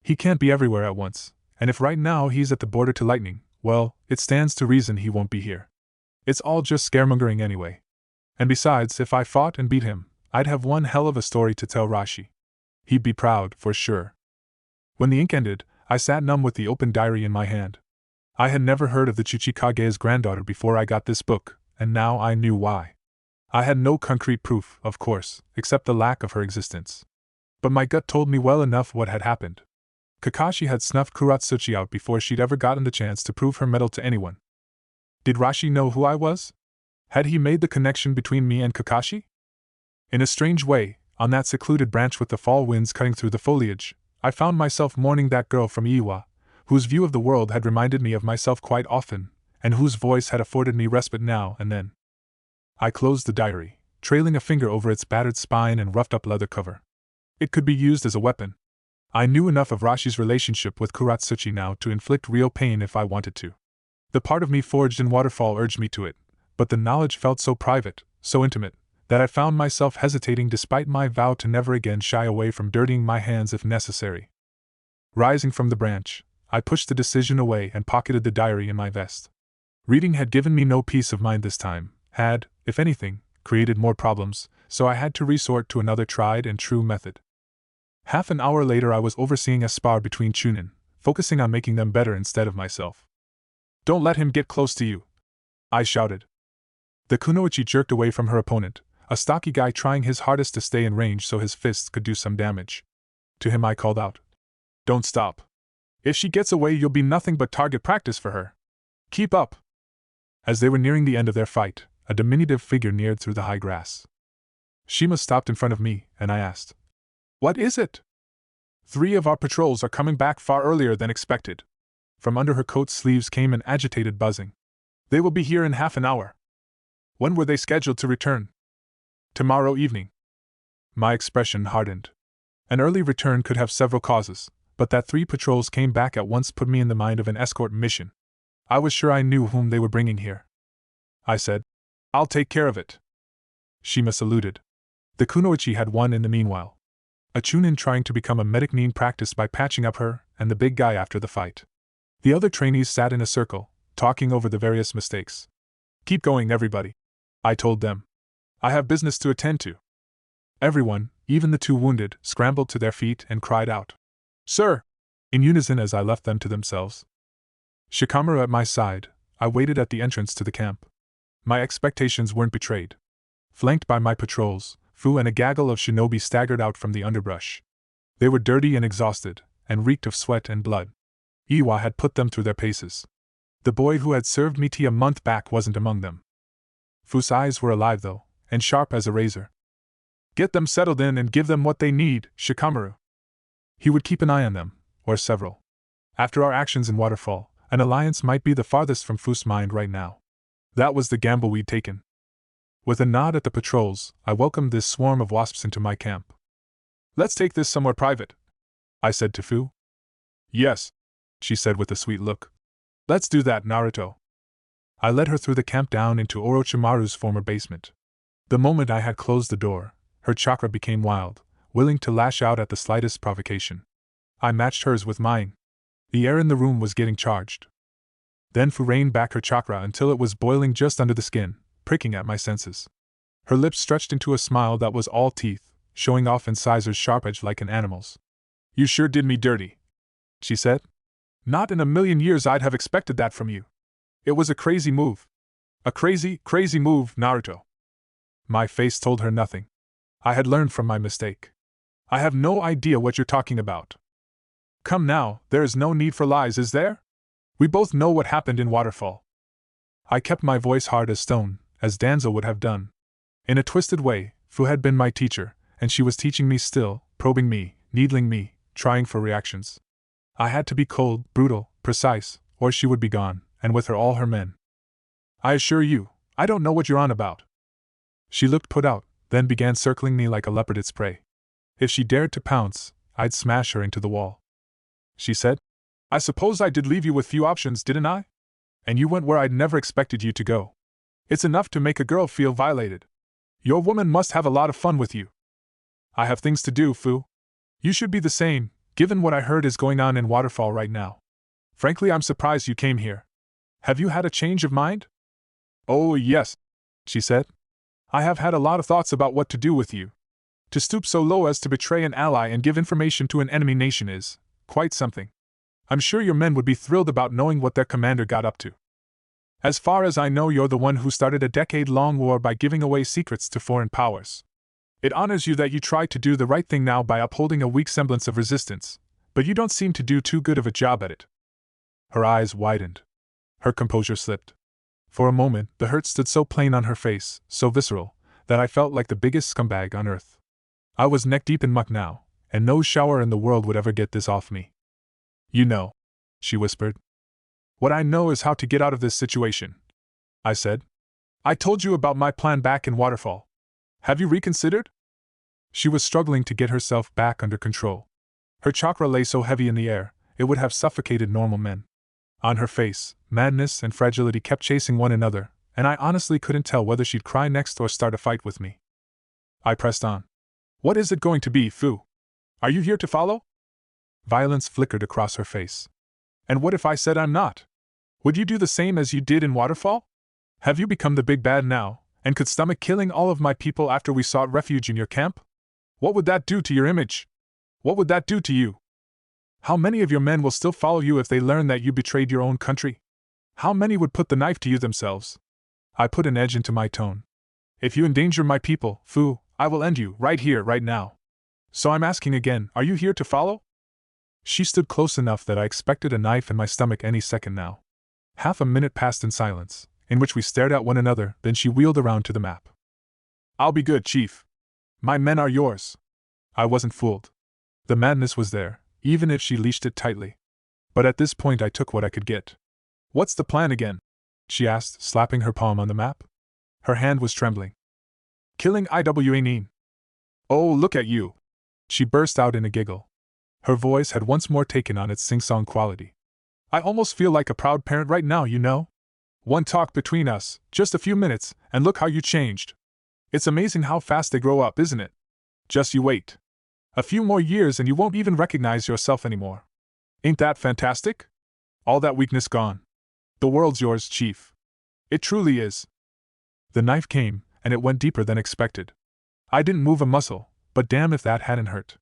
He can't be everywhere at once, and if right now he's at the border to lightning, well, it stands to reason he won't be here. It's all just scaremongering anyway. And besides, if I fought and beat him, I'd have one hell of a story to tell Rashi. He'd be proud, for sure. When the ink ended, I sat numb with the open diary in my hand. I had never heard of the Tsuchikage's granddaughter before I got this book, and now I knew why. I had no concrete proof, of course, except the lack of her existence. But my gut told me well enough what had happened. Kakashi had snuffed Kuratsuchi out before she'd ever gotten the chance to prove her mettle to anyone. Did Rashi know who I was? Had he made the connection between me and Kakashi? In a strange way, on that secluded branch with the fall winds cutting through the foliage, I found myself mourning that girl from Iwa, whose view of the world had reminded me of myself quite often, and whose voice had afforded me respite now and then. I closed the diary, trailing a finger over its battered spine and roughed-up leather cover. It could be used as a weapon. I knew enough of Rashi's relationship with Kuratsuchi now to inflict real pain if I wanted to. The part of me forged in Waterfall urged me to it, but the knowledge felt so private, so intimate, that I found myself hesitating despite my vow to never again shy away from dirtying my hands if necessary. Rising from the branch, I pushed the decision away and pocketed the diary in my vest. Reading had given me no peace of mind this time, had, if anything, created more problems, so I had to resort to another tried and true method. Half an hour later I was overseeing a spar between Chunin, focusing on making them better instead of myself. "Don't let him get close to you," I shouted. The kunoichi jerked away from her opponent, a stocky guy trying his hardest to stay in range so his fists could do some damage. To him I called out, "Don't stop. If she gets away you'll be nothing but target practice for her. Keep up." As they were nearing the end of their fight, a diminutive figure neared through the high grass. Shima stopped in front of me, and I asked, "What is it?" "3 of our patrols are coming back far earlier than expected." From under her coat sleeves came an agitated buzzing. "They will be here in half an hour." "When were they scheduled to return?" "Tomorrow evening." My expression hardened. An early return could have several causes, but that 3 patrols came back at once put me in the mind of an escort mission. I was sure I knew whom they were bringing here. I said, "I'll take care of it." Shima saluted. The kunoichi had won in the meanwhile. A chunin trying to become a medic nin practiced by patching up her and the big guy after the fight. The other trainees sat in a circle, talking over the various mistakes. "Keep going, everybody," I told them. "I have business to attend to." Everyone, even the 2 wounded, scrambled to their feet and cried out, "Sir!" in unison as I left them to themselves. Shikamaru at my side, I waited at the entrance to the camp. My expectations weren't betrayed. Flanked by my patrols, Fu and a gaggle of shinobi staggered out from the underbrush. They were dirty and exhausted, and reeked of sweat and blood. Iwa had put them through their paces. The boy who had served me tea a month back wasn't among them. Fu's eyes were alive though, and sharp as a razor. "Get them settled in and give them what they need, Shikamaru." He would keep an eye on them, or several. After our actions in Waterfall, an alliance might be the farthest from Fu's mind right now. That was the gamble we'd taken. With a nod at the patrols, I welcomed this swarm of wasps into my camp. "Let's take this somewhere private," I said to Fu. "Yes," she said with a sweet look. "Let's do that, Naruto." I led her through the camp down into Orochimaru's former basement. The moment I had closed the door, her chakra became wild, willing to lash out at the slightest provocation. I matched hers with mine. The air in the room was getting charged. Then Fu reined back her chakra until it was boiling just under the skin, pricking at my senses. Her lips stretched into a smile that was all teeth, showing off incisors sharp edged like an animal's. "You sure did me dirty," she said. "Not in a million years I'd have expected that from you. It was a crazy move. A crazy, crazy move, Naruto." My face told her nothing. I had learned from my mistake. "I have no idea what you're talking about." "Come now, there is no need for lies, is there? We both know what happened in Waterfall." I kept my voice hard as stone, as Danzo would have done. In a twisted way, Fu had been my teacher, and she was teaching me still, probing me, needling me, trying for reactions. I had to be cold, brutal, precise, or she would be gone, and with her all her men. "I assure you, I don't know what you're on about." She looked put out, then began circling me like a leopard its prey. If she dared to pounce, I'd smash her into the wall. she said. I suppose I did leave you with few options, didn't I? And you went where I'd never expected you to go. It's enough to make a girl feel violated. Your woman must have a lot of fun with you. I have things to do, Fu. You should be the same, given what I heard is going on in Waterfall right now. Frankly, I'm surprised you came here. Have you had a change of mind? Oh, yes, she said. I have had a lot of thoughts about what to do with you. To stoop so low as to betray an ally and give information to an enemy nation is quite something. I'm sure your men would be thrilled about knowing what their commander got up to. As far as I know, you're the one who started a decade-long war by giving away secrets to foreign powers. It honors you that you tried to do the right thing now by upholding a weak semblance of resistance, but you don't seem to do too good of a job at it. Her eyes widened. Her composure slipped. For a moment, the hurt stood so plain on her face, so visceral, that I felt like the biggest scumbag on earth. I was neck-deep in muck now, and no shower in the world would ever get this off me. You know, she whispered. What I know is how to get out of this situation, I said. I told you about my plan back in Waterfall. Have you reconsidered? She was struggling to get herself back under control. Her chakra lay so heavy in the air, it would have suffocated normal men. On her face, madness and fragility kept chasing one another, and I honestly couldn't tell whether she'd cry next or start a fight with me. I pressed on. What is it going to be, Fu? Are you here to follow? Violence flickered across her face. And what if I said I'm not? Would you do the same as you did in Waterfall? Have you become the big bad now, and could stomach killing all of my people after we sought refuge in your camp? What would that do to your image? What would that do to you? How many of your men will still follow you if they learn that you betrayed your own country? How many would put the knife to you themselves? I put an edge into my tone. If you endanger my people, Fu, I will end you, right here, right now. So I'm asking again, are you here to follow? She stood close enough that I expected a knife in my stomach any second now. Half a minute passed in silence, in which we stared at one another, then she wheeled around to the map. I'll be good, Chief. My men are yours. I wasn't fooled. The madness was there, even if she leashed it tightly. But at this point I took what I could get. What's the plan again? She asked, slapping her palm on the map. Her hand was trembling. Killing Iwanin. Oh, look at you! She burst out in a giggle. Her voice had once more taken on its sing-song quality. I almost feel like a proud parent right now, you know? One talk between us, just a few minutes, and look how you changed. It's amazing how fast they grow up, isn't it? Just you wait. A few more years and you won't even recognize yourself anymore. Ain't that fantastic? All that weakness gone. The world's yours, Chief. It truly is. The knife came, and it went deeper than expected. I didn't move a muscle, but damn if that hadn't hurt.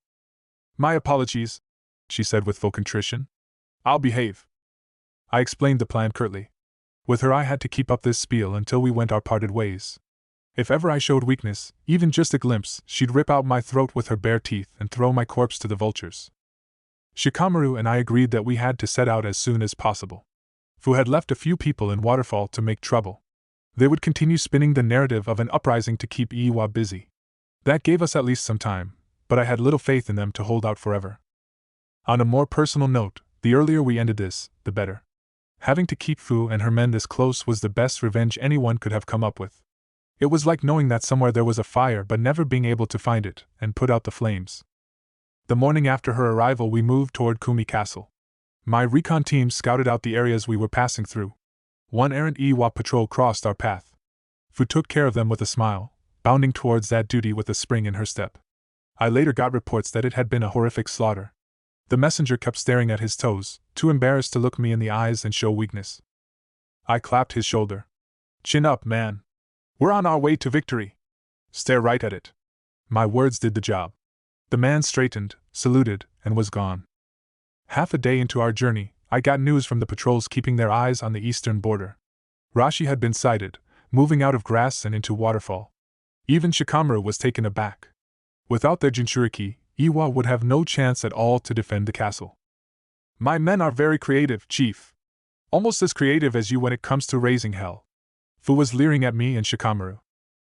My apologies, she said with full contrition. I'll behave. I explained the plan curtly. With her I had to keep up this spiel until we went our parted ways. If ever I showed weakness, even just a glimpse, she'd rip out my throat with her bare teeth and throw my corpse to the vultures. Shikamaru and I agreed that we had to set out as soon as possible. Fu had left a few people in Waterfall to make trouble. They would continue spinning the narrative of an uprising to keep Iwa busy. That gave us at least some time, but I had little faith in them to hold out forever. On a more personal note, the earlier we ended this, the better. Having to keep Fu and her men this close was the best revenge anyone could have come up with. It was like knowing that somewhere there was a fire but never being able to find it and put out the flames. The morning after her arrival we moved toward Kumi Castle. My recon team scouted out the areas we were passing through. One errant Iwa patrol crossed our path. Fu took care of them with a smile, bounding towards that duty with a spring in her step. I later got reports that it had been a horrific slaughter. The messenger kept staring at his toes, too embarrassed to look me in the eyes and show weakness. I clapped his shoulder. Chin up, man. We're on our way to victory. Stare right at it. My words did the job. The man straightened, saluted, and was gone. Half a day into our journey, I got news from the patrols keeping their eyes on the eastern border. Rashi had been sighted, moving out of grass and into Waterfall. Even Shikamaru was taken aback. Without their Jinchuriki, Iwa would have no chance at all to defend the castle. My men are very creative, Chief. Almost as creative as you when it comes to raising hell. Fu was leering at me and Shikamaru.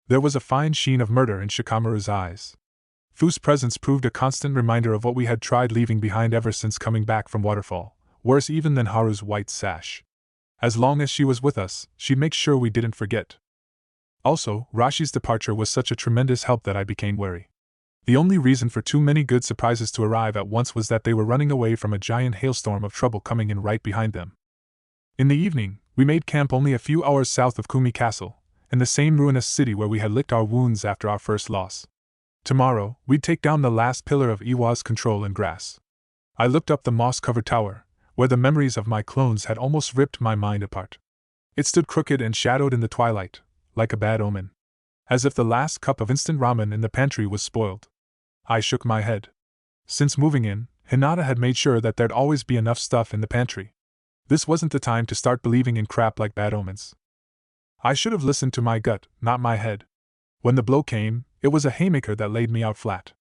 There was a fine sheen of murder in Shikamaru's eyes. Fu's presence proved a constant reminder of what we had tried leaving behind ever since coming back from Waterfall, worse even than Haru's white sash. As long as she was with us, she'd make sure we didn't forget. Also, Rashi's departure was such a tremendous help that I became wary. The only reason for too many good surprises to arrive at once was that they were running away from a giant hailstorm of trouble coming in right behind them. In the evening, we made camp only a few hours south of Kumi Castle, in the same ruinous city where we had licked our wounds after our first loss. Tomorrow, we'd take down the last pillar of Iwa's control and grass. I looked up the moss-covered tower, where the memories of my clones had almost ripped my mind apart. It stood crooked and shadowed in the twilight, like a bad omen. As if the last cup of instant ramen in the pantry was spoiled. I shook my head. Since moving in, Hinata had made sure that there'd always be enough stuff in the pantry. This wasn't the time to start believing in crap like bad omens. I should have listened to my gut, not my head. When the blow came, it was a haymaker that laid me out flat.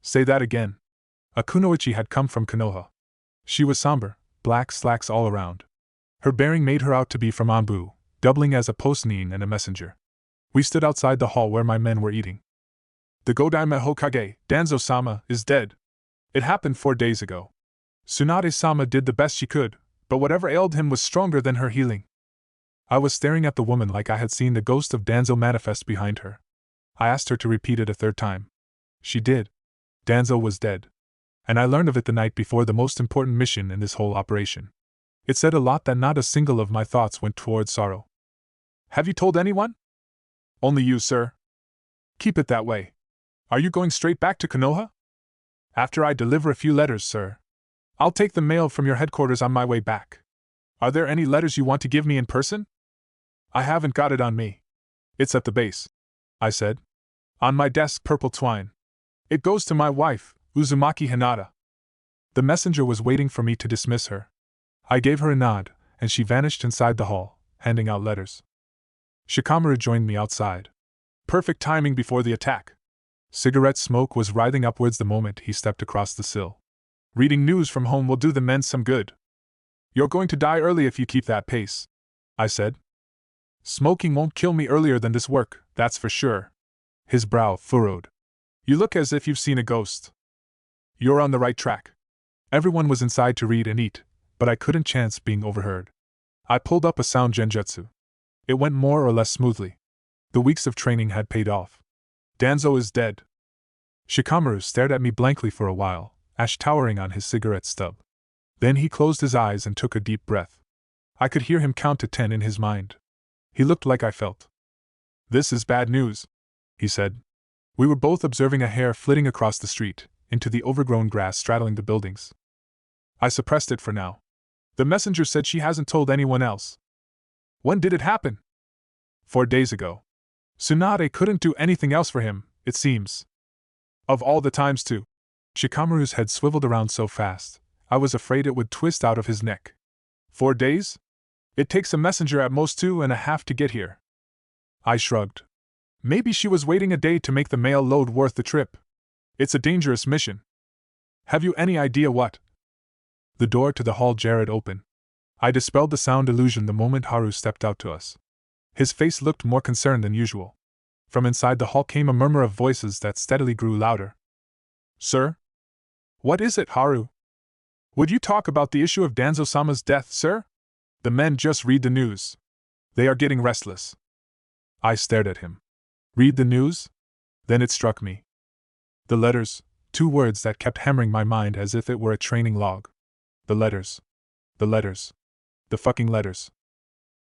Say that again. A kunoichi had come from Konoha. She was somber, black slacks all around. Her bearing made her out to be from ANBU, doubling as a post-nin and a messenger. We stood outside the hall where my men were eating. The Godaime Hokage, Danzo-sama, is dead. It happened 4 days ago. Tsunade-sama did the best she could, but whatever ailed him was stronger than her healing. I was staring at the woman like I had seen the ghost of Danzo manifest behind her. I asked her to repeat it a third time. She did. Danzo was dead. And I learned of it the night before the most important mission in this whole operation. It said a lot that not a single of my thoughts went towards sorrow. Have you told anyone? Only you, sir. Keep it that way. Are you going straight back to Konoha? After I deliver a few letters, sir. I'll take the mail from your headquarters on my way back. Are there any letters you want to give me in person? I haven't got it on me. It's at the base, I said. On my desk, purple twine. It goes to my wife, Uzumaki Hinata. The messenger was waiting for me to dismiss her. I gave her a nod, and she vanished inside the hall, handing out letters. Shikamaru joined me outside. Perfect timing before the attack. Cigarette smoke was writhing upwards the moment he stepped across the sill. Reading news from home will do the men some good. You're going to die early if you keep that pace, I said. Smoking won't kill me earlier than this work, that's for sure. His brow furrowed. You look as if you've seen a ghost. You're on the right track. Everyone was inside to read and eat, but I couldn't chance being overheard. I pulled up a sound genjutsu. It went more or less smoothly. The weeks of training had paid off. Danzo is dead. Shikamaru stared at me blankly for a while, ash towering on his cigarette stub. Then he closed his eyes and took a deep breath. I could hear him count to 10 in his mind. He looked like I felt. This is bad news, he said. We were both observing a hare flitting across the street, into the overgrown grass straddling the buildings. I suppressed it for now. The messenger said she hasn't told anyone else. When did it happen? 4 days ago. Tsunade couldn't do anything else for him, it seems. Of all the times too. Shikamaru's head swiveled around so fast, I was afraid it would twist out of his neck. 4 days? It takes a messenger at most 2.5 to get here. I shrugged. Maybe she was waiting a day to make the mail load worth the trip. It's a dangerous mission. Have you any idea what? The door to the hall jarred open. I dispelled the sound illusion the moment Haru stepped out to us. His face looked more concerned than usual. From inside the hall came a murmur of voices that steadily grew louder. Sir? What is it, Haru? Would you talk about the issue of Danzo-sama's death, sir? The men just read the news. They are getting restless. I stared at him. Read the news? Then it struck me. The letters, 2 words that kept hammering my mind as if it were a training log. The letters. The letters. The fucking letters.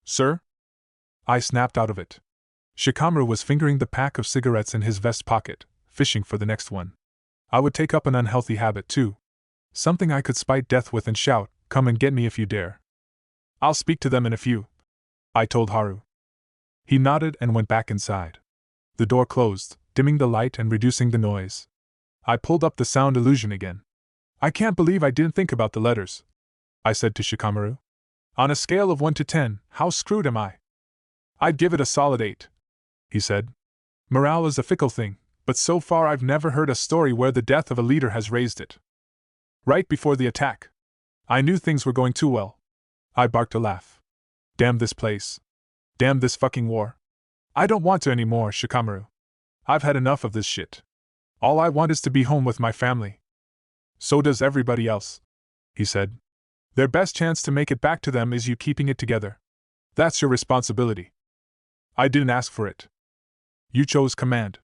Sir? I snapped out of it. Shikamaru was fingering the pack of cigarettes in his vest pocket, fishing for the next one. I would take up an unhealthy habit too. Something I could spite death with and shout, "Come and get me if you dare." I'll speak to them in a few, I told Haru. He nodded and went back inside. The door closed, dimming the light and reducing the noise. I pulled up the sound illusion again. I can't believe I didn't think about the letters, I said to Shikamaru. On a scale of 1 to 10, how screwed am I? I'd give it a solid 8, he said. Morale is a fickle thing, but so far I've never heard a story where the death of a leader has raised it. Right before the attack, I knew things were going too well. I barked a laugh. Damn this place. Damn this fucking war. I don't want to anymore, Shikamaru. I've had enough of this shit. All I want is to be home with my family. So does everybody else, he said. Their best chance to make it back to them is you keeping it together. That's your responsibility. I didn't ask for it. You chose command.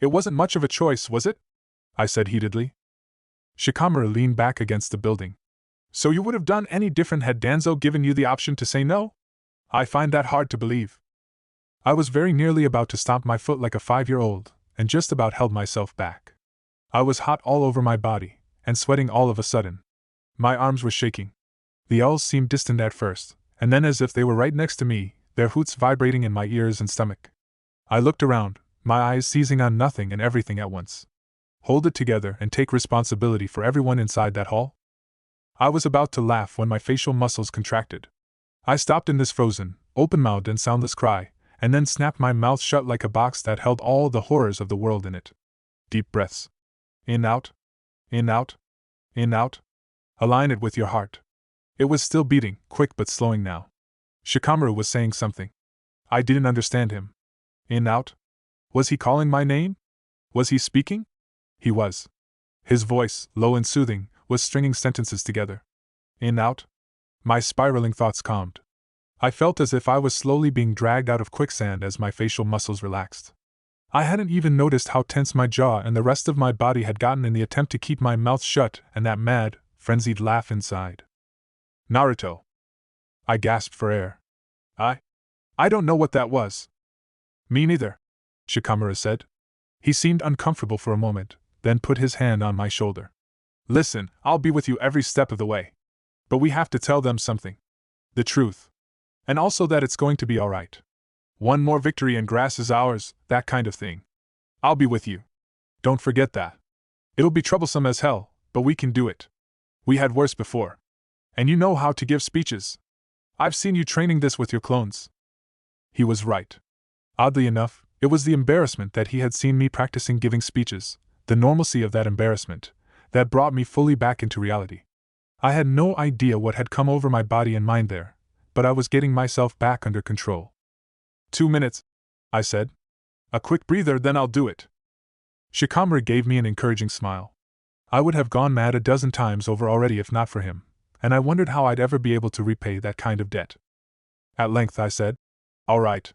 It wasn't much of a choice, was it? I said heatedly. Shikamaru leaned back against the building. So you would have done any different had Danzo given you the option to say no? I find that hard to believe. I was very nearly about to stomp my foot like a 5-year-old, and just about held myself back. I was hot all over my body, and sweating all of a sudden. My arms were shaking. The owls seemed distant at first, and then as if they were right next to me, their hoots vibrating in my ears and stomach. I looked around, my eyes seizing on nothing and everything at once. Hold it together and take responsibility for everyone inside that hall? I was about to laugh when my facial muscles contracted. I stopped in this frozen, open-mouthed and soundless cry, and then snapped my mouth shut like a box that held all the horrors of the world in it. Deep breaths. In, out. In, out. In, out. Align it with your heart. It was still beating, quick but slowing now. Shikamaru was saying something. I didn't understand him. In, out. Was he calling my name? Was he speaking? He was. His voice, low and soothing, was stringing sentences together. In, out. My spiraling thoughts calmed. I felt as if I was slowly being dragged out of quicksand as my facial muscles relaxed. I hadn't even noticed how tense my jaw and the rest of my body had gotten in the attempt to keep my mouth shut and that mad, frenzied laugh inside. Naruto. I gasped for air. I don't know what that was. Me neither, Shikamaru said. He seemed uncomfortable for a moment, then put his hand on my shoulder. Listen, I'll be with you every step of the way. But we have to tell them something. The truth. And also that it's going to be alright. One more victory and grass is ours, that kind of thing. I'll be with you. Don't forget that. It'll be troublesome as hell, but we can do it. We had worse before. And you know how to give speeches. I've seen you training this with your clones. He was right. Oddly enough, it was the embarrassment that he had seen me practicing giving speeches, the normalcy of that embarrassment, that brought me fully back into reality. I had no idea what had come over my body and mind there, but I was getting myself back under control. 2 minutes, I said. A quick breather, then I'll do it. Shikamaru gave me an encouraging smile. I would have gone mad a dozen times over already if not for him, and I wondered how I'd ever be able to repay that kind of debt. At length I said, all right.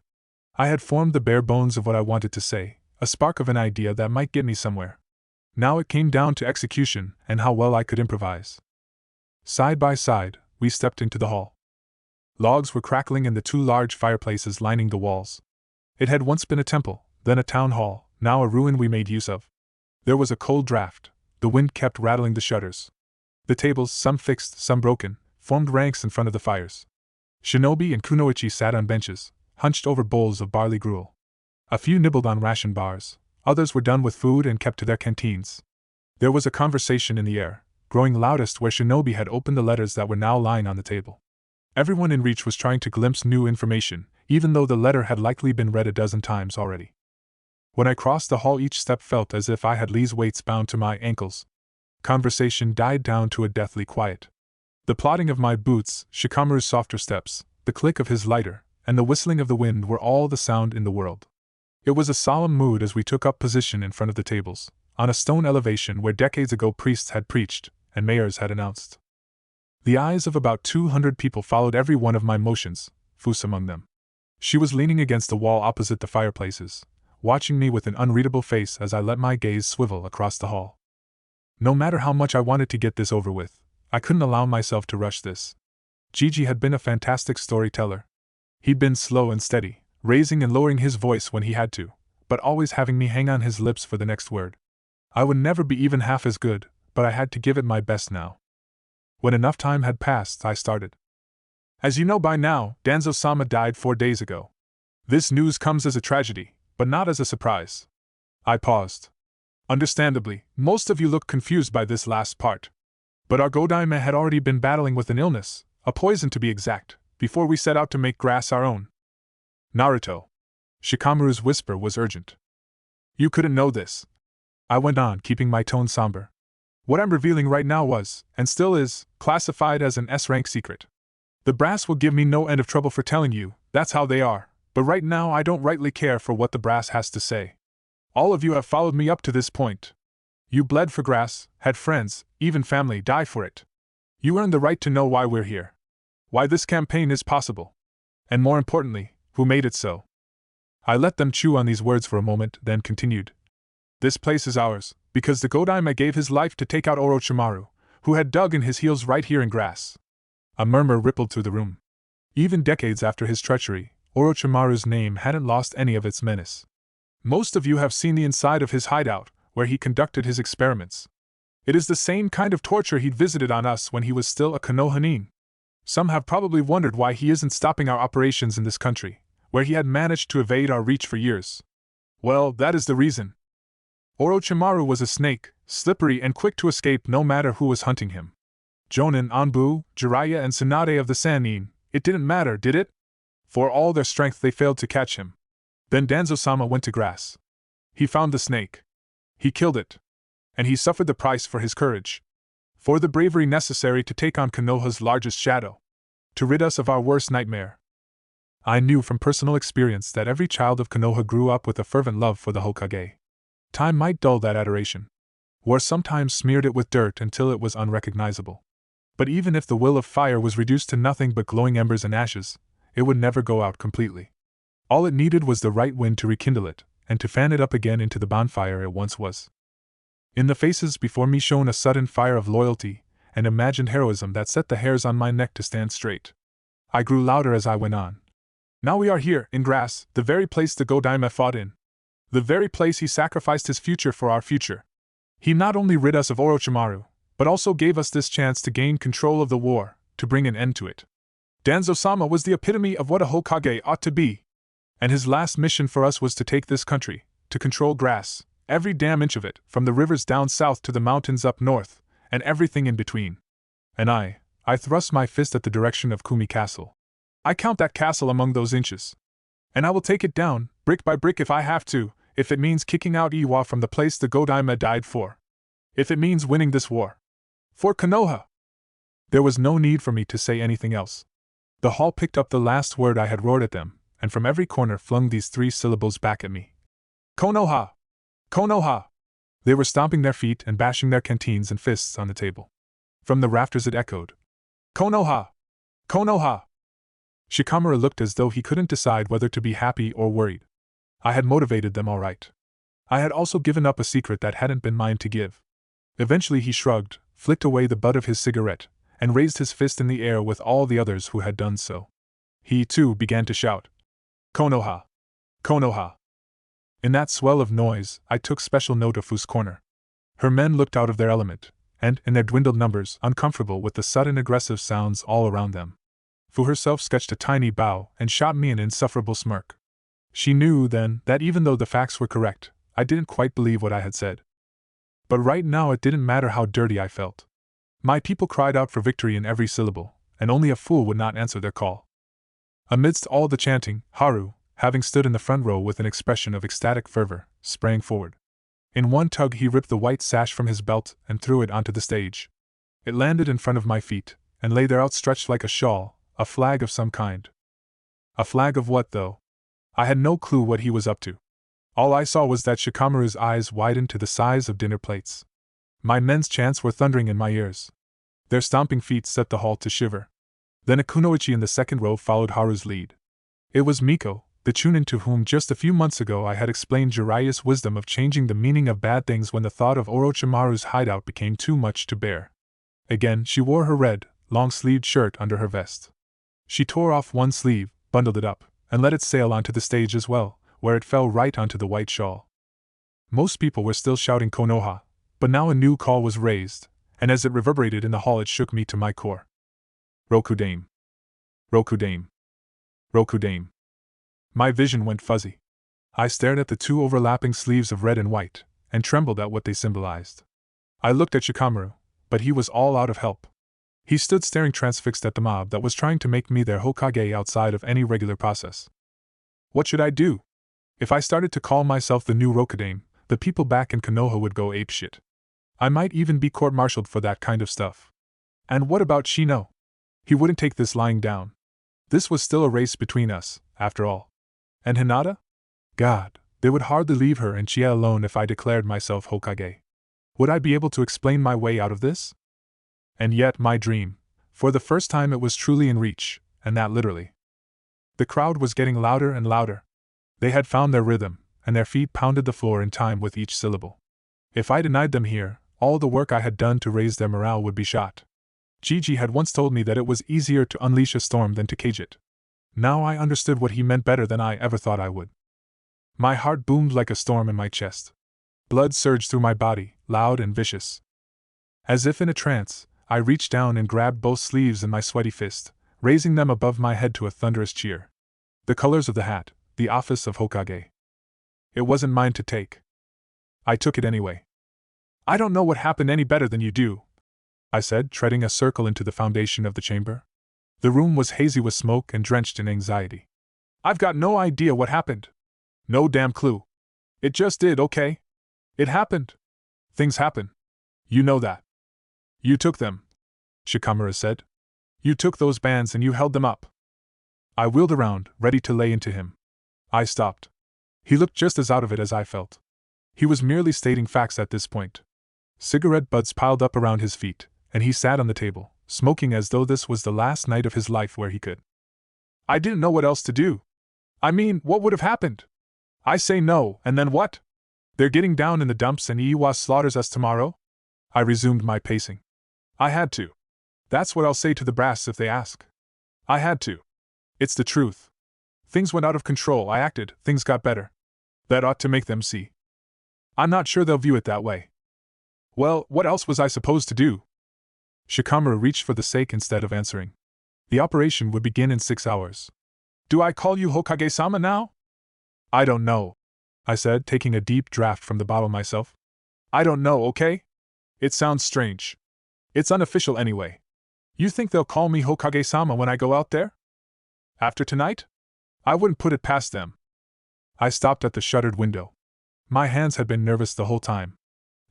I had formed the bare bones of what I wanted to say, a spark of an idea that might get me somewhere. Now it came down to execution and how well I could improvise. Side by side, we stepped into the hall. Logs were crackling in the 2 large fireplaces lining the walls. It had once been a temple, then a town hall, now a ruin we made use of. There was a cold draft, the wind kept rattling the shutters. The tables, some fixed, some broken, formed ranks in front of the fires. Shinobi and kunoichi sat on benches, hunched over bowls of barley gruel. A few nibbled on ration bars, others were done with food and kept to their canteens. There was a conversation in the air, growing loudest where Shinobi had opened the letters that were now lying on the table. Everyone in reach was trying to glimpse new information, even though the letter had likely been read a dozen times already. When I crossed the hall, each step felt as if I had Lee's weights bound to my ankles. Conversation died down to a deathly quiet. The plodding of my boots, Shikamaru's softer steps, the click of his lighter, and the whistling of the wind were all the sound in the world. It was a solemn mood as we took up position in front of the tables, on a stone elevation where decades ago priests had preached, and mayors had announced. The eyes of about 200 people followed every one of my motions, Fus among them. She was leaning against the wall opposite the fireplaces, watching me with an unreadable face as I let my gaze swivel across the hall. No matter how much I wanted to get this over with, I couldn't allow myself to rush this. Gigi had been a fantastic storyteller. He'd been slow and steady, raising and lowering his voice when he had to, but always having me hang on his lips for the next word. I would never be even half as good, but I had to give it my best now. When enough time had passed, I started. As you know by now, Danzo-sama died 4 days ago. This news comes as a tragedy, but not as a surprise. I paused. Understandably, most of you look confused by this last part. But our Godaime had already been battling with an illness, a poison to be exact, before we set out to make grass our own. Naruto. Shikamaru's whisper was urgent. You couldn't know this. I went on, keeping my tone somber. What I'm revealing right now was, and still is, classified as an S-rank secret. The brass will give me no end of trouble for telling you, that's how they are, but right now I don't rightly care for what the brass has to say. All of you have followed me up to this point. You bled for grass, had friends, even family die for it. You earned the right to know why we're here. Why this campaign is possible. And more importantly, who made it so. I let them chew on these words for a moment, then continued. This place is ours, because the Godaime gave his life to take out Orochimaru, who had dug in his heels right here in grass. A murmur rippled through the room. Even decades after his treachery, Orochimaru's name hadn't lost any of its menace. Most of you have seen the inside of his hideout, where he conducted his experiments. It is the same kind of torture he'd visited on us when he was still a Konohanin. Some have probably wondered why he isn't stopping our operations in this country, where he had managed to evade our reach for years. Well, that is the reason. Orochimaru was a snake, slippery and quick to escape no matter who was hunting him. Jonin, ANBU, Jiraiya and Tsunade of the Sannin, it didn't matter, did it? For all their strength they failed to catch him. Then Danzo-sama went to grass. He found the snake. He killed it. And he suffered the price for his courage. For the bravery necessary to take on Konoha's largest shadow. To rid us of our worst nightmare. I knew from personal experience that every child of Konoha grew up with a fervent love for the Hokage. Time might dull that adoration. War sometimes smeared it with dirt until it was unrecognizable. But even if the will of fire was reduced to nothing but glowing embers and ashes, it would never go out completely. All it needed was the right wind to rekindle it, and to fan it up again into the bonfire it once was. In the faces before me shone a sudden fire of loyalty and imagined heroism that set the hairs on my neck to stand straight. I grew louder as I went on. Now we are here, in grass, the very place the Godaime fought in. The very place he sacrificed his future for our future. He not only rid us of Orochimaru, but also gave us this chance to gain control of the war, to bring an end to it. Danzo-sama was the epitome of what a Hokage ought to be. And his last mission for us was to take this country, to control grass, every damn inch of it, from the rivers down south to the mountains up north, and everything in between. And I thrust my fist at the direction of Kumi Castle. I count that castle among those inches. And I will take it down, brick by brick if I have to, if it means kicking out Iwa from the place the Godaime died for. If it means winning this war. For Konoha! There was no need for me to say anything else. The hall picked up the last word I had roared at them, and from every corner flung these 3 syllables back at me. Konoha! Konoha! They were stomping their feet and bashing their canteens and fists on the table. From the rafters it echoed. Konoha! Konoha! Shikamaru looked as though he couldn't decide whether to be happy or worried. I had motivated them all right. I had also given up a secret that hadn't been mine to give. Eventually he shrugged, flicked away the butt of his cigarette, and raised his fist in the air with all the others who had done so. He, too, began to shout. Konoha! Konoha! In that swell of noise, I took special note of Fu's corner. Her men looked out of their element, and, in their dwindled numbers, uncomfortable with the sudden aggressive sounds all around them. Fu herself sketched a tiny bow and shot me an insufferable smirk. She knew, then, that even though the facts were correct, I didn't quite believe what I had said. But right now it didn't matter how dirty I felt. My people cried out for victory in every syllable, and only a fool would not answer their call. Amidst all the chanting, Haru, having stood in the front row with an expression of ecstatic fervor, sprang forward. In one tug he ripped the white sash from his belt and threw it onto the stage. It landed in front of my feet, and lay there outstretched like a shawl, a flag of some kind. A flag of what, though? I had no clue what he was up to. All I saw was that Shikamaru's eyes widened to the size of dinner plates. My men's chants were thundering in my ears. Their stomping feet set the hall to shiver. Then a kunoichi in the second row followed Haru's lead. It was Miko, the Chunin to whom just a few months ago I had explained Jiraiya's wisdom of changing the meaning of bad things when the thought of Orochimaru's hideout became too much to bear. Again she wore her red, long-sleeved shirt under her vest. She tore off one sleeve, bundled it up, and let it sail onto the stage as well, where it fell right onto the white shawl. Most people were still shouting Konoha, but now a new call was raised, and as it reverberated in the hall it shook me to my core. Rokudaime. Rokudaime. Rokudaime. My vision went fuzzy. I stared at the 2 overlapping sleeves of red and white, and trembled at what they symbolized. I looked at Shikamaru, but he was all out of help. He stood staring transfixed at the mob that was trying to make me their Hokage outside of any regular process. What should I do? If I started to call myself the new Rokudaime, the people back in Konoha would go apeshit. I might even be court-martialed for that kind of stuff. And what about Shino? He wouldn't take this lying down. This was still a race between us, after all. And Hinata? God, they would hardly leave her and Chie alone if I declared myself Hokage. Would I be able to explain my way out of this? And yet my dream, for the first time it was truly in reach, and that literally. The crowd was getting louder and louder. They had found their rhythm, and their feet pounded the floor in time with each syllable. If I denied them here, all the work I had done to raise their morale would be shot. Gigi had once told me that it was easier to unleash a storm than to cage it. Now I understood what he meant better than I ever thought I would. My heart boomed like a storm in my chest. Blood surged through my body, loud and vicious. As if in a trance, I reached down and grabbed both sleeves in my sweaty fist, raising them above my head to a thunderous cheer. The colors of the hat, the office of Hokage. It wasn't mine to take. I took it anyway. I don't know what happened any better than you do, I said, treading a circle into the foundation of the chamber. The room was hazy with smoke and drenched in anxiety. I've got no idea what happened. No damn clue. It just did, okay? It happened. Things happen. You know that. You took them, Shikamaru said. You took those bands and you held them up. I wheeled around, ready to lay into him. I stopped. He looked just as out of it as I felt. He was merely stating facts at this point. Cigarette butts piled up around his feet, and he sat on the table, smoking as though this was the last night of his life where he could. I didn't know what else to do. I mean, what would have happened? I say no, and then what? They're getting down in the dumps and Iiwa slaughters us tomorrow? I resumed my pacing. I had to. That's what I'll say to the brass if they ask. I had to. It's the truth. Things went out of control, I acted, things got better. That ought to make them see. I'm not sure they'll view it that way. Well, what else was I supposed to do? Shikamaru reached for the sake instead of answering. The operation would begin in 6 hours. Do I call you Hokage-sama now? I don't know, I said, taking a deep draught from the bottle myself. I don't know, okay? It sounds strange. It's unofficial anyway. You think they'll call me Hokage-sama when I go out there? After tonight? I wouldn't put it past them. I stopped at the shuttered window. My hands had been nervous the whole time.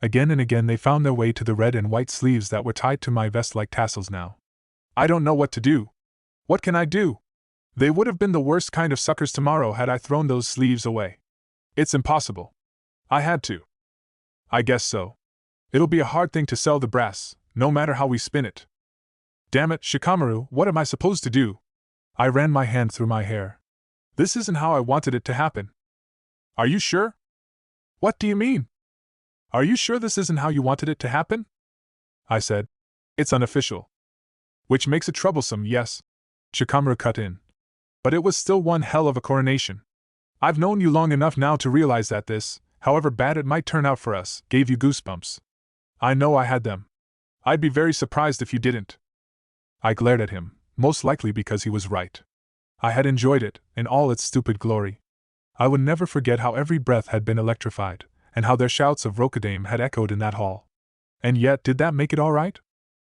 Again and again they found their way to the red and white sleeves that were tied to my vest like tassels now. I don't know what to do. What can I do? They would have been the worst kind of suckers tomorrow had I thrown those sleeves away. It's impossible. I had to. I guess so. It'll be a hard thing to sell the brass, no matter how we spin it. Damn it, Shikamaru, what am I supposed to do? I ran my hand through my hair. This isn't how I wanted it to happen. Are you sure? What do you mean? Are you sure this isn't how you wanted it to happen? I said. It's unofficial. Which makes it troublesome, yes. Shikamaru cut in. But it was still one hell of a coronation. I've known you long enough now to realize that this, however bad it might turn out for us, gave you goosebumps. I know I had them. I'd be very surprised if you didn't. I glared at him, most likely because he was right. I had enjoyed it, in all its stupid glory. I would never forget how every breath had been electrified, and how their shouts of Godaime had echoed in that hall. And yet, did that make it all right?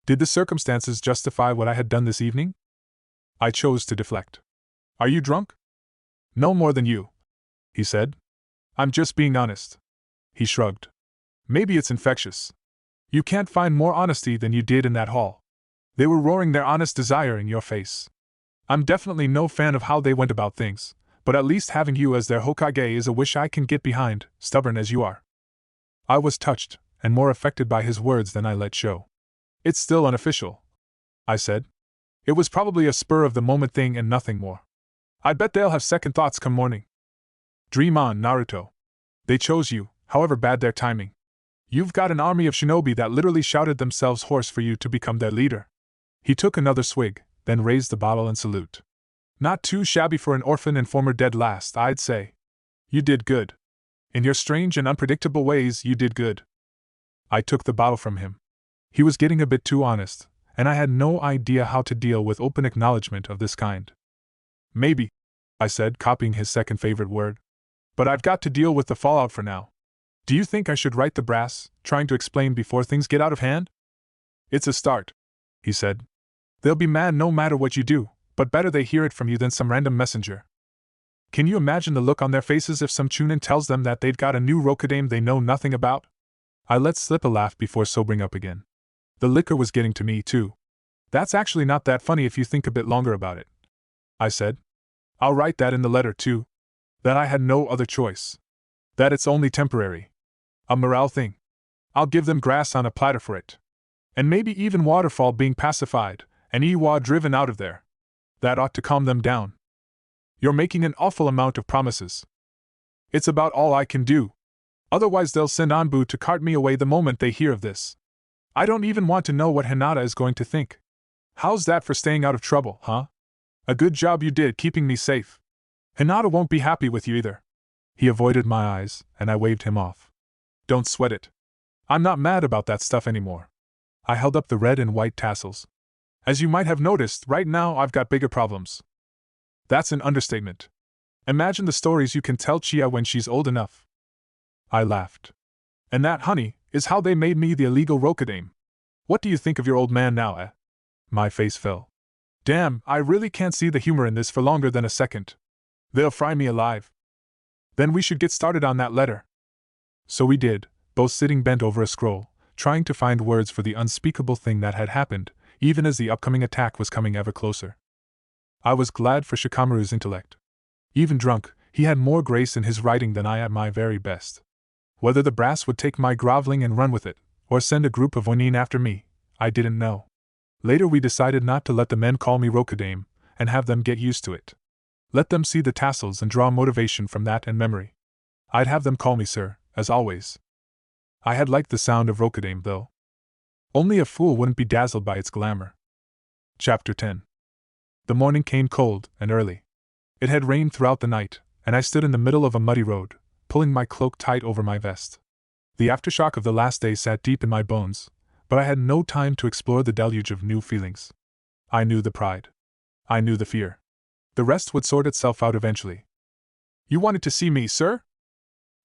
Did the circumstances justify what I had done this evening? I chose to deflect. Are you drunk? No more than you, he said. I'm just being honest. He shrugged. Maybe it's infectious. You can't find more honesty than you did in that hall. They were roaring their honest desire in your face. I'm definitely no fan of how they went about things, but at least having you as their Hokage is a wish I can get behind, stubborn as you are. I was touched, and more affected by his words than I let show. It's still unofficial, I said. It was probably a spur-of-the-moment thing and nothing more. I bet they'll have second thoughts come morning. Dream on, Naruto. They chose you, however bad their timing. You've got an army of shinobi that literally shouted themselves hoarse for you to become their leader. He took another swig, then raised the bottle in salute. Not too shabby for an orphan and former dead last, I'd say. You did good. In your strange and unpredictable ways, you did good. I took the bottle from him. He was getting a bit too honest, and I had no idea how to deal with open acknowledgement of this kind. Maybe, I said, copying his second favorite word. But I've got to deal with the fallout for now. Do you think I should write the brass, trying to explain before things get out of hand? It's a start, he said. They'll be mad no matter what you do, but better they hear it from you than some random messenger. Can you imagine the look on their faces if some chunin tells them that they've got a new Rokudaime they know nothing about? I let slip a laugh before sobering up again. The liquor was getting to me, too. That's actually not that funny if you think a bit longer about it, I said. I'll write that in the letter, too. That I had no other choice. That it's only temporary. A morale thing. I'll give them grass on a platter for it. And maybe even Waterfall being pacified, and Iwa driven out of there. That ought to calm them down. You're making an awful amount of promises. It's about all I can do. Otherwise they'll send ANBU to cart me away the moment they hear of this. I don't even want to know what Hinata is going to think. How's that for staying out of trouble, huh? A good job you did keeping me safe. Hinata won't be happy with you either. He avoided my eyes, and I waved him off. Don't sweat it. I'm not mad about that stuff anymore. I held up the red and white tassels. As you might have noticed, right now I've got bigger problems. That's an understatement. Imagine the stories you can tell Chia when she's old enough. I laughed. And that, honey, is how they made me the illegal Rokudaime. What do you think of your old man now, eh? My face fell. Damn, I really can't see the humor in this for longer than a second. They'll fry me alive. Then we should get started on that letter. So we did, both sitting bent over a scroll, trying to find words for the unspeakable thing that had happened, even as the upcoming attack was coming ever closer. I was glad for Shikamaru's intellect. Even drunk, he had more grace in his writing than I at my very best. Whether the brass would take my groveling and run with it, or send a group of Onin after me, I didn't know. Later we decided not to let the men call me Rokudaime, and have them get used to it. Let them see the tassels and draw motivation from that and memory. I'd have them call me sir, as always. I had liked the sound of Rokudaime, though. Only a fool wouldn't be dazzled by its glamour. Chapter 10. The morning came cold and early. It had rained throughout the night, and I stood in the middle of a muddy road, pulling my cloak tight over my vest. The aftershock of the last day sat deep in my bones, but I had no time to explore the deluge of new feelings. I knew the pride. I knew the fear. The rest would sort itself out eventually. You wanted to see me, sir?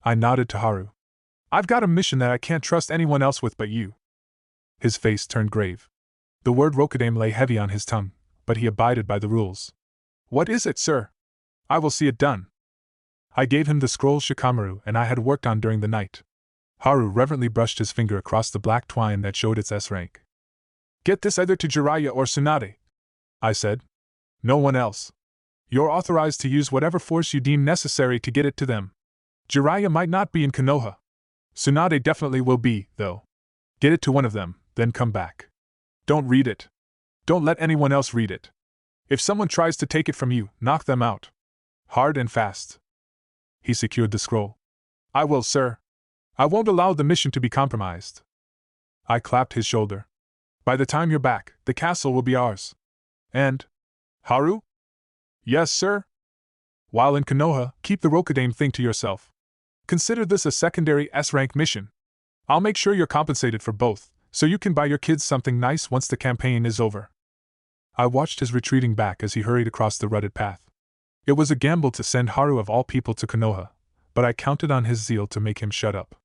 I nodded to Haru. I've got a mission that I can't trust anyone else with but you. His face turned grave. The word Rokudaime lay heavy on his tongue, but he abided by the rules. What is it, sir? I will see it done. I gave him the scroll Shikamaru and I had worked on during the night. Haru reverently brushed his finger across the black twine that showed its S rank. Get this either to Jiraiya or Tsunade, I said. No one else. You're authorized to use whatever force you deem necessary to get it to them. Jiraiya might not be in Konoha. Tsunade definitely will be, though. Get it to one of them, then come back. Don't read it. Don't let anyone else read it. If someone tries to take it from you, knock them out. Hard and fast. He secured the scroll. I will, sir. I won't allow the mission to be compromised. I clapped his shoulder. By the time you're back, the castle will be ours. And? Haru? Yes, sir? While in Konoha, keep the Rokudaime thing to yourself. Consider this a secondary S-rank mission. I'll make sure you're compensated for both, so you can buy your kids something nice once the campaign is over. I watched his retreating back as he hurried across the rutted path. It was a gamble to send Haru of all people to Konoha, but I counted on his zeal to make him shut up.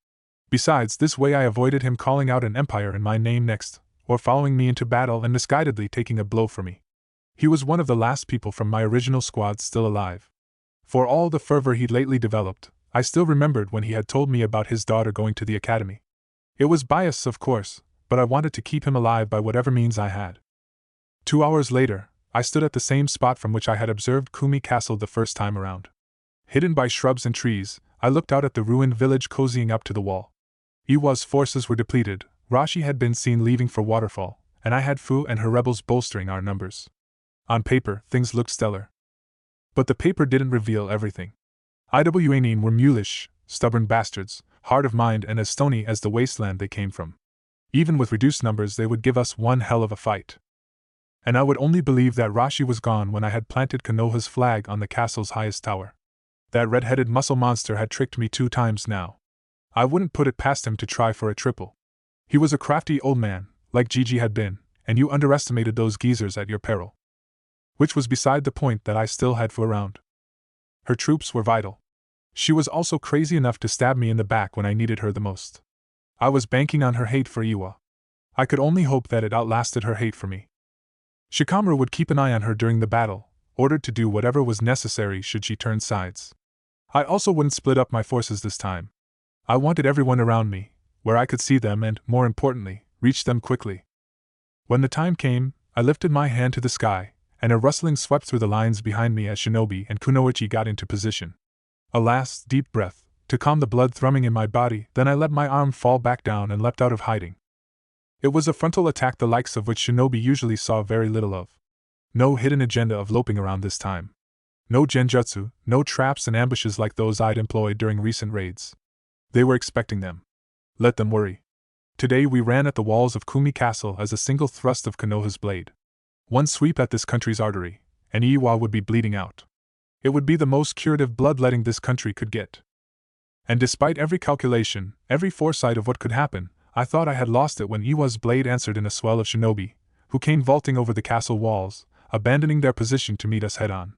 Besides, this way I avoided him calling out an empire in my name next, or following me into battle and misguidedly taking a blow for me. He was one of the last people from my original squad still alive. For all the fervor he'd lately developed, I still remembered when he had told me about his daughter going to the academy. It was bias, of course, but I wanted to keep him alive by whatever means I had. 2 hours later, I stood at the same spot from which I had observed Kumi Castle the first time around. Hidden by shrubs and trees, I looked out at the ruined village cozying up to the wall. Iwa's forces were depleted, Rashi had been seen leaving for Waterfall, and I had Fu and her rebels bolstering our numbers. On paper, things looked stellar. But the paper didn't reveal everything. Iwanin were mulish, stubborn bastards, hard of mind and as stony as the wasteland they came from. Even with reduced numbers they would give us one hell of a fight. And I would only believe that Rashi was gone when I had planted Konoha's flag on the castle's highest tower. That red-headed muscle monster had tricked me 2 times now. I wouldn't put it past him to try for a triple. He was a crafty old man, like Gigi had been, and you underestimated those geezers at your peril. Which was beside the point that I still had Fu around. Her troops were vital. She was also crazy enough to stab me in the back when I needed her the most. I was banking on her hate for Iwa. I could only hope that it outlasted her hate for me. Shikamaru would keep an eye on her during the battle, ordered to do whatever was necessary should she turn sides. I also wouldn't split up my forces this time. I wanted everyone around me, where I could see them and, more importantly, reach them quickly. When the time came, I lifted my hand to the sky, and a rustling swept through the lines behind me as Shinobi and Kunoichi got into position. A last deep breath, to calm the blood thrumming in my body, then I let my arm fall back down and leapt out of hiding. It was a frontal attack the likes of which Shinobi usually saw very little of. No hidden agenda of loping around this time. No genjutsu, no traps and ambushes like those I'd employed during recent raids. They were expecting them. Let them worry. Today we ran at the walls of Kumi Castle as a single thrust of Konoha's blade. One sweep at this country's artery, and Iwa would be bleeding out. It would be the most curative bloodletting this country could get. And despite every calculation, every foresight of what could happen, I thought I had lost it when Iwa's blade answered in a swell of shinobi, who came vaulting over the castle walls, abandoning their position to meet us head-on.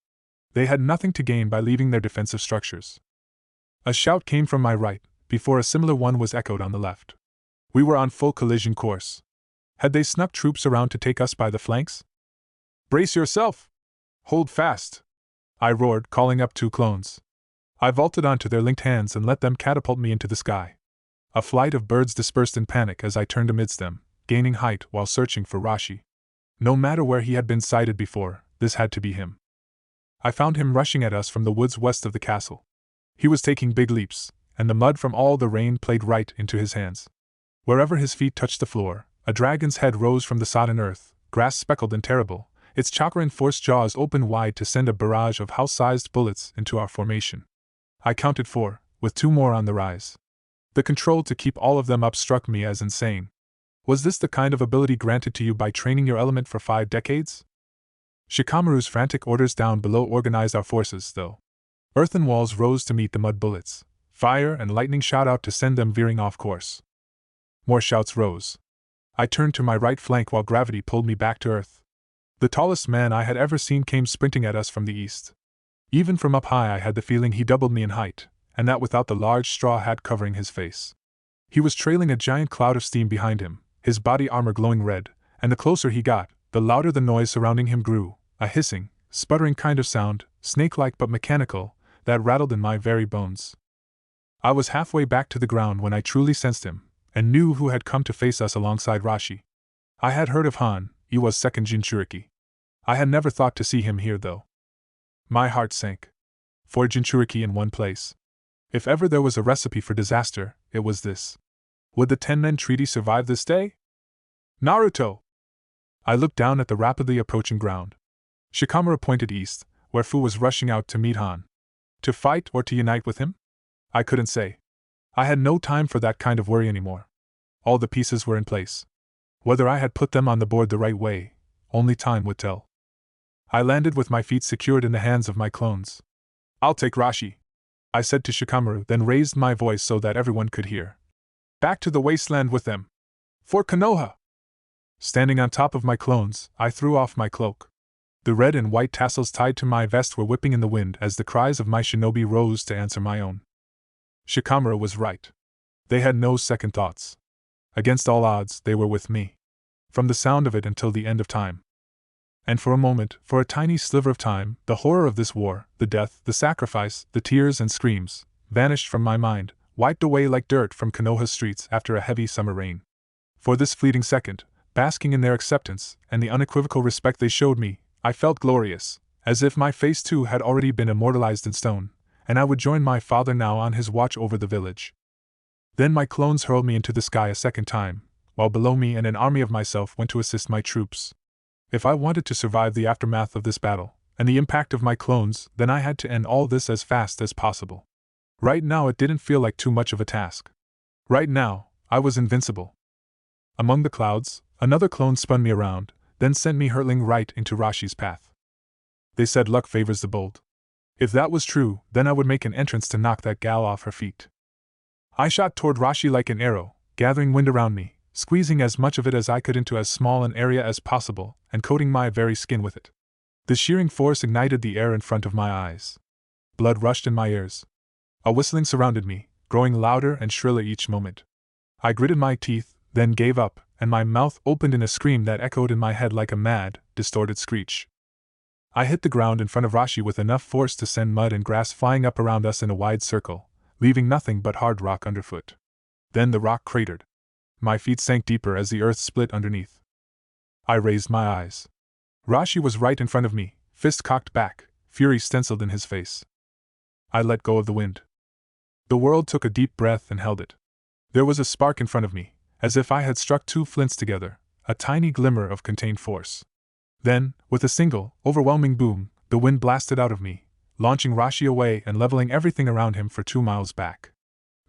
They had nothing to gain by leaving their defensive structures. A shout came from my right, before a similar one was echoed on the left. We were on full collision course. Had they snuck troops around to take us by the flanks? Brace yourself! Hold fast! I roared, calling up 2 clones. I vaulted onto their linked hands and let them catapult me into the sky. A flight of birds dispersed in panic as I turned amidst them, gaining height while searching for Rashi. No matter where he had been sighted before, this had to be him. I found him rushing at us from the woods west of the castle. He was taking big leaps, and the mud from all the rain played right into his hands. Wherever his feet touched the floor, a dragon's head rose from the sodden earth, grass speckled and terrible, its chakra-enforced jaws open wide to send a barrage of house-sized bullets into our formation. I counted 4, with 2 more on the rise. The control to keep all of them up struck me as insane. Was this the kind of ability granted to you by training your element for 5 decades? Shikamaru's frantic orders down below organized our forces, though. Earthen walls rose to meet the mud bullets. Fire and lightning shot out to send them veering off course. More shouts rose. I turned to my right flank while gravity pulled me back to earth. The tallest man I had ever seen came sprinting at us from the east. Even from up high I had the feeling he doubled me in height, and that without the large straw hat covering his face. He was trailing a giant cloud of steam behind him, his body armor glowing red, and the closer he got, the louder the noise surrounding him grew, a hissing, sputtering kind of sound, snake-like but mechanical, that rattled in my very bones. I was halfway back to the ground when I truly sensed him, and knew who had come to face us alongside Rashi. I had heard of Han, Iwa's second Jinchuriki. I had never thought to see him here though. My heart sank. 4 Jinchuriki in one place. If ever there was a recipe for disaster, it was this. Would the Tenmen Treaty survive this day? Naruto! I looked down at the rapidly approaching ground. Shikamaru pointed east, where Fu was rushing out to meet Han. To fight or to unite with him? I couldn't say. I had no time for that kind of worry anymore. All the pieces were in place. Whether I had put them on the board the right way, only time would tell. I landed with my feet secured in the hands of my clones. I'll take Rashi, I said to Shikamaru, then raised my voice so that everyone could hear. Back to the wasteland with them. For Konoha! Standing on top of my clones, I threw off my cloak. The red and white tassels tied to my vest were whipping in the wind as the cries of my shinobi rose to answer my own. Shikamaru was right. They had no second thoughts. Against all odds, they were with me. From the sound of it until the end of time. And for a moment, for a tiny sliver of time, the horror of this war, the death, the sacrifice, the tears and screams, vanished from my mind, wiped away like dirt from Konoha's streets after a heavy summer rain. For this fleeting second, basking in their acceptance and the unequivocal respect they showed me, I felt glorious, as if my face too had already been immortalized in stone, and I would join my father now on his watch over the village. Then my clones hurled me into the sky a second time, while below me and an army of myself went to assist my troops. If I wanted to survive the aftermath of this battle, and the impact of my clones, then I had to end all this as fast as possible. Right now it didn't feel like too much of a task. Right now, I was invincible. Among the clouds, another clone spun me around, then sent me hurtling right into Rashi's path. They said luck favors the bold. If that was true, then I would make an entrance to knock that gal off her feet. I shot toward Rashi like an arrow, gathering wind around me, squeezing as much of it as I could into as small an area as possible, and coating my very skin with it. The shearing force ignited the air in front of my eyes. Blood rushed in my ears. A whistling surrounded me, growing louder and shriller each moment. I gritted my teeth, then gave up, and my mouth opened in a scream that echoed in my head like a mad, distorted screech. I hit the ground in front of Rashi with enough force to send mud and grass flying up around us in a wide circle, leaving nothing but hard rock underfoot. Then the rock cratered. My feet sank deeper as the earth split underneath. I raised my eyes. Rashi was right in front of me, fist cocked back, fury stenciled in his face. I let go of the wind. The world took a deep breath and held it. There was a spark in front of me, as if I had struck 2 flints together, a tiny glimmer of contained force. Then, with a single, overwhelming boom, the wind blasted out of me, launching Rashi away and leveling everything around him for 2 miles back.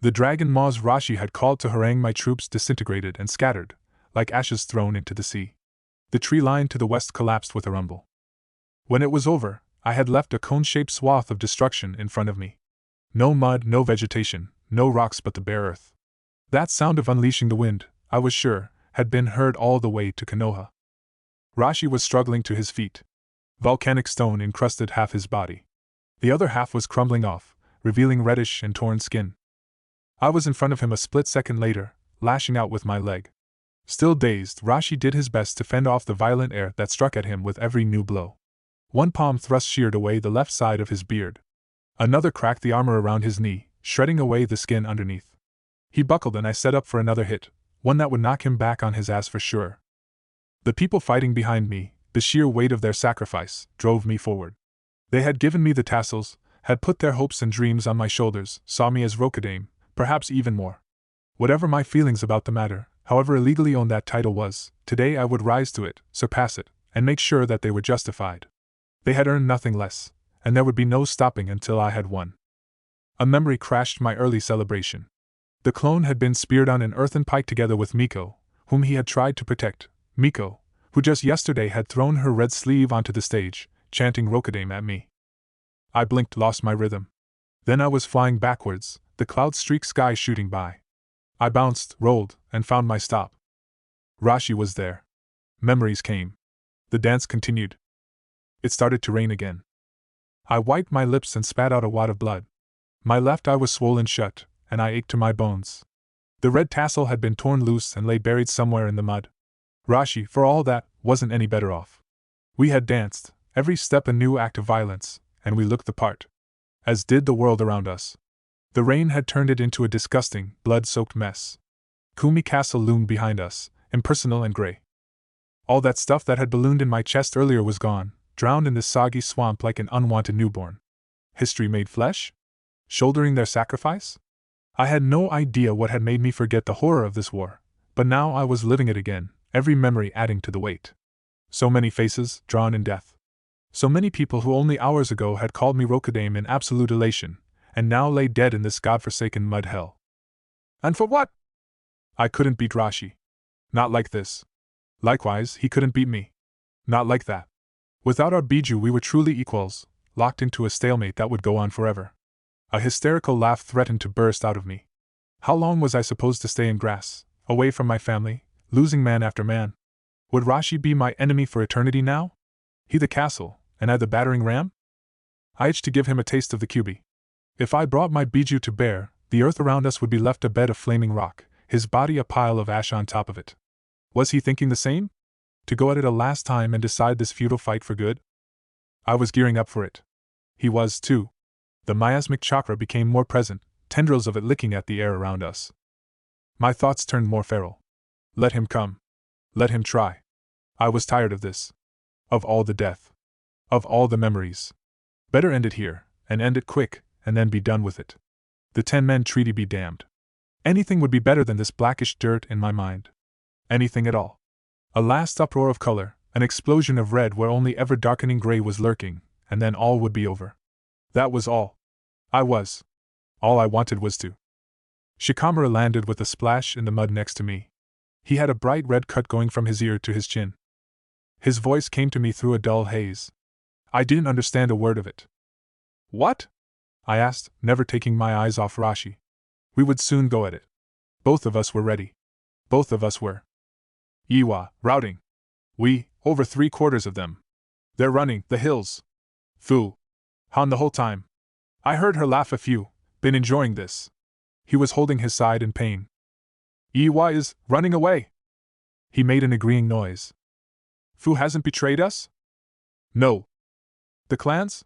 The dragon maws Rashi had called to harangue my troops disintegrated and scattered, like ashes thrown into the sea. The tree line to the west collapsed with a rumble. When it was over, I had left a cone-shaped swath of destruction in front of me. No mud, no vegetation, no rocks but the bare earth. That sound of unleashing the wind, I was sure, had been heard all the way to Konoha. Rashi was struggling to his feet. Volcanic stone encrusted half his body. The other half was crumbling off, revealing reddish and torn skin. I was in front of him a split second later, lashing out with my leg. Still dazed, Rashi did his best to fend off the violent air that struck at him with every new blow. One palm thrust sheared away the left side of his beard. Another cracked the armor around his knee, shredding away the skin underneath. He buckled and I set up for another hit, one that would knock him back on his ass for sure. The people fighting behind me, the sheer weight of their sacrifice, drove me forward. They had given me the tassels, had put their hopes and dreams on my shoulders, saw me as Godaime, perhaps even more. Whatever my feelings about the matter, however illegally owned that title was, today I would rise to it, surpass it, and make sure that they were justified. They had earned nothing less, and there would be no stopping until I had won. A memory crashed my early celebration. The clone had been speared on an earthen pike together with Miko, whom he had tried to protect, Miko, who just yesterday had thrown her red sleeve onto the stage, chanting Godaime at me. I blinked, lost my rhythm. Then I was flying backwards, the cloud-streaked sky shooting by. I bounced, rolled, and found my stop. Rashi was there. Memories came. The dance continued. It started to rain again. I wiped my lips and spat out a wad of blood. My left eye was swollen shut, and I ached to my bones. The red tassel had been torn loose and lay buried somewhere in the mud. Rashi, for all that, wasn't any better off. We had danced, every step a new act of violence, and we looked the part. As did the world around us. The rain had turned it into a disgusting, blood-soaked mess. Kumi Castle loomed behind us, impersonal and gray. All that stuff that had ballooned in my chest earlier was gone, drowned in this soggy swamp like an unwanted newborn. History made flesh? Shouldering their sacrifice? I had no idea what had made me forget the horror of this war, but now I was living it again, every memory adding to the weight. So many faces, drawn in death. So many people who only hours ago had called me Godaime in absolute elation, and now lay dead in this godforsaken mud hell. And for what? I couldn't beat Rashi. Not like this. Likewise, he couldn't beat me. Not like that. Without our Biju we were truly equals, locked into a stalemate that would go on forever. A hysterical laugh threatened to burst out of me. How long was I supposed to stay in grass, away from my family, losing man after man? Would Rashi be my enemy for eternity now? He the castle, and I the battering ram? I itched to give him a taste of the Kyubi. If I brought my Biju to bear, the earth around us would be left a bed of flaming rock, his body a pile of ash on top of it. Was he thinking the same? To go at it a last time and decide this futile fight for good? I was gearing up for it. He was, too. The miasmic chakra became more present, tendrils of it licking at the air around us. My thoughts turned more feral. Let him come. Let him try. I was tired of this. Of all the death. Of all the memories. Better end it here, and end it quick, and then be done with it. The 10-men treaty be damned. Anything would be better than this blackish dirt in my mind. Anything at all. A last uproar of color, an explosion of red where only ever-darkening gray was lurking, and then all would be over. That was all. All I wanted was to. Shikamaru landed with a splash in the mud next to me. He had a bright red cut going from his ear to his chin. His voice came to me through a dull haze. I didn't understand a word of it. What? I asked, never taking my eyes off Rashi. We would soon go at it. Both of us were ready. Both of us were. Iwa, routing. Over 3/4 of them. They're running, the hills. Fu. Han the whole time. I heard her laugh a few, been enjoying this. He was holding his side in pain. Iwa is running away. He made an agreeing noise. Fu hasn't betrayed us? No. The clans?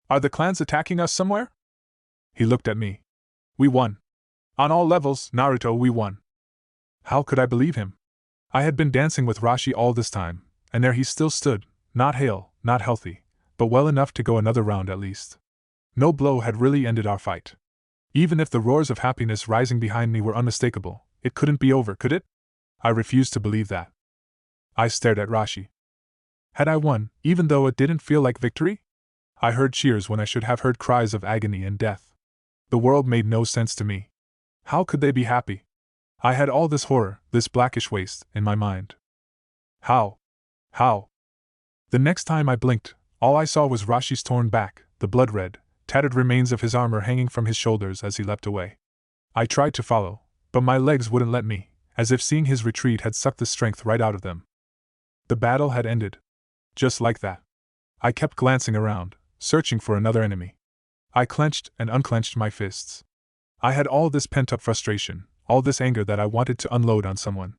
Are the clans attacking us somewhere? He looked at me. We won. On all levels, Naruto, we won. How could I believe him? I had been dancing with Rashi all this time, and there he still stood, not hale, not healthy, but well enough to go another round at least. No blow had really ended our fight. Even if the roars of happiness rising behind me were unmistakable, it couldn't be over, could it? I refused to believe that. I stared at Rashi. Had I won, even though it didn't feel like victory? I heard cheers when I should have heard cries of agony and death. The world made no sense to me. How could they be happy? I had all this horror, this blackish waste, in my mind. How? How? The next time I blinked, all I saw was Rashi's torn back, the blood-red, tattered remains of his armor hanging from his shoulders as he leapt away. I tried to follow, but my legs wouldn't let me, as if seeing his retreat had sucked the strength right out of them. The battle had ended. Just like that. I kept glancing around, searching for another enemy. I clenched and unclenched my fists. I had all this pent-up frustration, all this anger that I wanted to unload on someone.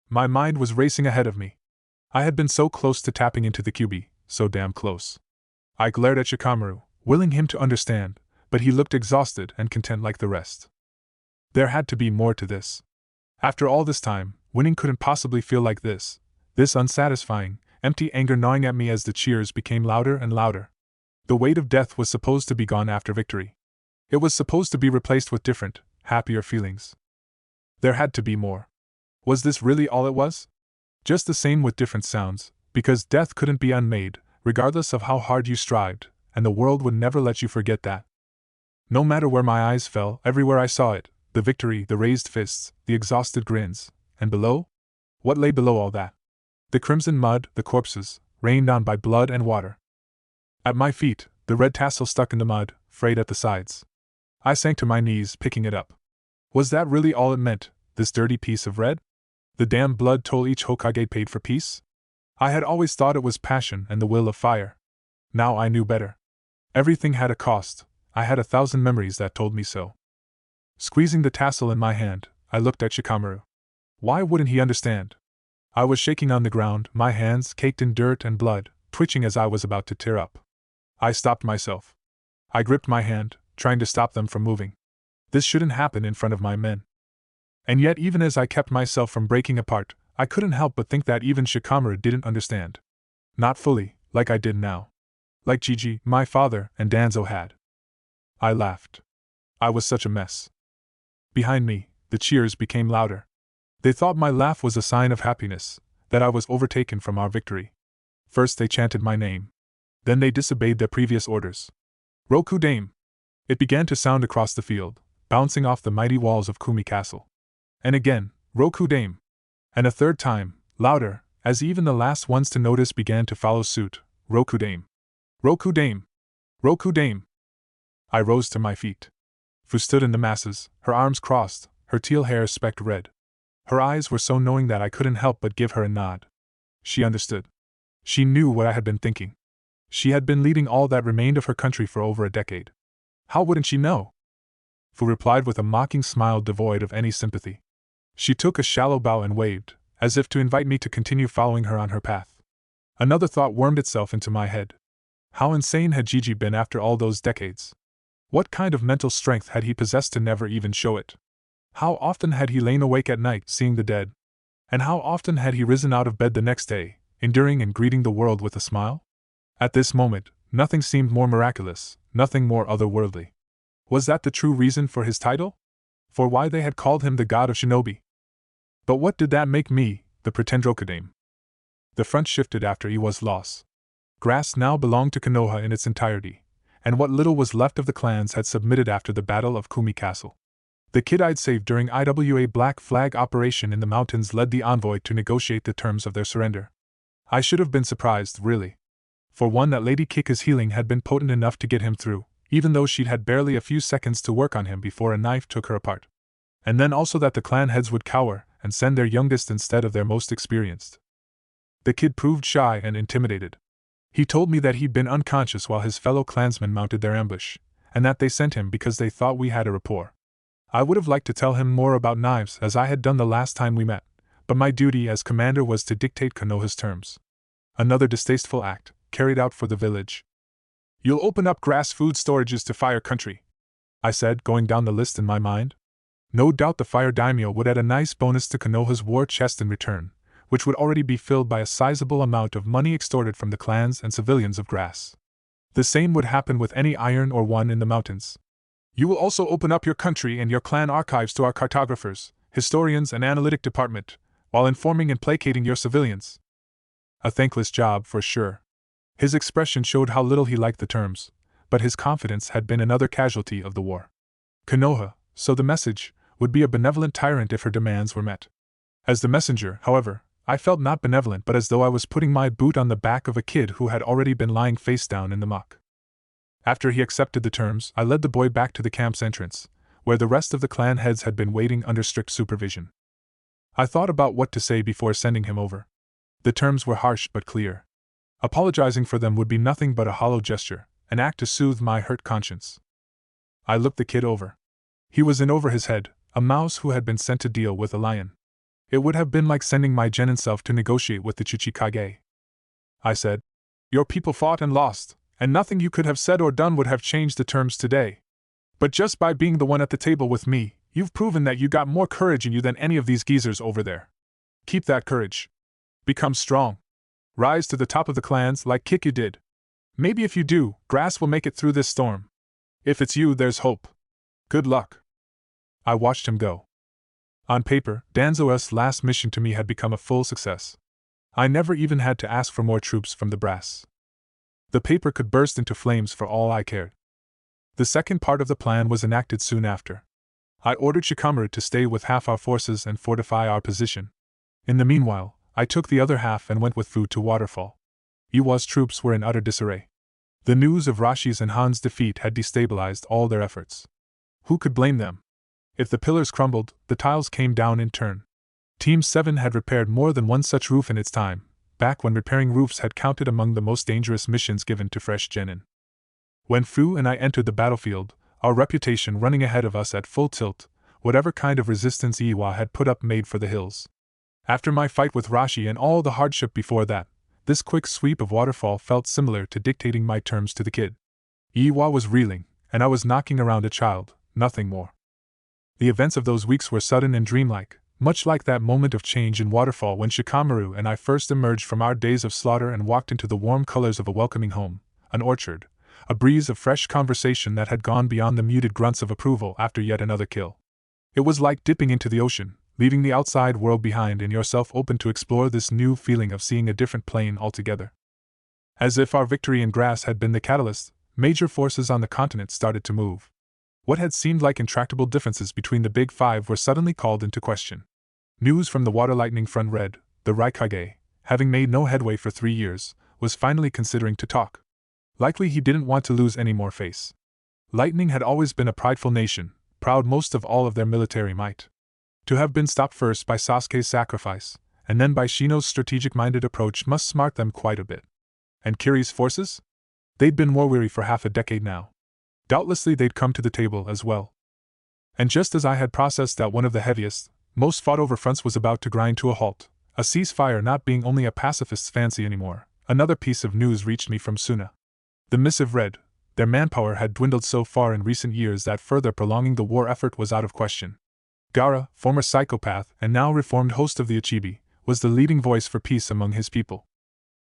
My mind was racing ahead of me. I had been so close to tapping into the QB, so damn close. I glared at Shikamaru, willing him to understand, but he looked exhausted and content like the rest. There had to be more to this. After all this time, winning couldn't possibly feel like this unsatisfying, empty anger gnawing at me as the cheers became louder and louder. The weight of death was supposed to be gone after victory. It was supposed to be replaced with different, happier feelings. There had to be more. Was this really all it was? Just the same with different sounds, because death couldn't be unmade, regardless of how hard you strived, and the world would never let you forget that. No matter where my eyes fell, everywhere I saw it, the victory, the raised fists, the exhausted grins, and below? What lay below all that? The crimson mud, the corpses, rained on by blood and water. At my feet, the red tassel stuck in the mud, frayed at the sides. I sank to my knees, picking it up. Was that really all it meant, this dirty piece of red? The damn blood toll each Hokage paid for peace? I had always thought it was passion and the will of fire. Now I knew better. Everything had a cost. I had 1,000 memories that told me so. Squeezing the tassel in my hand, I looked at Shikamaru. Why wouldn't he understand? I was shaking on the ground, my hands caked in dirt and blood, twitching as I was about to tear up. I stopped myself. I gripped my hand, trying to stop them from moving. This shouldn't happen in front of my men. And yet, even as I kept myself from breaking apart, I couldn't help but think that even Shikamaru didn't understand. Not fully, like I did now. Like Gigi, my father, and Danzo had. I laughed. I was such a mess. Behind me, the cheers became louder. They thought my laugh was a sign of happiness, that I was overtaken from our victory. First they chanted my name. Then they disobeyed their previous orders. Roku Dame! It began to sound across the field, bouncing off the mighty walls of Kumi Castle. And again, Roku Dame! And a third time, louder, as even the last ones to notice began to follow suit, Roku Dame! Roku Dame! Roku Dame! I rose to my feet. Fu stood in the masses, her arms crossed, her teal hair specked red. Her eyes were so knowing that I couldn't help but give her a nod. She understood. She knew what I had been thinking. She had been leading all that remained of her country for over a decade. How wouldn't she know? Fu replied with a mocking smile devoid of any sympathy. She took a shallow bow and waved, as if to invite me to continue following her on her path. Another thought wormed itself into my head. How insane had Gigi been after all those decades? What kind of mental strength had he possessed to never even show it? How often had he lain awake at night seeing the dead? And how often had he risen out of bed the next day, enduring and greeting the world with a smile? At this moment, nothing seemed more miraculous, nothing more otherworldly. Was that the true reason for his title? For why they had called him the god of shinobi? But what did that make me, the pretend Rokudame? The front shifted after Iwa's loss. Grass now belonged to Konoha in its entirety, and what little was left of the clans had submitted after the Battle of Kumi Castle. The kid I'd saved during IWA Black Flag operation in the mountains led the envoy to negotiate the terms of their surrender. I should have been surprised, really. For one, that Lady Kika's healing had been potent enough to get him through, even though she'd had barely a few seconds to work on him before a knife took her apart. And then also that the clan heads would cower and send their youngest instead of their most experienced. The kid proved shy and intimidated. He told me that he'd been unconscious while his fellow clansmen mounted their ambush, and that they sent him because they thought we had a rapport. I would have liked to tell him more about knives as I had done the last time we met, but my duty as commander was to dictate Konoha's terms. Another distasteful act, carried out for the village. You'll open up grass food storages to Fire Country, I said, going down the list in my mind. No doubt the Fire Daimyo would add a nice bonus to Konoha's war chest in return, which would already be filled by a sizable amount of money extorted from the clans and civilians of grass. The same would happen with any iron or one in the mountains. You will also open up your country and your clan archives to our cartographers, historians and analytic department, while informing and placating your civilians. A thankless job for sure. His expression showed how little he liked the terms, but his confidence had been another casualty of the war. Konoha, so the message, would be a benevolent tyrant if her demands were met. As the messenger, however, I felt not benevolent but as though I was putting my boot on the back of a kid who had already been lying face down in the muck. After he accepted the terms, I led the boy back to the camp's entrance, where the rest of the clan heads had been waiting under strict supervision. I thought about what to say before sending him over. The terms were harsh but clear. Apologizing for them would be nothing but a hollow gesture, an act to soothe my hurt conscience. I looked the kid over. He was in over his head, a mouse who had been sent to deal with a lion. It would have been like sending my genin self to negotiate with the Chuchikage. I said, "Your people fought and lost, and nothing you could have said or done would have changed the terms today. But just by being the one at the table with me, you've proven that you got more courage in you than any of these geezers over there. Keep that courage. Become strong. Rise to the top of the clans like Kikyu did. Maybe if you do, grass will make it through this storm. If it's you, there's hope. Good luck." I watched him go. On paper, Danzo's last mission to me had become a full success. I never even had to ask for more troops from the brass. The paper could burst into flames for all I cared. The second part of the plan was enacted soon after. I ordered Shikamaru to stay with half our forces and fortify our position. In the meanwhile, I took the other half and went with food to Waterfall. Iwa's troops were in utter disarray. The news of Rashi's and Han's defeat had destabilized all their efforts. Who could blame them? If the pillars crumbled, the tiles came down in turn. Team 7 had repaired more than one such roof in its time, back when repairing roofs had counted among the most dangerous missions given to fresh genin. When Fu and I entered the battlefield, our reputation running ahead of us at full tilt, whatever kind of resistance Iwa had put up made for the hills. After my fight with Rashi and all the hardship before that, this quick sweep of Waterfall felt similar to dictating my terms to the kid. Iwa was reeling, and I was knocking around a child, nothing more. The events of those weeks were sudden and dreamlike, much like that moment of change in Waterfall when Shikamaru and I first emerged from our days of slaughter and walked into the warm colors of a welcoming home, an orchard, a breeze of fresh conversation that had gone beyond the muted grunts of approval after yet another kill. It was like dipping into the ocean, leaving the outside world behind and yourself open to explore this new feeling of seeing a different plane altogether. As if our victory in grass had been the catalyst, major forces on the continent started to move. What had seemed like intractable differences between the Big Five were suddenly called into question. News from the Water Lightning Front read, the Raikage, having made no headway for 3 years, was finally considering to talk. Likely he didn't want to lose any more face. Lightning had always been a prideful nation, proud most of all of their military might. To have been stopped first by Sasuke's sacrifice, and then by Shino's strategic-minded approach must smart them quite a bit. And Kiri's forces? They'd been war-weary for half a decade now. Doubtlessly they'd come to the table as well. And just as I had processed that one of the heaviest, most fought-over fronts was about to grind to a halt, a ceasefire not being only a pacifist's fancy anymore, another piece of news reached me from Suna. The missive read, their manpower had dwindled so far in recent years that further prolonging the war effort was out of question. Gaara, former psychopath and now reformed host of the Ichibi, was the leading voice for peace among his people.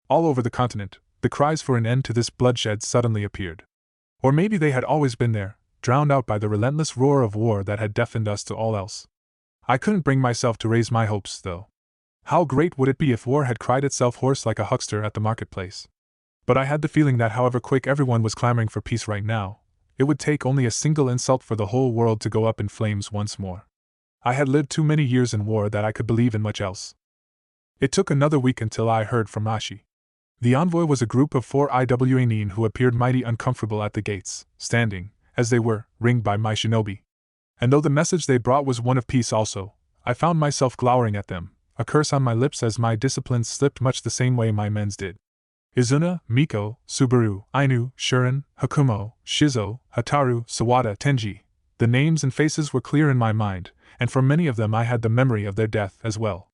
All over the continent, the cries for an end to this bloodshed suddenly appeared. Or maybe they had always been there, drowned out by the relentless roar of war that had deafened us to all else. I couldn't bring myself to raise my hopes, though. How great would it be if war had cried itself hoarse like a huckster at the marketplace? But I had the feeling that however quick everyone was clamoring for peace right now, it would take only a single insult for the whole world to go up in flames once more. I had lived too many years in war that I could believe in much else. It took another week until I heard from Rashi. The envoy was a group of 4 Iwanin who appeared mighty uncomfortable at the gates, standing, as they were, ringed by my shinobi. And though the message they brought was one of peace also, I found myself glowering at them, a curse on my lips as my disciplines slipped much the same way my men's did. Izuna, Miko, Subaru, Ainu, Shuren, Hakumo, Shizo, Hataru, Sawada, Tenji. The names and faces were clear in my mind, and for many of them I had the memory of their death as well.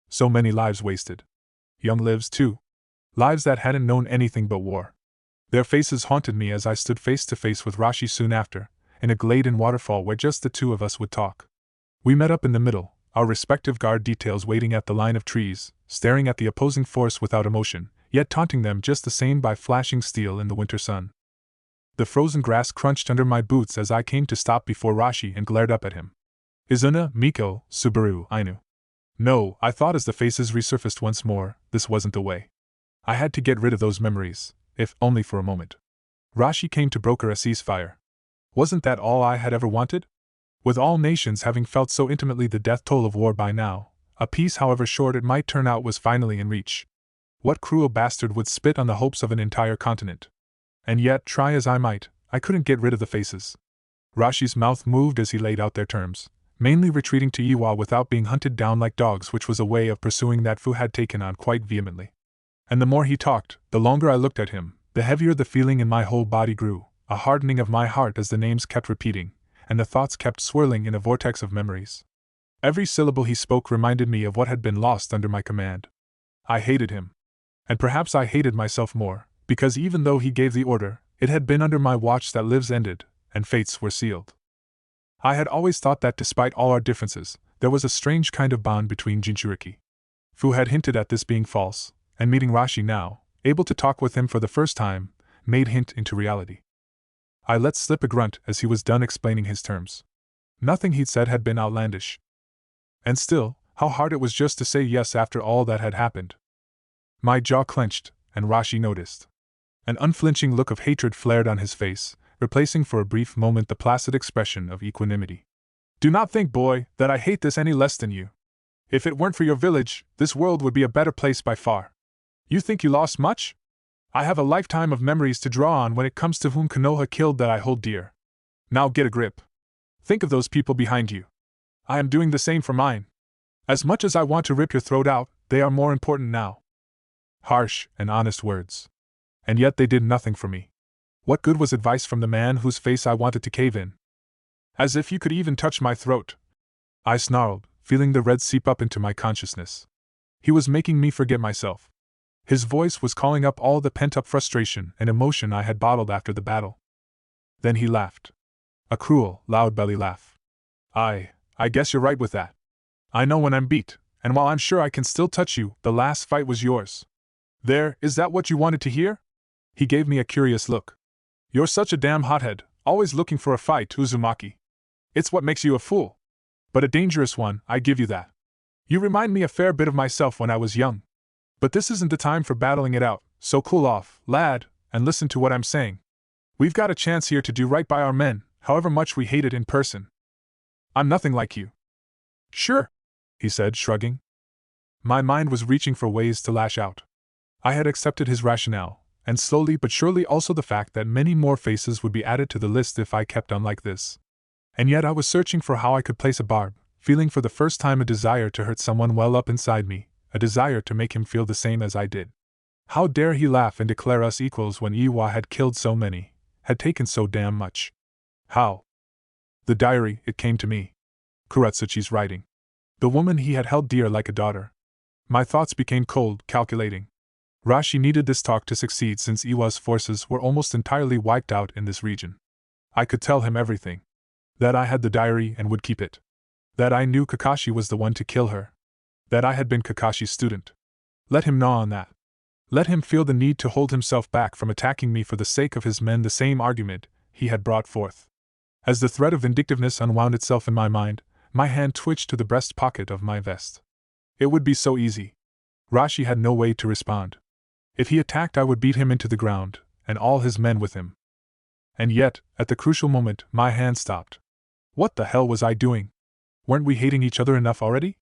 So many lives wasted. Young lives too. Lives that hadn't known anything but war. Their faces haunted me as I stood face to face with Rashi soon after, in a glade in Waterfall where just the two of us would talk. We met up in the middle, our respective guard details waiting at the line of trees, staring at the opposing force without emotion, yet taunting them just the same by flashing steel in the winter sun. The frozen grass crunched under my boots as I came to stop before Rashi and glared up at him. Izuna, Miko, Subaru, Ainu. No, I thought as the faces resurfaced once more, this wasn't the way. I had to get rid of those memories, if only for a moment. Rashi came to broker a ceasefire. Wasn't that all I had ever wanted? With all nations having felt so intimately the death toll of war by now, a peace however short it might turn out was finally in reach. What cruel bastard would spit on the hopes of an entire continent? And yet, try as I might, I couldn't get rid of the faces. Rashi's mouth moved as he laid out their terms, mainly retreating to Iwa without being hunted down like dogs, which was a way of pursuing that Fu had taken on quite vehemently. And the more he talked, the longer I looked at him, the heavier the feeling in my whole body grew, a hardening of my heart as the names kept repeating, and the thoughts kept swirling in a vortex of memories. Every syllable he spoke reminded me of what had been lost under my command. I hated him. And perhaps I hated myself more, because even though he gave the order, it had been under my watch that lives ended, and fates were sealed. I had always thought that despite all our differences, there was a strange kind of bond between Jinchuriki. Fu had hinted at this being false, and meeting Rashi now, able to talk with him for the first time, made hint into reality. I let slip a grunt as he was done explaining his terms. Nothing he'd said had been outlandish. And still, how hard it was just to say yes after all that had happened. My jaw clenched, and Rashi noticed. An unflinching look of hatred flared on his face, replacing for a brief moment the placid expression of equanimity. Do not think, boy, that I hate this any less than you. If it weren't for your village, this world would be a better place by far. You think you lost much? I have a lifetime of memories to draw on when it comes to whom Konoha killed that I hold dear. Now get a grip. Think of those people behind you. I am doing the same for mine. As much as I want to rip your throat out, they are more important now. Harsh and honest words. And yet they did nothing for me. What good was advice from the man whose face I wanted to cave in? As if you could even touch my throat. I snarled, feeling the red seep up into my consciousness. He was making me forget myself. His voice was calling up all the pent-up frustration and emotion I had bottled after the battle. Then he laughed. A cruel, loud belly laugh. I guess you're right with that. I know when I'm beat, and while I'm sure I can still touch you, the last fight was yours. There, is that what you wanted to hear? He gave me a curious look. You're such a damn hothead, always looking for a fight, Uzumaki. It's what makes you a fool. But a dangerous one, I give you that. You remind me a fair bit of myself when I was young. But this isn't the time for battling it out, so cool off, lad, and listen to what I'm saying. We've got a chance here to do right by our men, however much we hate it in person. I'm nothing like you. Sure, he said, shrugging. My mind was reaching for ways to lash out. I had accepted his rationale, and slowly but surely also the fact that many more faces would be added to the list if I kept on like this. And yet I was searching for how I could place a barb, feeling for the first time a desire to hurt someone well up inside me, a desire to make him feel the same as I did. How dare he laugh and declare us equals when Iwa had killed so many, had taken so damn much? How? The diary, it came to me. Kuratsuchi's writing. The woman he had held dear like a daughter. My thoughts became cold, calculating. Rashi needed this talk to succeed since Iwa's forces were almost entirely wiped out in this region. I could tell him everything. That I had the diary and would keep it. That I knew Kakashi was the one to kill her. That I had been Kakashi's student. Let him gnaw on that. Let him feel the need to hold himself back from attacking me for the sake of his men, the same argument he had brought forth. As the thread of vindictiveness unwound itself in my mind, my hand twitched to the breast pocket of my vest. It would be so easy. Rashi had no way to respond. If he attacked, I would beat him into the ground, and all his men with him. And yet, at the crucial moment, my hand stopped. What the hell was I doing? Weren't we hating each other enough already?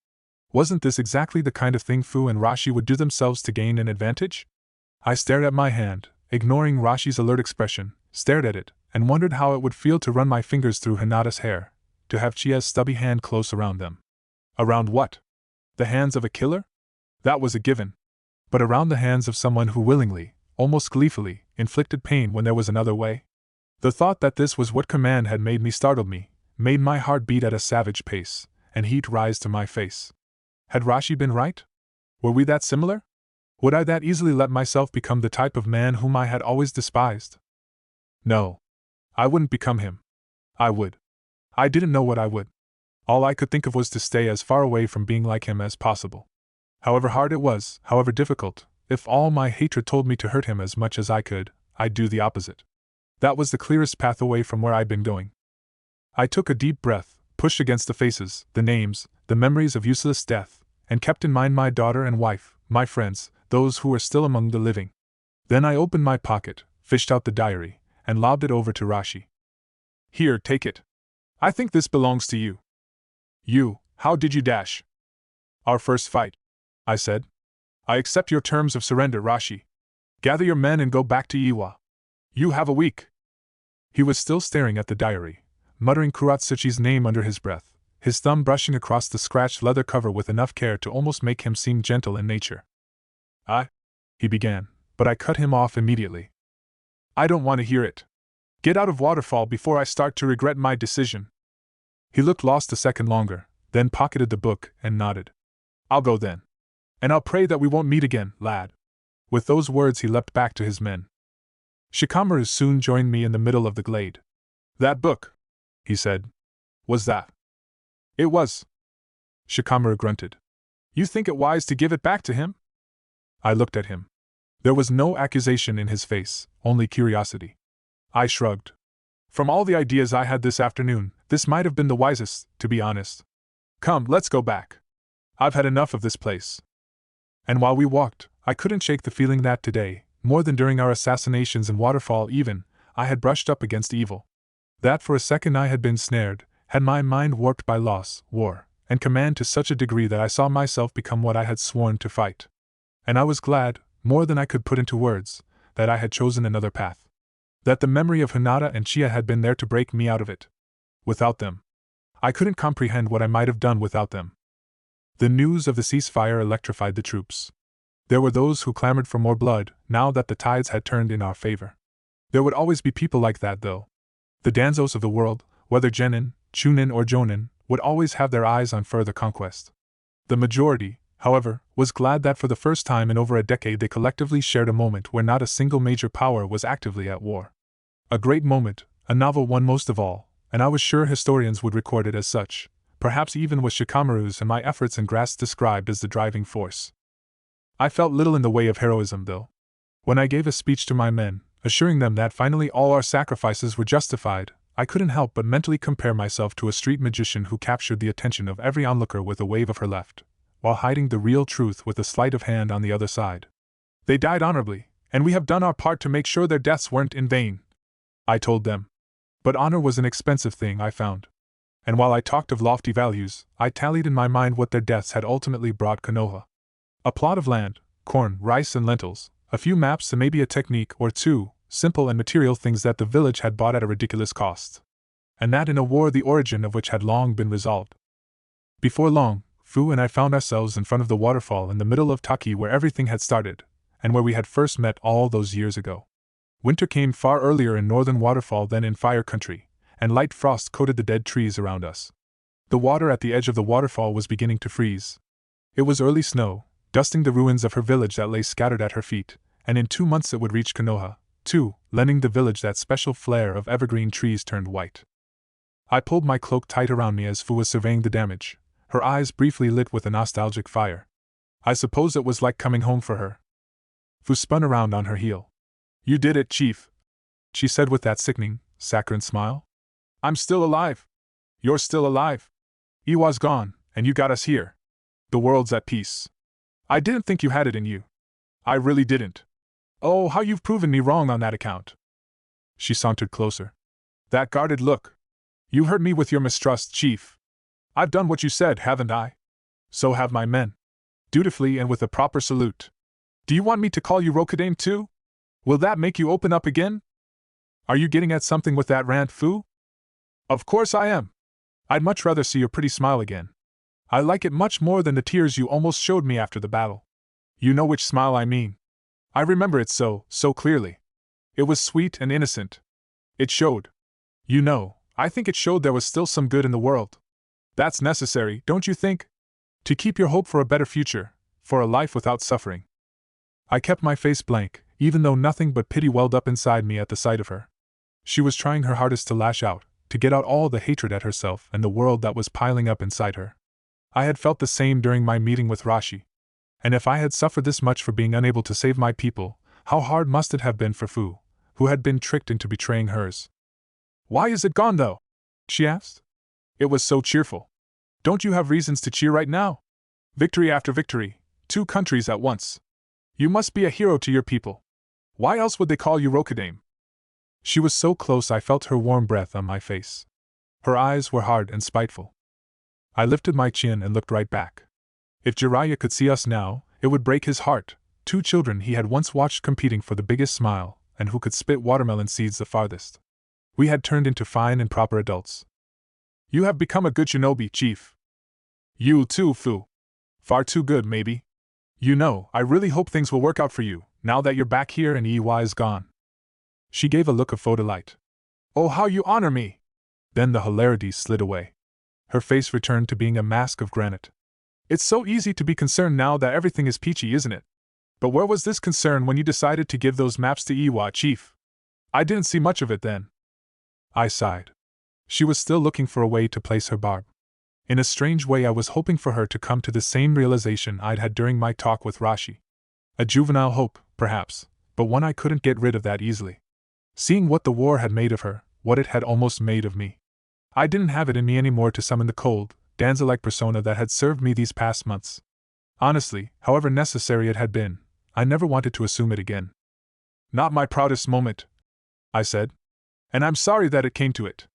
Wasn't this exactly the kind of thing Fu and Rashi would do themselves to gain an advantage? I stared at my hand, ignoring Rashi's alert expression, stared at it, and wondered how it would feel to run my fingers through Hinata's hair, to have Chia's stubby hand close around them. Around what? The hands of a killer? That was a given. But around the hands of someone who willingly, almost gleefully, inflicted pain when there was another way? The thought that this was what command had made me startled me, made my heart beat at a savage pace, and heat rise to my face. Had Rashi been right? Were we that similar? Would I that easily let myself become the type of man whom I had always despised? No. I wouldn't become him. I would. I didn't know what I would. All I could think of was to stay as far away from being like him as possible. However hard it was, however difficult, if all my hatred told me to hurt him as much as I could, I'd do the opposite. That was the clearest path away from where I'd been going. I took a deep breath, pushed against the faces, the names, the memories of useless death, and kept in mind my daughter and wife, my friends, those who were still among the living. Then I opened my pocket, fished out the diary, and lobbed it over to Rashi. Here, take it. I think this belongs to you. You, how did you dash? Our first fight, I said. I accept your terms of surrender, Rashi. Gather your men and go back to Iwa. You have a week. He was still staring at the diary, muttering Kuratsuchi's name under his breath, his thumb brushing across the scratched leather cover with enough care to almost make him seem gentle in nature. He began, but I cut him off immediately. I don't want to hear it. Get out of Waterfall before I start to regret my decision. He looked lost a second longer, then pocketed the book and nodded. I'll go then. And I'll pray that we won't meet again, lad. With those words he leapt back to his men. Shikamaru soon joined me in the middle of the glade. That book, he said. Was that? It was. Shikamaru grunted. You think it wise to give it back to him? I looked at him. There was no accusation in his face, only curiosity. I shrugged. From all the ideas I had this afternoon, this might have been the wisest, to be honest. Come, let's go back. I've had enough of this place. And while we walked, I couldn't shake the feeling that today, more than during our assassinations in Waterfall even, I had brushed up against evil. That for a second I had been snared, had my mind warped by loss, war, and command to such a degree that I saw myself become what I had sworn to fight. And I was glad, more than I could put into words, that I had chosen another path. That the memory of Hinata and Chia had been there to break me out of it. Without them, I couldn't comprehend what I might have done without them. The news of the ceasefire electrified the troops. There were those who clamored for more blood, now that the tides had turned in our favor. There would always be people like that, though. The Danzos of the world, whether Genin, Chunin or Jonin, would always have their eyes on further conquest. The majority, however, was glad that for the first time in over a decade they collectively shared a moment where not a single major power was actively at war. A great moment, a novel one most of all, and I was sure historians would record it as such, perhaps even with Shikamaru's and my efforts and grasp described as the driving force. I felt little in the way of heroism, though. When I gave a speech to my men, assuring them that finally all our sacrifices were justified, I couldn't help but mentally compare myself to a street magician who captured the attention of every onlooker with a wave of her left, while hiding the real truth with a sleight of hand on the other side. They died honorably, and we have done our part to make sure their deaths weren't in vain, I told them. But honor was an expensive thing, I found. And while I talked of lofty values, I tallied in my mind what their deaths had ultimately brought Konoha. A plot of land, corn, rice and lentils, a few maps and maybe a technique or two, simple and material things that the village had bought at a ridiculous cost. And that in a war the origin of which had long been resolved. Before long, Fu and I found ourselves in front of the waterfall in the middle of Taki where everything had started, and where we had first met all those years ago. Winter came far earlier in northern Waterfall than in Fire Country, and light frost coated the dead trees around us. The water at the edge of the waterfall was beginning to freeze. It was early snow, dusting the ruins of her village that lay scattered at her feet, and in 2 months it would reach Konoha, too, lending the village that special flair of evergreen trees turned white. I pulled my cloak tight around me as Fu was surveying the damage, her eyes briefly lit with a nostalgic fire. I suppose it was like coming home for her. Fu spun around on her heel. You did it, Chief, she said with that sickening, saccharine smile. I'm still alive. You're still alive. Iwa's gone, and you got us here. The world's at peace. I didn't think you had it in you. I really didn't. Oh, how you've proven me wrong on that account. She sauntered closer. That guarded look. You hurt me with your mistrust, Chief. I've done what you said, haven't I? So have my men. Dutifully and with a proper salute. Do you want me to call you Godaime too? Will that make you open up again? Are you getting at something with that rant, Fu? Of course I am. I'd much rather see your pretty smile again. I like it much more than the tears you almost showed me after the battle. You know which smile I mean. I remember it so clearly. It was sweet and innocent. It showed. You know, I think it showed there was still some good in the world. That's necessary, don't you think? To keep your hope for a better future, for a life without suffering. I kept my face blank, even though nothing but pity welled up inside me at the sight of her. She was trying her hardest to lash out, to get out all the hatred at herself and the world that was piling up inside her. I had felt the same during my meeting with Rashi. And if I had suffered this much for being unable to save my people, how hard must it have been for Fu, who had been tricked into betraying hers. Why is it gone, though? She asked. It was so cheerful. Don't you have reasons to cheer right now? Victory after victory, 2 countries at once. You must be a hero to your people. Why else would they call you Godaime? She was so close I felt her warm breath on my face. Her eyes were hard and spiteful. I lifted my chin and looked right back. If Jiraiya could see us now, it would break his heart. 2 children he had once watched competing for the biggest smile, and who could spit watermelon seeds the farthest. We had turned into fine and proper adults. You have become a good shinobi, Chief. You too, Fu. Far too good, maybe. You know, I really hope things will work out for you, now that you're back here and EY is gone. She gave a look of faux delight. Oh, how you honor me! Then the hilarity slid away. Her face returned to being a mask of granite. It's so easy to be concerned now that everything is peachy, isn't it? But where was this concern when you decided to give those maps to Iwa, Chief? I didn't see much of it then. I sighed. She was still looking for a way to place her barb. In a strange way I was hoping for her to come to the same realization I'd had during my talk with Rashi. A juvenile hope, perhaps, but one I couldn't get rid of that easily. Seeing what the war had made of her, what it had almost made of me. I didn't have it in me anymore to summon the cold, Danza-like persona that had served me these past months. Honestly, however necessary it had been, I never wanted to assume it again. Not my proudest moment, I said. And I'm sorry that it came to it.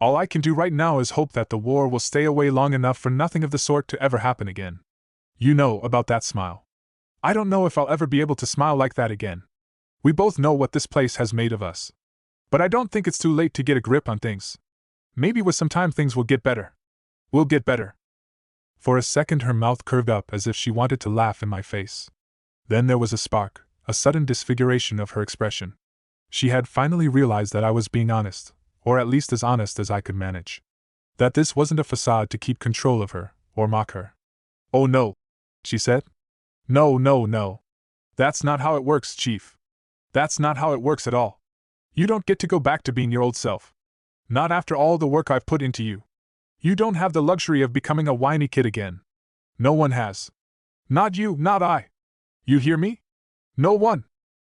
All I can do right now is hope that the war will stay away long enough for nothing of the sort to ever happen again. You know about that smile. I don't know if I'll ever be able to smile like that again. We both know what this place has made of us. But I don't think it's too late to get a grip on things. Maybe with some time things will get better. We'll get better. For a second her mouth curved up as if she wanted to laugh in my face. Then there was a spark, a sudden disfiguration of her expression. She had finally realized that I was being honest, or at least as honest as I could manage. That this wasn't a facade to keep control of her, or mock her. Oh no, she said. No. That's not how it works, Chief. That's not how it works at all. You don't get to go back to being your old self. Not after all the work I've put into you. You don't have the luxury of becoming a whiny kid again. No one has. Not you, not I. You hear me? No one.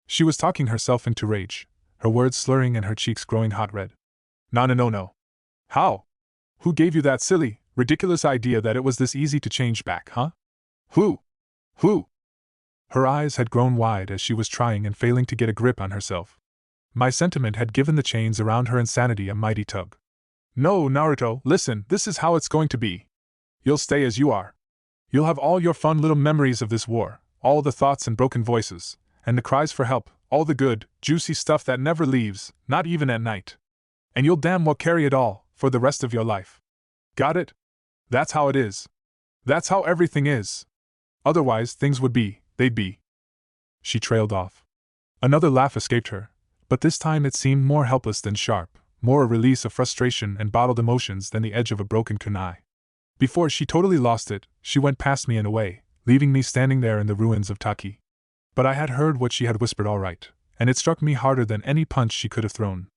She was talking herself into rage, her words slurring and her cheeks growing hot red. No. How? Who gave you that silly, ridiculous idea that it was this easy to change back, huh? Who? Her eyes had grown wide as she was trying and failing to get a grip on herself. My sentiment had given the chains around her insanity a mighty tug. No, Naruto, listen, this is how it's going to be. You'll stay as you are. You'll have all your fun little memories of this war, all the thoughts and broken voices, and the cries for help, all the good, juicy stuff that never leaves, not even at night. And you'll damn well carry it all, for the rest of your life. Got it? That's how it is. That's how everything is. Otherwise, things would be, they'd be. She trailed off. Another laugh escaped her, but this time it seemed more helpless than sharp, more a release of frustration and bottled emotions than the edge of a broken kunai. Before she totally lost it, she went past me and away, leaving me standing there in the ruins of Taki. But I had heard what she had whispered all right, and it struck me harder than any punch she could have thrown.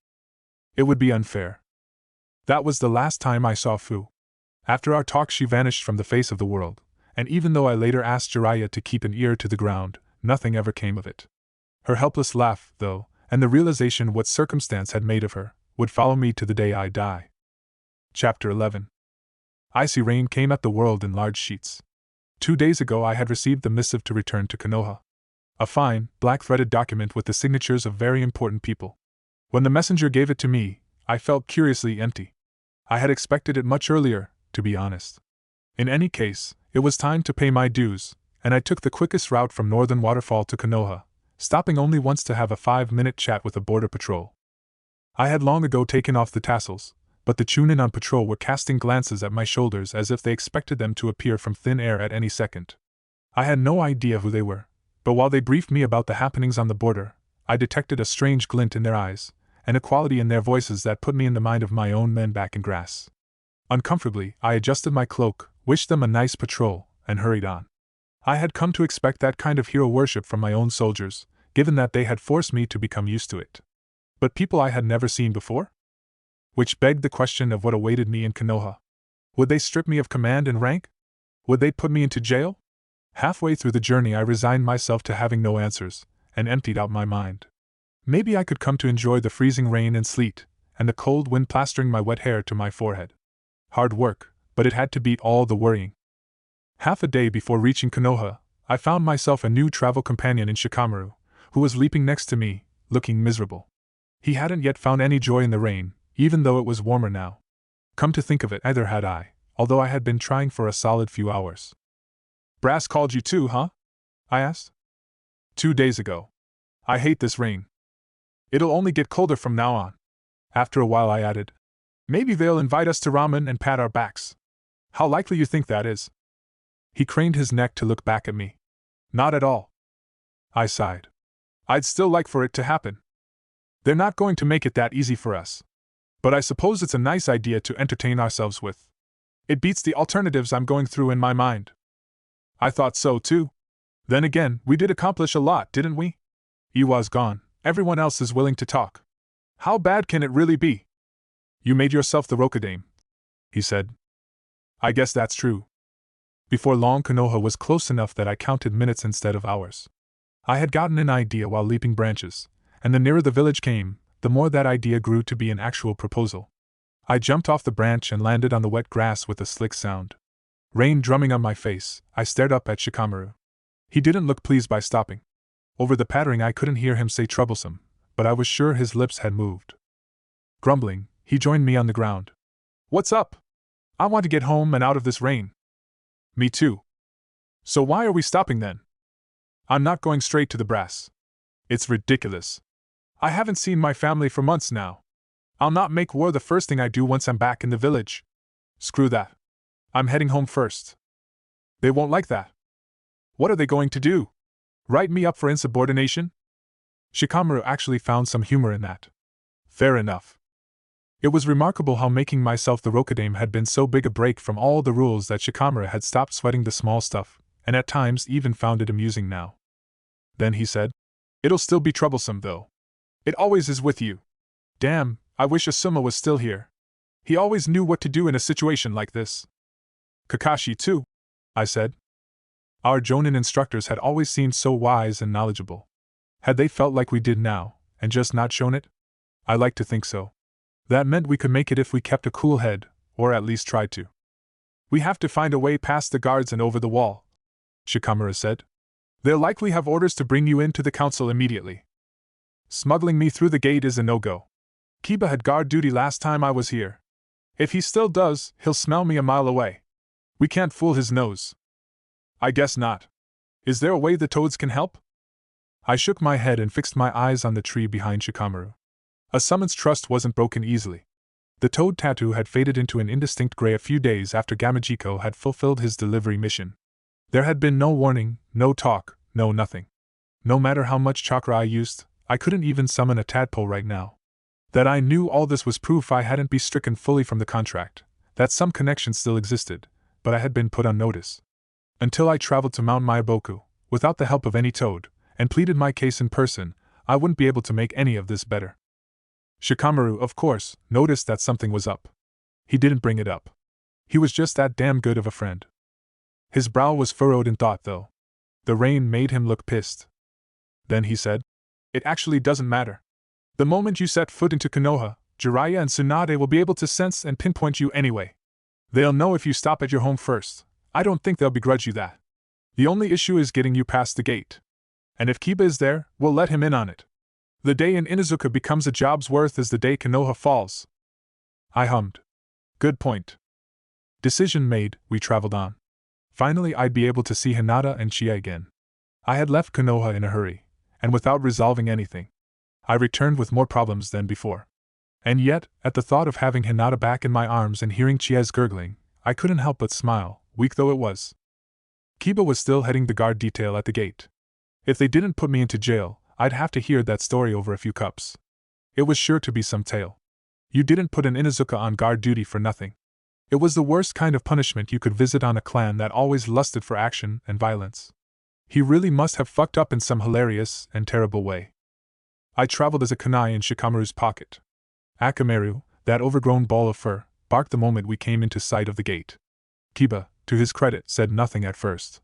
It would be unfair. That was the last time I saw Fu. After our talk she vanished from the face of the world, and even though I later asked Jiraiya to keep an ear to the ground, nothing ever came of it. Her helpless laugh, though, and the realization what circumstance had made of her, would follow me to the day I die. Chapter 11. Icy rain came at the world in large sheets. 2 days ago I had received the missive to return to Konoha. A fine, black-threaded document with the signatures of very important people. When the messenger gave it to me, I felt curiously empty. I had expected it much earlier, to be honest. In any case, it was time to pay my dues, and I took the quickest route from Northern Waterfall to Konoha, stopping only once to have a 5-minute chat with a border patrol. I had long ago taken off the tassels, but the Chunin on patrol were casting glances at my shoulders as if they expected them to appear from thin air at any second. I had no idea who they were, but while they briefed me about the happenings on the border, I detected a strange glint in their eyes, and a quality in their voices that put me in the mind of my own men back in grass. Uncomfortably, I adjusted my cloak, wished them a nice patrol, and hurried on. I had come to expect that kind of hero worship from my own soldiers, given that they had forced me to become used to it. But people I had never seen before? Which begged the question of what awaited me in Konoha. Would they strip me of command and rank? Would they put me into jail? Halfway through the journey I resigned myself to having no answers, and emptied out my mind. Maybe I could come to enjoy the freezing rain and sleet, and the cold wind plastering my wet hair to my forehead. Hard work, but it had to beat all the worrying. Half a day before reaching Konoha, I found myself a new travel companion in Shikamaru, who was leaping next to me, looking miserable. He hadn't yet found any joy in the rain, even though it was warmer now. Come to think of it, neither had I, although I had been trying for a solid few hours. Brass called you too, huh? I asked. 2 days ago. I hate this rain. It'll only get colder from now on. After a while I added, maybe they'll invite us to ramen and pat our backs. How likely you think that is? He craned his neck to look back at me. Not at all. I sighed. I'd still like for it to happen. They're not going to make it that easy for us. But I suppose it's a nice idea to entertain ourselves with. It beats the alternatives I'm going through in my mind. I thought so too. Then again, we did accomplish a lot, didn't we? Iwa's gone. Everyone else is willing to talk. How bad can it really be? You made yourself the Rokudaime, he said. I guess that's true. Before long, Konoha was close enough that I counted minutes instead of hours. I had gotten an idea while leaping branches, and the nearer the village came, the more that idea grew to be an actual proposal. I jumped off the branch and landed on the wet grass with a slick sound. Rain drumming on my face, I stared up at Shikamaru. He didn't look pleased by stopping. Over the pattering I couldn't hear him say troublesome, but I was sure his lips had moved. Grumbling, he joined me on the ground. What's up? I want to get home and out of this rain. Me too. So why are we stopping then? I'm not going straight to the brass. It's ridiculous. I haven't seen my family for months now. I'll not make war the first thing I do once I'm back in the village. Screw that. I'm heading home first. They won't like that. What are they going to do? Write me up for insubordination? Shikamaru actually found some humor in that. Fair enough. It was remarkable how making myself the Rokudaime had been so big a break from all the rules that Shikamaru had stopped sweating the small stuff, and at times even found it amusing now. Then he said, It'll still be troublesome though. It always is with you. Damn, I wish Asuma was still here. He always knew what to do in a situation like this. Kakashi too, I said. Our Jonin instructors had always seemed so wise and knowledgeable. Had they felt like we did now, and just not shown it? I like to think so. That meant we could make it if we kept a cool head, or at least tried to. We have to find a way past the guards and over the wall, Shikamaru said. They'll likely have orders to bring you into the council immediately. Smuggling me through the gate is a no-go. Kiba had guard duty last time I was here. If he still does, he'll smell me a mile away. We can't fool his nose. I guess not. Is there a way the toads can help? I shook my head and fixed my eyes on the tree behind Shikamaru. Asuma's trust wasn't broken easily. The toad tattoo had faded into an indistinct gray a few days after Gamajiko had fulfilled his delivery mission. There had been no warning, no talk, no nothing. No matter how much chakra I used, I couldn't even summon a tadpole right now. That I knew all this was proof I hadn't been stricken fully from the contract, that some connection still existed, but I had been put on notice. Until I traveled to Mount Myaboku, without the help of any toad, and pleaded my case in person, I wouldn't be able to make any of this better. Shikamaru, of course, noticed that something was up. He didn't bring it up. He was just that damn good of a friend. His brow was furrowed in thought, though. The rain made him look pissed. Then he said, It actually doesn't matter. The moment you set foot into Konoha, Jiraiya and Tsunade will be able to sense and pinpoint you anyway. They'll know if you stop at your home first. I don't think they'll begrudge you that. The only issue is getting you past the gate. And if Kiba is there, we'll let him in on it. The day in Inuzuka becomes a job's worth as the day Konoha falls. I hummed. Good point. Decision made, we traveled on. Finally I'd be able to see Hinata and Chie again. I had left Konoha in a hurry, and without resolving anything. I returned with more problems than before. And yet, at the thought of having Hinata back in my arms and hearing Chie's gurgling, I couldn't help but smile, weak though it was. Kiba was still heading the guard detail at the gate. If they didn't put me into jail, I'd have to hear that story over a few cups. It was sure to be some tale. You didn't put an Inuzuka on guard duty for nothing. It was the worst kind of punishment you could visit on a clan that always lusted for action and violence. He really must have fucked up in some hilarious and terrible way. I traveled as a kunai in Shikamaru's pocket. Akamaru, that overgrown ball of fur, barked the moment we came into sight of the gate. Kiba, to his credit, said nothing at first.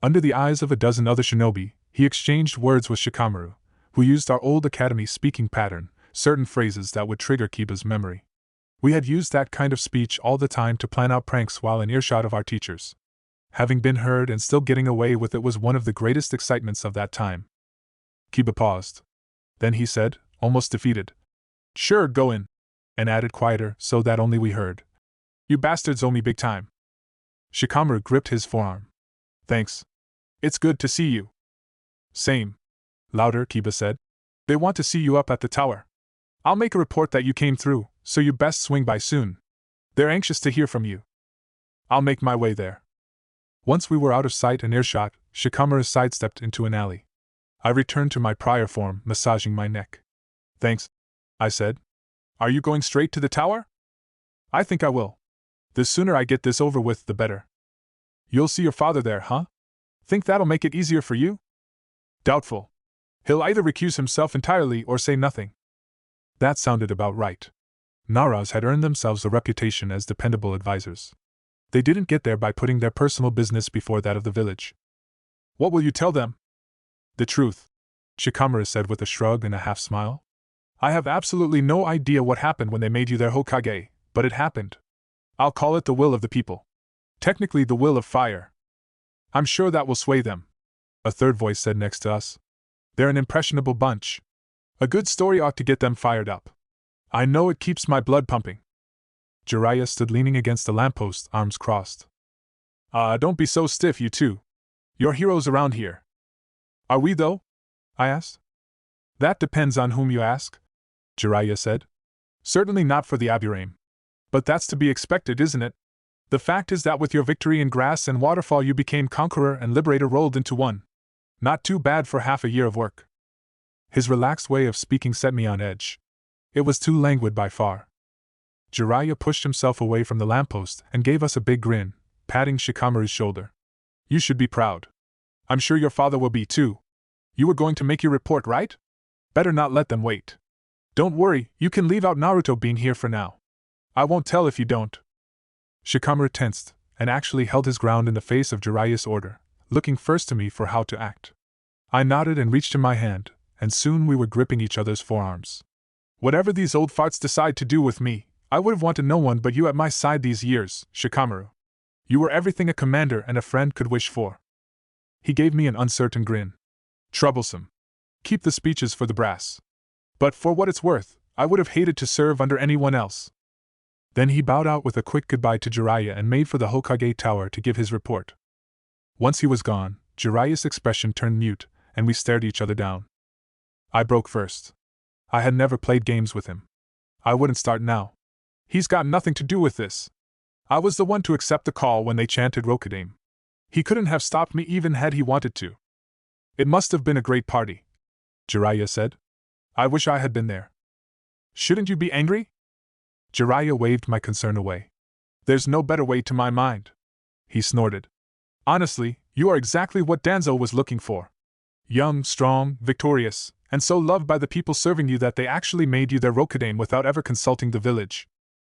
Under the eyes of a dozen other shinobi, he exchanged words with Shikamaru, who used our old academy speaking pattern, certain phrases that would trigger Kiba's memory. We had used that kind of speech all the time to plan out pranks while in earshot of our teachers. Having been heard and still getting away with it was one of the greatest excitements of that time. Kiba paused. Then he said, almost defeated, "Sure, go in," and added quieter so that only we heard, "You bastards owe me big time." Shikamaru gripped his forearm. "Thanks. It's good to see you." "Same." Louder, Kiba said. "They want to see you up at the tower. I'll make a report that you came through, so you best swing by soon. They're anxious to hear from you." "I'll make my way there." Once we were out of sight and earshot, Shikamaru sidestepped into an alley. I returned to my prior form, massaging my neck. "Thanks," I said. "Are you going straight to the tower?" "I think I will. The sooner I get this over with, the better." "You'll see your father there, huh? Think that'll make it easier for you?" "Doubtful. He'll either recuse himself entirely or say nothing." That sounded about right. Naras had earned themselves a reputation as dependable advisors. They didn't get there by putting their personal business before that of the village. "What will you tell them?" "The truth," Shikamaru said with a shrug and a half-smile. "I have absolutely no idea what happened when they made you their Hokage, but it happened. I'll call it the will of the people. Technically the will of fire. I'm sure that will sway them," a third voice said next to us. "They're an impressionable bunch. A good story ought to get them fired up. I know it keeps my blood pumping." Jiraiya stood leaning against the lamppost, arms crossed. Don't be so stiff, you two. You're heroes around here." "Are we, though?" I asked. "That depends on whom you ask," Jiraiya said. "Certainly not for the Aburame. But that's to be expected, isn't it? The fact is that with your victory in Grass and Waterfall you became conqueror and liberator rolled into one. Not too bad for half a year of work." His relaxed way of speaking set me on edge. It was too languid by far. Jiraiya pushed himself away from the lamppost and gave us a big grin, patting Shikamaru's shoulder. "You should be proud. I'm sure your father will be too. You were going to make your report, right? Better not let them wait. Don't worry, you can leave out Naruto being here for now. I won't tell if you don't." Shikamaru tensed, and actually held his ground in the face of Jiraiya's order, looking first to me for how to act. I nodded and reached him my hand, and soon we were gripping each other's forearms. "Whatever these old farts decide to do with me, I would have wanted no one but you at my side these years, Shikamaru. You were everything a commander and a friend could wish for." He gave me an uncertain grin. "Troublesome. Keep the speeches for the brass. But for what it's worth, I would have hated to serve under anyone else." Then he bowed out with a quick goodbye to Jiraiya and made for the Hokage tower to give his report. Once he was gone, Jiraiya's expression turned mute, and we stared each other down. I broke first. I had never played games with him. I wouldn't start now. He's got nothing to do with this. I was the one to accept the call when they chanted Rokudaime. He couldn't have stopped me even had he wanted to. "It must have been a great party," Jiraiya said. "I wish I had been there." "Shouldn't you be angry?" Jiraiya waved my concern away. "There's no better way to my mind," he snorted. "Honestly, you are exactly what Danzo was looking for. Young, strong, victorious, and so loved by the people serving you that they actually made you their Rokudaime without ever consulting the village.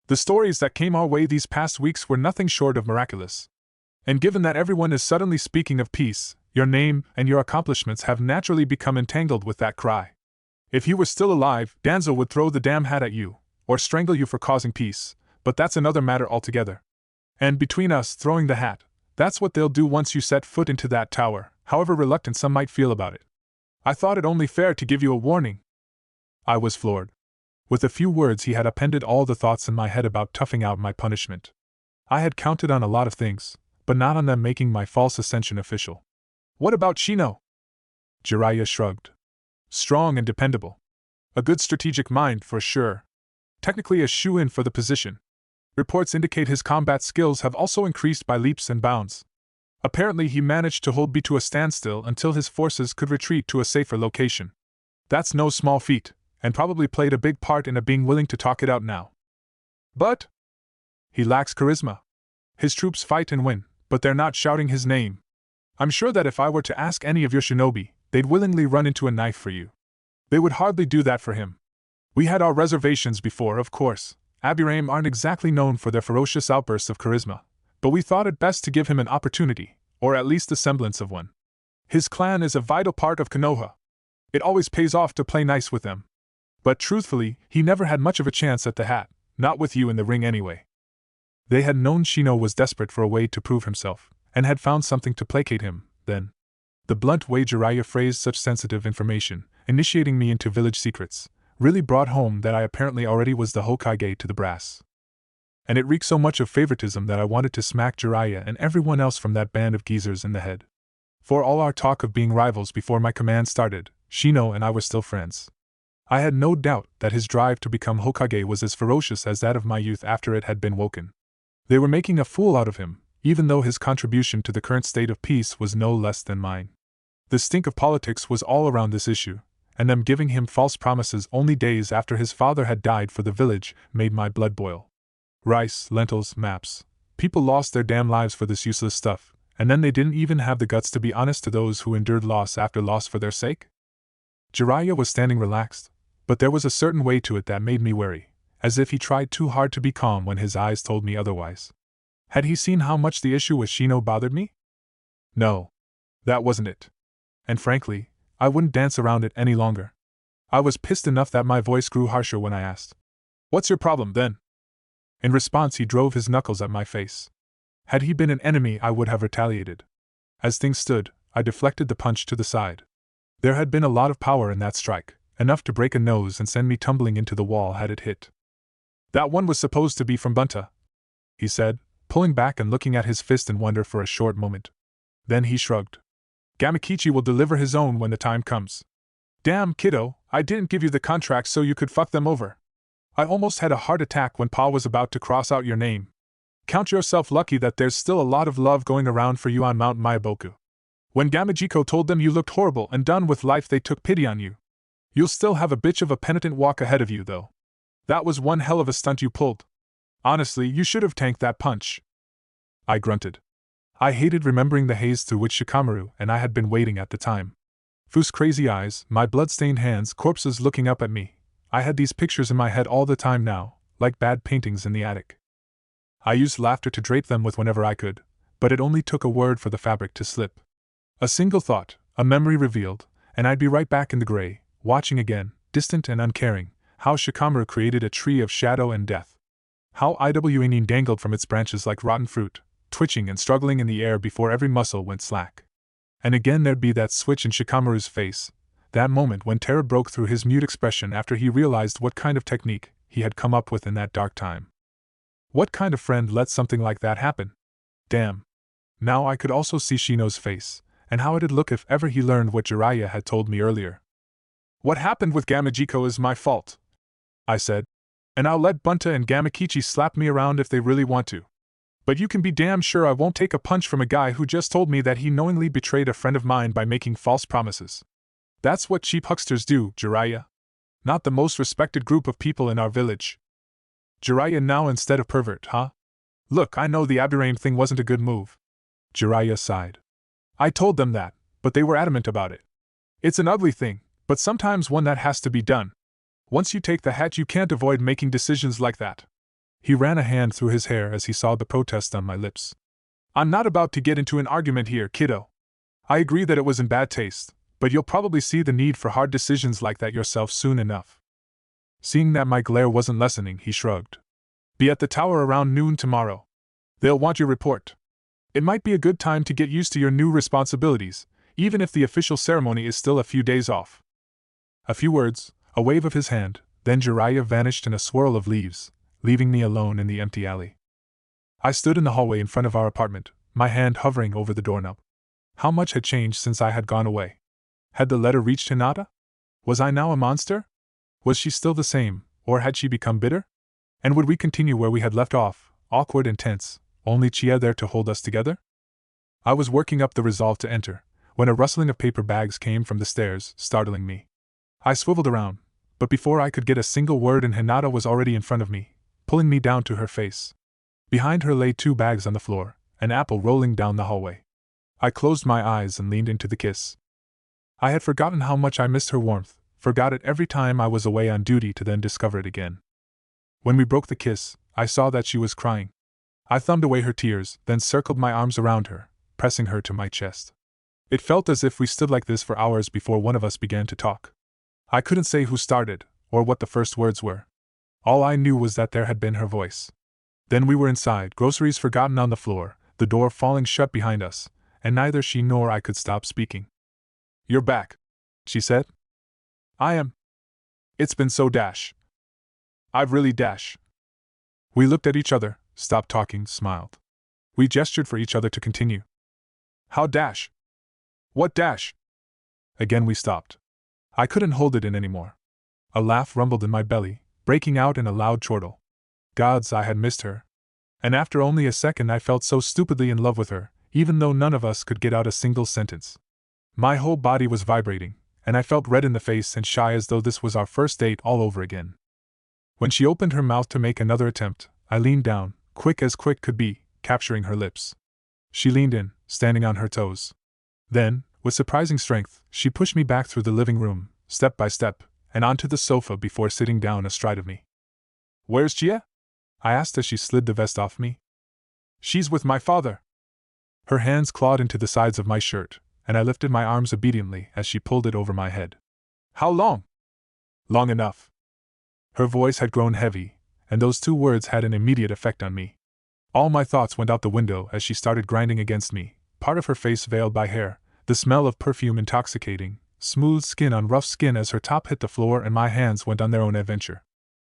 The stories that came our way these past weeks were nothing short of miraculous. And given that everyone is suddenly speaking of peace, your name and your accomplishments have naturally become entangled with that cry. If you were still alive, Danzo would throw the damn hat at you, or strangle you for causing peace, but that's another matter altogether. And between us, throwing the hat, that's what they'll do once you set foot into that tower, however reluctant some might feel about it. I thought it only fair to give you a warning." I was floored. With a few words he had appended all the thoughts in my head about toughing out my punishment. I had counted on a lot of things, but not on them making my false ascension official. "What about Shino?" Jiraiya shrugged. "Strong and dependable. A good strategic mind, for sure. Technically a shoo-in for the position. Reports indicate his combat skills have also increased by leaps and bounds. Apparently he managed to hold B to a standstill until his forces could retreat to a safer location. That's no small feat, and probably played a big part in a being willing to talk it out now. But he lacks charisma. His troops fight and win, but they're not shouting his name. I'm sure that if I were to ask any of your shinobi, they'd willingly run into a knife for you. They would hardly do that for him. We had our reservations before, of course. Aburame aren't exactly known for their ferocious outbursts of charisma, but we thought it best to give him an opportunity, or at least the semblance of one. His clan is a vital part of Konoha. It always pays off to play nice with them. But truthfully, he never had much of a chance at the hat, not with you in the ring anyway." They had known Shino was desperate for a way to prove himself, and had found something to placate him, then. The blunt way Jiraiya phrased such sensitive information, initiating me into village secrets, really brought home that I apparently already was the Hokage to the brass. And it reeked so much of favoritism that I wanted to smack Jiraiya and everyone else from that band of geezers in the head. For all our talk of being rivals before my command started, Shino and I were still friends. I had no doubt that his drive to become Hokage was as ferocious as that of my youth after it had been woken. They were making a fool out of him, even though his contribution to the current state of peace was no less than mine. The stink of politics was all around this issue, and them giving him false promises only days after his father had died for the village made my blood boil. Rice, lentils, maps. People lost their damn lives for this useless stuff, and then they didn't even have the guts to be honest to those who endured loss after loss for their sake? Jiraiya was standing relaxed, but there was a certain way to it that made me wary, as if he tried too hard to be calm when his eyes told me otherwise. Had he seen how much the issue with Shino bothered me? No. That wasn't it. And frankly, I wouldn't dance around it any longer. I was pissed enough that my voice grew harsher when I asked, "What's your problem, then?" In response, he drove his knuckles at my face. Had he been an enemy, I would have retaliated. As things stood, I deflected the punch to the side. There had been a lot of power in that strike, enough to break a nose and send me tumbling into the wall had it hit. "That one was supposed to be from Bunta," he said, pulling back and looking at his fist in wonder for a short moment. Then he shrugged. "Gamakichi will deliver his own when the time comes. Damn, kiddo, I didn't give you the contract so you could fuck them over. I almost had a heart attack when Pa was about to cross out your name. Count yourself lucky that there's still a lot of love going around for you on Mount Maiboku. When Gamajiko told them you looked horrible and done with life, they took pity on you. You'll still have a bitch of a penitent walk ahead of you, though. That was one hell of a stunt you pulled. Honestly, you should have tanked that punch." I grunted. I hated remembering the haze through which Shikamaru and I had been waiting at the time. Fu's crazy eyes, my blood-stained hands, corpses looking up at me. I had these pictures in my head all the time now, like bad paintings in the attic. I used laughter to drape them with whenever I could, but it only took a word for the fabric to slip. A single thought, a memory revealed, and I'd be right back in the gray, watching again, distant and uncaring, how Shikamaru created a tree of shadow and death. How Iwanin dangled from its branches like rotten fruit, twitching and struggling in the air before every muscle went slack. And again there'd be that switch in Shikamaru's face, that moment when terror broke through his mute expression after he realized what kind of technique he had come up with in that dark time. What kind of friend lets something like that happen? Damn. Now I could also see Shino's face, and how it'd look if ever he learned what Jiraiya had told me earlier. "What happened with Gamajiko is my fault," I said, "and I'll let Bunta and Gamakichi slap me around if they really want to. But you can be damn sure I won't take a punch from a guy who just told me that he knowingly betrayed a friend of mine by making false promises. That's what cheap hucksters do, Jiraiya. Not the most respected group of people in our village." Jiraiya now instead of pervert, huh? Look, I know the Abdurrahim thing wasn't a good move. Jiraiya sighed. I told them that, but they were adamant about it. It's an ugly thing, but sometimes one that has to be done. Once you take the hat, you can't avoid making decisions like that. He ran a hand through his hair as he saw the protest on my lips. "I'm not about to get into an argument here, kiddo. I agree that it was in bad taste, but you'll probably see the need for hard decisions like that yourself soon enough." Seeing that my glare wasn't lessening, he shrugged. "Be at the tower around noon tomorrow. They'll want your report. It might be a good time to get used to your new responsibilities, even if the official ceremony is still a few days off." A few words, a wave of his hand, then Jiraiya vanished in a swirl of leaves, leaving me alone in the empty alley. I stood in the hallway in front of our apartment, my hand hovering over the doorknob. How much had changed since I had gone away? Had the letter reached Hinata? Was I now a monster? Was she still the same, or had she become bitter? And would we continue where we had left off, awkward and tense, only Chia there to hold us together? I was working up the resolve to enter, when a rustling of paper bags came from the stairs, startling me. I swiveled around, but before I could get a single word in, Hinata was already in front of me, pulling me down to her face. Behind her lay 2 bags on the floor, an apple rolling down the hallway. I closed my eyes and leaned into the kiss. I had forgotten how much I missed her warmth, forgot it every time I was away on duty to then discover it again. When we broke the kiss, I saw that she was crying. I thumbed away her tears, then circled my arms around her, pressing her to my chest. It felt as if we stood like this for hours before one of us began to talk. I couldn't say who started, or what the first words were. All I knew was that there had been her voice. Then we were inside, groceries forgotten on the floor, the door falling shut behind us, and neither she nor I could stop speaking. "You're back," she said. "I am. It's been so dash. I've really dash." We looked at each other, stopped talking, smiled. We gestured for each other to continue. "How dash? What dash?" Again we stopped. I couldn't hold it in anymore. A laugh rumbled in my belly, breaking out in a loud chortle. Gods, I had missed her. And after only a second I felt so stupidly in love with her, even though none of us could get out a single sentence. My whole body was vibrating, and I felt red in the face and shy as though this was our first date all over again. When she opened her mouth to make another attempt, I leaned down, quick as quick could be, capturing her lips. She leaned in, standing on her toes. Then, with surprising strength, she pushed me back through the living room, step by step, and onto the sofa before sitting down astride of me. "Where's Gia?" I asked as she slid the vest off me. "She's with my father." Her hands clawed into the sides of my shirt, and I lifted my arms obediently as she pulled it over my head. "How long?" "Long enough." Her voice had grown heavy, and those two words had an immediate effect on me. All my thoughts went out the window as she started grinding against me, part of her face veiled by hair, the smell of perfume intoxicating, smooth skin on rough skin as her top hit the floor and my hands went on their own adventure.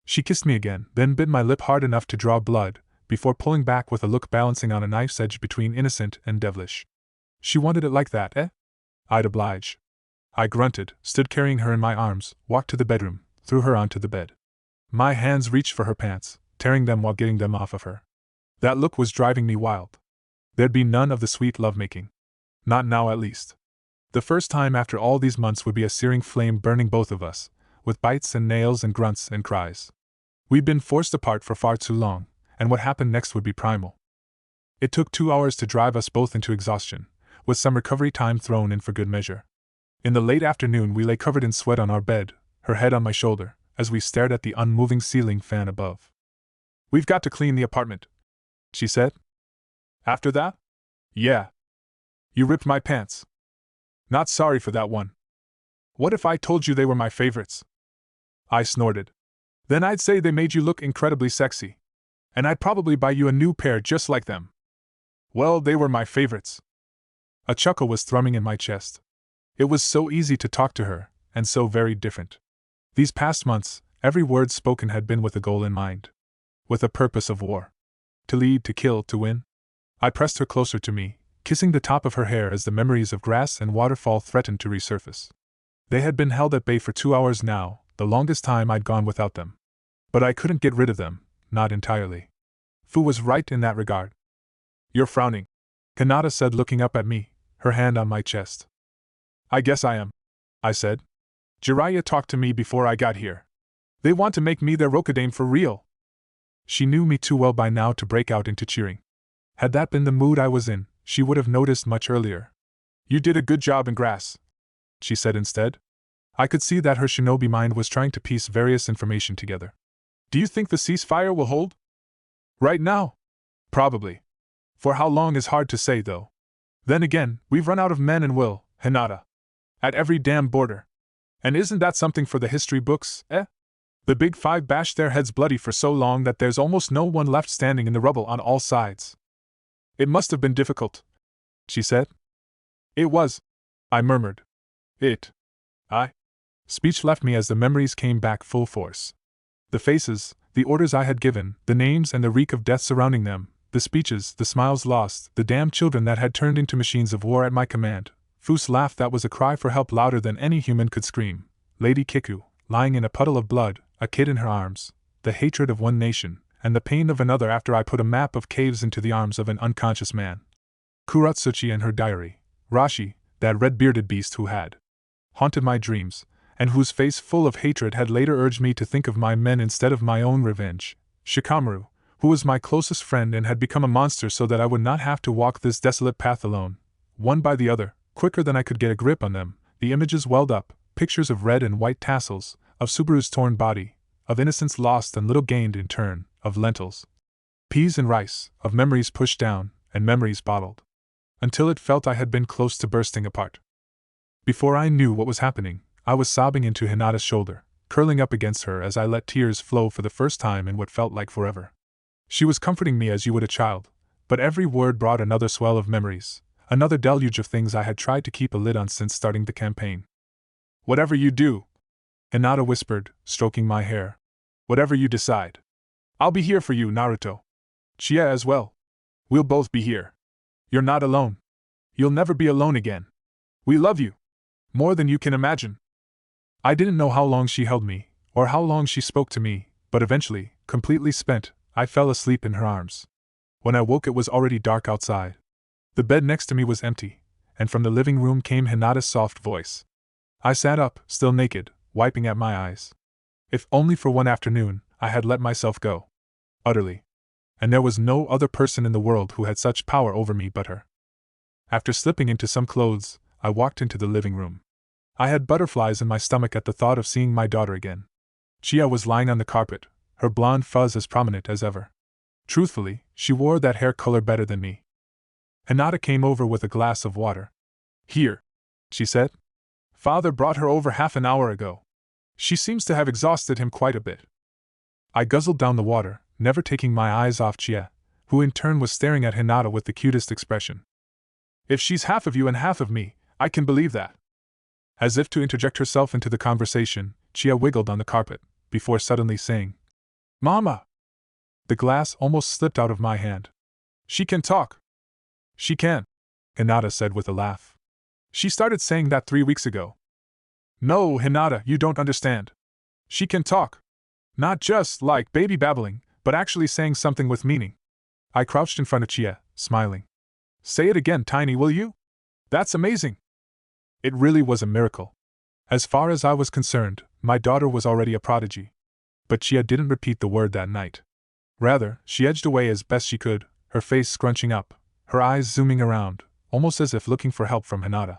She kissed me again, then bit my lip hard enough to draw blood, before pulling back with a look balancing on a knife's edge between innocent and devilish. "She wanted it like that, eh?" "I'd oblige." I grunted, stood carrying her in my arms, walked to the bedroom, threw her onto the bed. My hands reached for her pants, tearing them while getting them off of her. That look was driving me wild. There'd be none of the sweet lovemaking. Not now, at least. The first time after all these months would be a searing flame burning both of us, with bites and nails and grunts and cries. We'd been forced apart for far too long, and what happened next would be primal. It took 2 hours to drive us both into exhaustion, with some recovery time thrown in for good measure. In the late afternoon we lay covered in sweat on our bed, her head on my shoulder, as we stared at the unmoving ceiling fan above. "We've got to clean the apartment," she said. "After that?" "Yeah. You ripped my pants. Not sorry for that one. What if I told you they were my favorites?" I snorted. "Then I'd say they made you look incredibly sexy. And I'd probably buy you a new pair just like them." "Well, they were my favorites." A chuckle was thrumming in my chest. It was so easy to talk to her, and so very different. These past months, every word spoken had been with a goal in mind. With a purpose of war. To lead, to kill, to win. I pressed her closer to me, kissing the top of her hair as the memories of grass and waterfall threatened to resurface. They had been held at bay for 2 hours now, the longest time I'd gone without them. But I couldn't get rid of them, not entirely. Fu was right in that regard. "You're frowning," Kanata said, looking up at me, her hand on my chest. "I guess I am," I said. "Jiraiya talked to me before I got here. They want to make me their Rokudaime for real." She knew me too well by now to break out into cheering. Had that been the mood I was in, she would have noticed much earlier. "You did a good job in grass," she said instead. I could see that her shinobi mind was trying to piece various information together. "Do you think the ceasefire will hold?" "Right now? Probably. For how long is hard to say, though. Then again, we've run out of men and will, Hinata. At every damn border. And isn't that something for the history books, eh? The Big Five bashed their heads bloody for so long that there's almost no one left standing in the rubble on all sides." "It must have been difficult," she said. "It was," I murmured. Speech left me as the memories came back full force. The faces, the orders I had given, the names and the reek of death surrounding them, the speeches, the smiles lost, the damned children that had turned into machines of war at my command, Fu's laugh that was a cry for help louder than any human could scream, Lady Kiku, lying in a puddle of blood, a kid in her arms, the hatred of one nation, and the pain of another after I put a map of caves into the arms of an unconscious man. Kuratsuchi and her diary, Rashi, that red-bearded beast who had haunted my dreams, and whose face full of hatred had later urged me to think of my men instead of my own revenge, Shikamaru, who was my closest friend and had become a monster so that I would not have to walk this desolate path alone, one by the other, quicker than I could get a grip on them. The images welled up, pictures of red and white tassels, of Subaru's torn body, of innocence lost and little gained in turn, of lentils, peas and rice, of memories pushed down, and memories bottled. Until it felt I had been close to bursting apart. Before I knew what was happening, I was sobbing into Hinata's shoulder, curling up against her as I let tears flow for the first time in what felt like forever. She was comforting me as you would a child, but every word brought another swell of memories, another deluge of things I had tried to keep a lid on since starting the campaign. Whatever you do, Hinata whispered, stroking my hair. Whatever you decide. I'll be here for you, Naruto. Chie as well. We'll both be here. You're not alone. You'll never be alone again. We love you. More than you can imagine. I didn't know how long she held me, or how long she spoke to me, but eventually, completely spent, I fell asleep in her arms. When I woke, it was already dark outside. The bed next to me was empty, and from the living room came Hinata's soft voice. I sat up, still naked, wiping at my eyes. If only for one afternoon, I had let myself go. Utterly. And there was no other person in the world who had such power over me but her. After slipping into some clothes, I walked into the living room. I had butterflies in my stomach at the thought of seeing my daughter again. Chia was lying on the carpet, her blonde fuzz as prominent as ever. Truthfully, she wore that hair color better than me. Hinata came over with a glass of water. Here, she said. Father brought her over half an hour ago. She seems to have exhausted him quite a bit. I guzzled down the water, never taking my eyes off Chia, who in turn was staring at Hinata with the cutest expression. If she's half of you and half of me, I can believe that. As if to interject herself into the conversation, Chia wiggled on the carpet, before suddenly saying, Mama! The glass almost slipped out of my hand. She can talk. She can, Hinata said with a laugh. She started saying that 3 weeks ago. No, Hinata, you don't understand. She can talk. Not just like baby babbling, but actually saying something with meaning. I crouched in front of Chia, smiling. Say it again, Tiny, will you? That's amazing. It really was a miracle. As far as I was concerned, my daughter was already a prodigy. But Chia didn't repeat the word that night. Rather, she edged away as best she could, her face scrunching up, her eyes zooming around, almost as if looking for help from Hinata.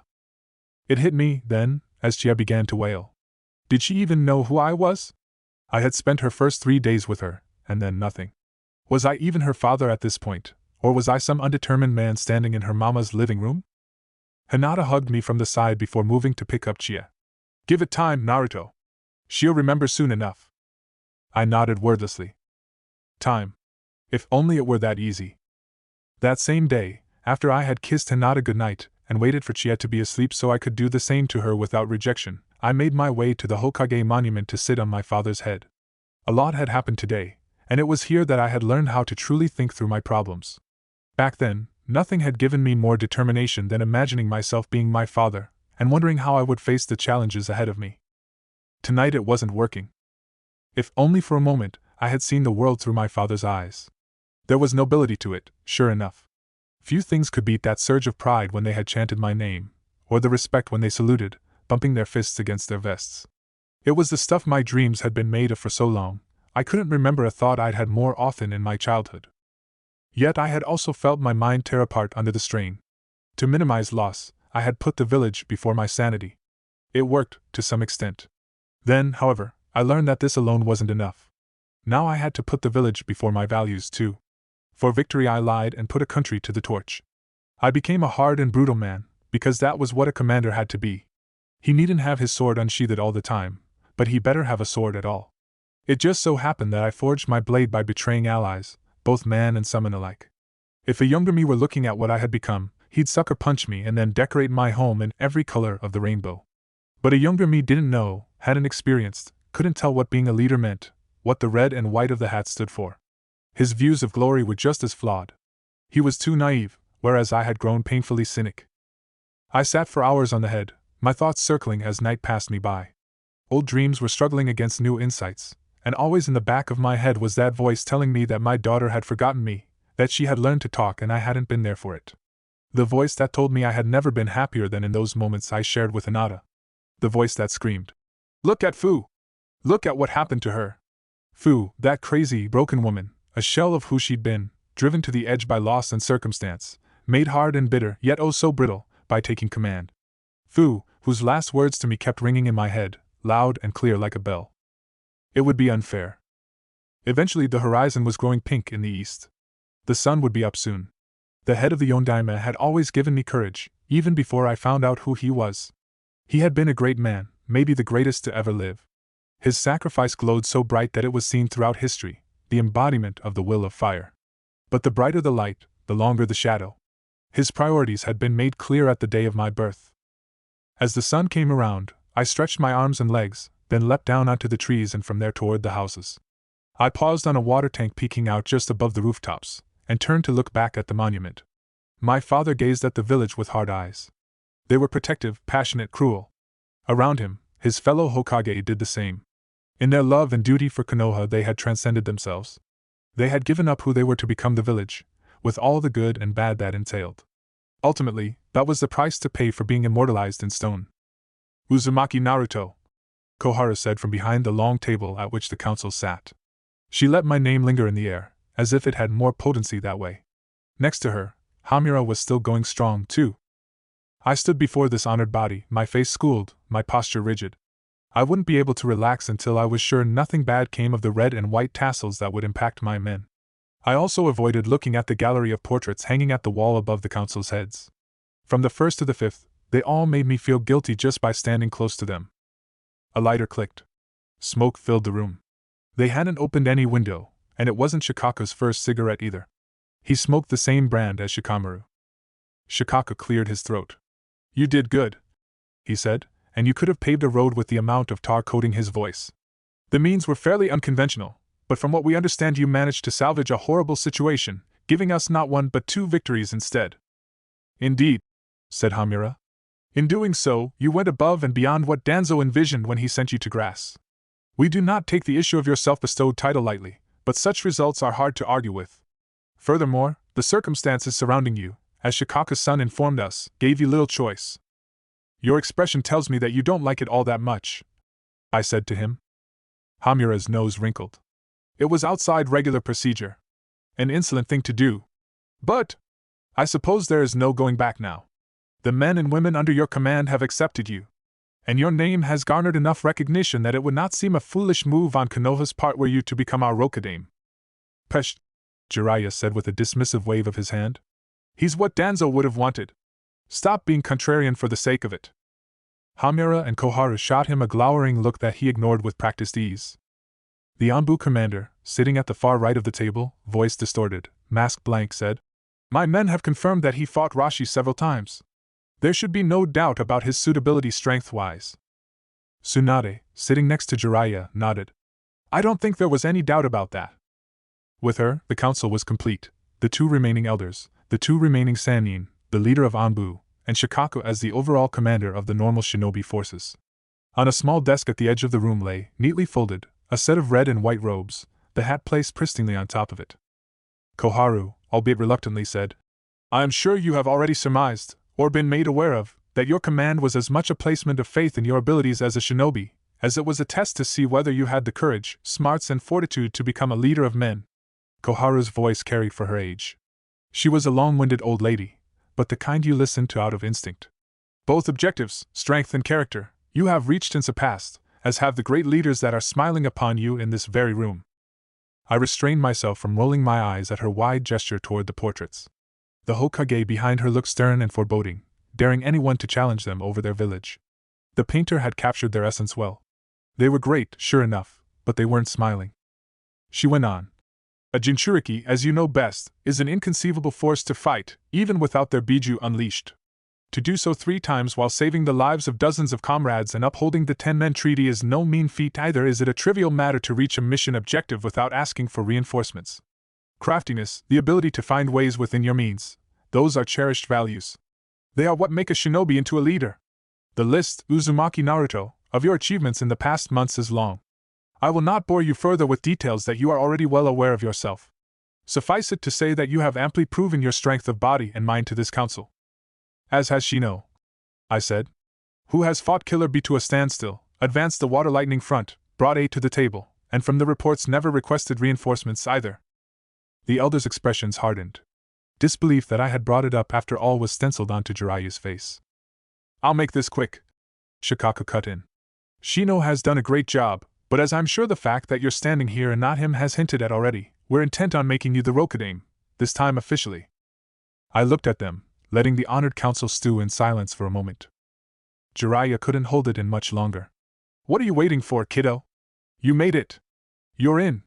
It hit me, then, as Chia began to wail. Did she even know who I was? I had spent her first 3 days with her, and then nothing. Was I even her father at this point, or was I some undetermined man standing in her mama's living room? Hinata hugged me from the side before moving to pick up Chia. Give it time, Naruto. She'll remember soon enough. I nodded wordlessly. Time. If only it were that easy. That same day, after I had kissed Hinata goodnight, and waited for Chia to be asleep so I could do the same to her without rejection, I made my way to the Hokage monument to sit on my father's head. A lot had happened today, and it was here that I had learned how to truly think through my problems. Back then, nothing had given me more determination than imagining myself being my father, and wondering how I would face the challenges ahead of me. Tonight it wasn't working. If only for a moment, I had seen the world through my father's eyes. There was nobility to it, sure enough. Few things could beat that surge of pride when they had chanted my name, or the respect when they saluted, bumping their fists against their vests. It was the stuff my dreams had been made of for so long, I couldn't remember a thought I'd had more often in my childhood. Yet I had also felt my mind tear apart under the strain. To minimize loss, I had put the village before my sanity. It worked, to some extent. Then, however, I learned that this alone wasn't enough. Now I had to put the village before my values too. For victory I lied and put a country to the torch. I became a hard and brutal man, because that was what a commander had to be. He needn't have his sword unsheathed all the time, but he better have a sword at all. It just so happened that I forged my blade by betraying allies, both man and summon alike. If a younger me were looking at what I had become, he'd sucker punch me and then decorate my home in every color of the rainbow. But a younger me didn't know, hadn't experienced, couldn't tell what being a leader meant, what the red and white of the hat stood for. His views of glory were just as flawed. He was too naive, whereas I had grown painfully cynic. I sat for hours on the head, my thoughts circling as night passed me by. Old dreams were struggling against new insights, and always in the back of my head was that voice telling me that my daughter had forgotten me, that she had learned to talk and I hadn't been there for it. The voice that told me I had never been happier than in those moments I shared with Hinata. The voice that screamed, "Look at Fu! Look at what happened to her! Fu, that crazy, broken woman, a shell of who she'd been, driven to the edge by loss and circumstance, made hard and bitter, yet oh so brittle, by taking command. Fu, whose last words to me kept ringing in my head, loud and clear like a bell. It would be unfair. Eventually the horizon was growing pink in the east. The sun would be up soon. The head of the Godaime had always given me courage, even before I found out who he was. He had been a great man, maybe the greatest to ever live. His sacrifice glowed so bright that it was seen throughout history, the embodiment of the will of fire. But the brighter the light, the longer the shadow. His priorities had been made clear at the day of my birth. As the sun came around, I stretched my arms and legs, then leapt down onto the trees and from there toward the houses. I paused on a water tank peeking out just above the rooftops, and turned to look back at the monument. My father gazed at the village with hard eyes. They were protective, passionate, cruel. Around him, his fellow Hokage did the same. In their love and duty for Konoha they had transcended themselves. They had given up who they were to become the village, with all the good and bad that entailed. Ultimately, that was the price to pay for being immortalized in stone. Uzumaki Naruto, Koharu said from behind the long table at which the council sat. She let my name linger in the air, as if it had more potency that way. Next to her, Hamura was still going strong, too. I stood before this honored body, my face schooled, my posture rigid. I wouldn't be able to relax until I was sure nothing bad came of the red and white tassels that would impact my men. I also avoided looking at the gallery of portraits hanging at the wall above the council's heads. From the first to the fifth, they all made me feel guilty just by standing close to them. A lighter clicked. Smoke filled the room. They hadn't opened any window, and it wasn't Shikaku's first cigarette either. He smoked the same brand as Shikamaru. Shikaku cleared his throat. "You did good," he said, "and you could have paved a road with the amount of tar coating his voice. The means were fairly unconventional, but from what we understand you managed to salvage a horrible situation, giving us not one but 2 victories instead." "Indeed," said Hamura. "In doing so, you went above and beyond what Danzo envisioned when he sent you to grass. We do not take the issue of your self-bestowed title lightly, but such results are hard to argue with. Furthermore, the circumstances surrounding you, as Shikaku's son informed us, gave you little choice." "Your expression tells me that you don't like it all that much," I said to him. Hamura's nose wrinkled. "It was outside regular procedure. An insolent thing to do. But I suppose there is no going back now. The men and women under your command have accepted you, and your name has garnered enough recognition that it would not seem a foolish move on Konoha's part were you to become our Rokudaime." "Pesh," Jiraiya said with a dismissive wave of his hand. "He's what Danzo would have wanted. Stop being contrarian for the sake of it." Hamura and Koharu shot him a glowering look that he ignored with practiced ease. The ANBU commander, sitting at the far right of the table, voice distorted, mask blank, said, "My men have confirmed that he fought Rashi several times. There should be no doubt about his suitability strength-wise." Tsunade, sitting next to Jiraiya, nodded. "I don't think there was any doubt about that." With her, the council was complete, the 2 remaining elders, the 2 remaining Sannin, the leader of ANBU, and Shikaku as the overall commander of the normal shinobi forces. On a small desk at the edge of the room lay, neatly folded, a set of red and white robes, the hat placed pristinely on top of it. Koharu, albeit reluctantly, said, "I am sure you have already surmised, or been made aware of, that your command was as much a placement of faith in your abilities as a shinobi, as it was a test to see whether you had the courage, smarts, and fortitude to become a leader of men." Koharu's voice carried for her age. She was a long-winded old lady, but the kind you listen to out of instinct. "Both objectives, strength and character, you have reached and surpassed, as have the great leaders that are smiling upon you in this very room." I restrained myself from rolling my eyes at her wide gesture toward the portraits. The Hokage behind her looked stern and foreboding, daring anyone to challenge them over their village. The painter had captured their essence well. They were great, sure enough, but they weren't smiling. She went on. "A Jinchuriki, as you know best, is an inconceivable force to fight, even without their Biju unleashed. To do so 3 times while saving the lives of dozens of comrades and upholding the 10-men treaty is no mean feat either. Is it a trivial matter to reach a mission objective without asking for reinforcements? Craftiness, the ability to find ways within your means, those are cherished values. They are what make a shinobi into a leader. The list, Uzumaki Naruto, of your achievements in the past months is long. I will not bore you further with details that you are already well aware of yourself. Suffice it to say that you have amply proven your strength of body and mind to this council." "As has Shino," I said. "Who has fought Killer Bee to a standstill, advanced the Water Lightning front, brought aid to the table, and from the reports never requested reinforcements either." The elder's expressions hardened. Disbelief that I had brought it up after all was stenciled onto Jiraiya's face. "I'll make this quick," Shikaku cut in. "Shino has done a great job, but as I'm sure the fact that you're standing here and not him has hinted at already, we're intent on making you the Rokudaime, this time officially." I looked at them, letting the honored council stew in silence for a moment. Jiraiya couldn't hold it in much longer. "What are you waiting for, kiddo? You made it. You're in."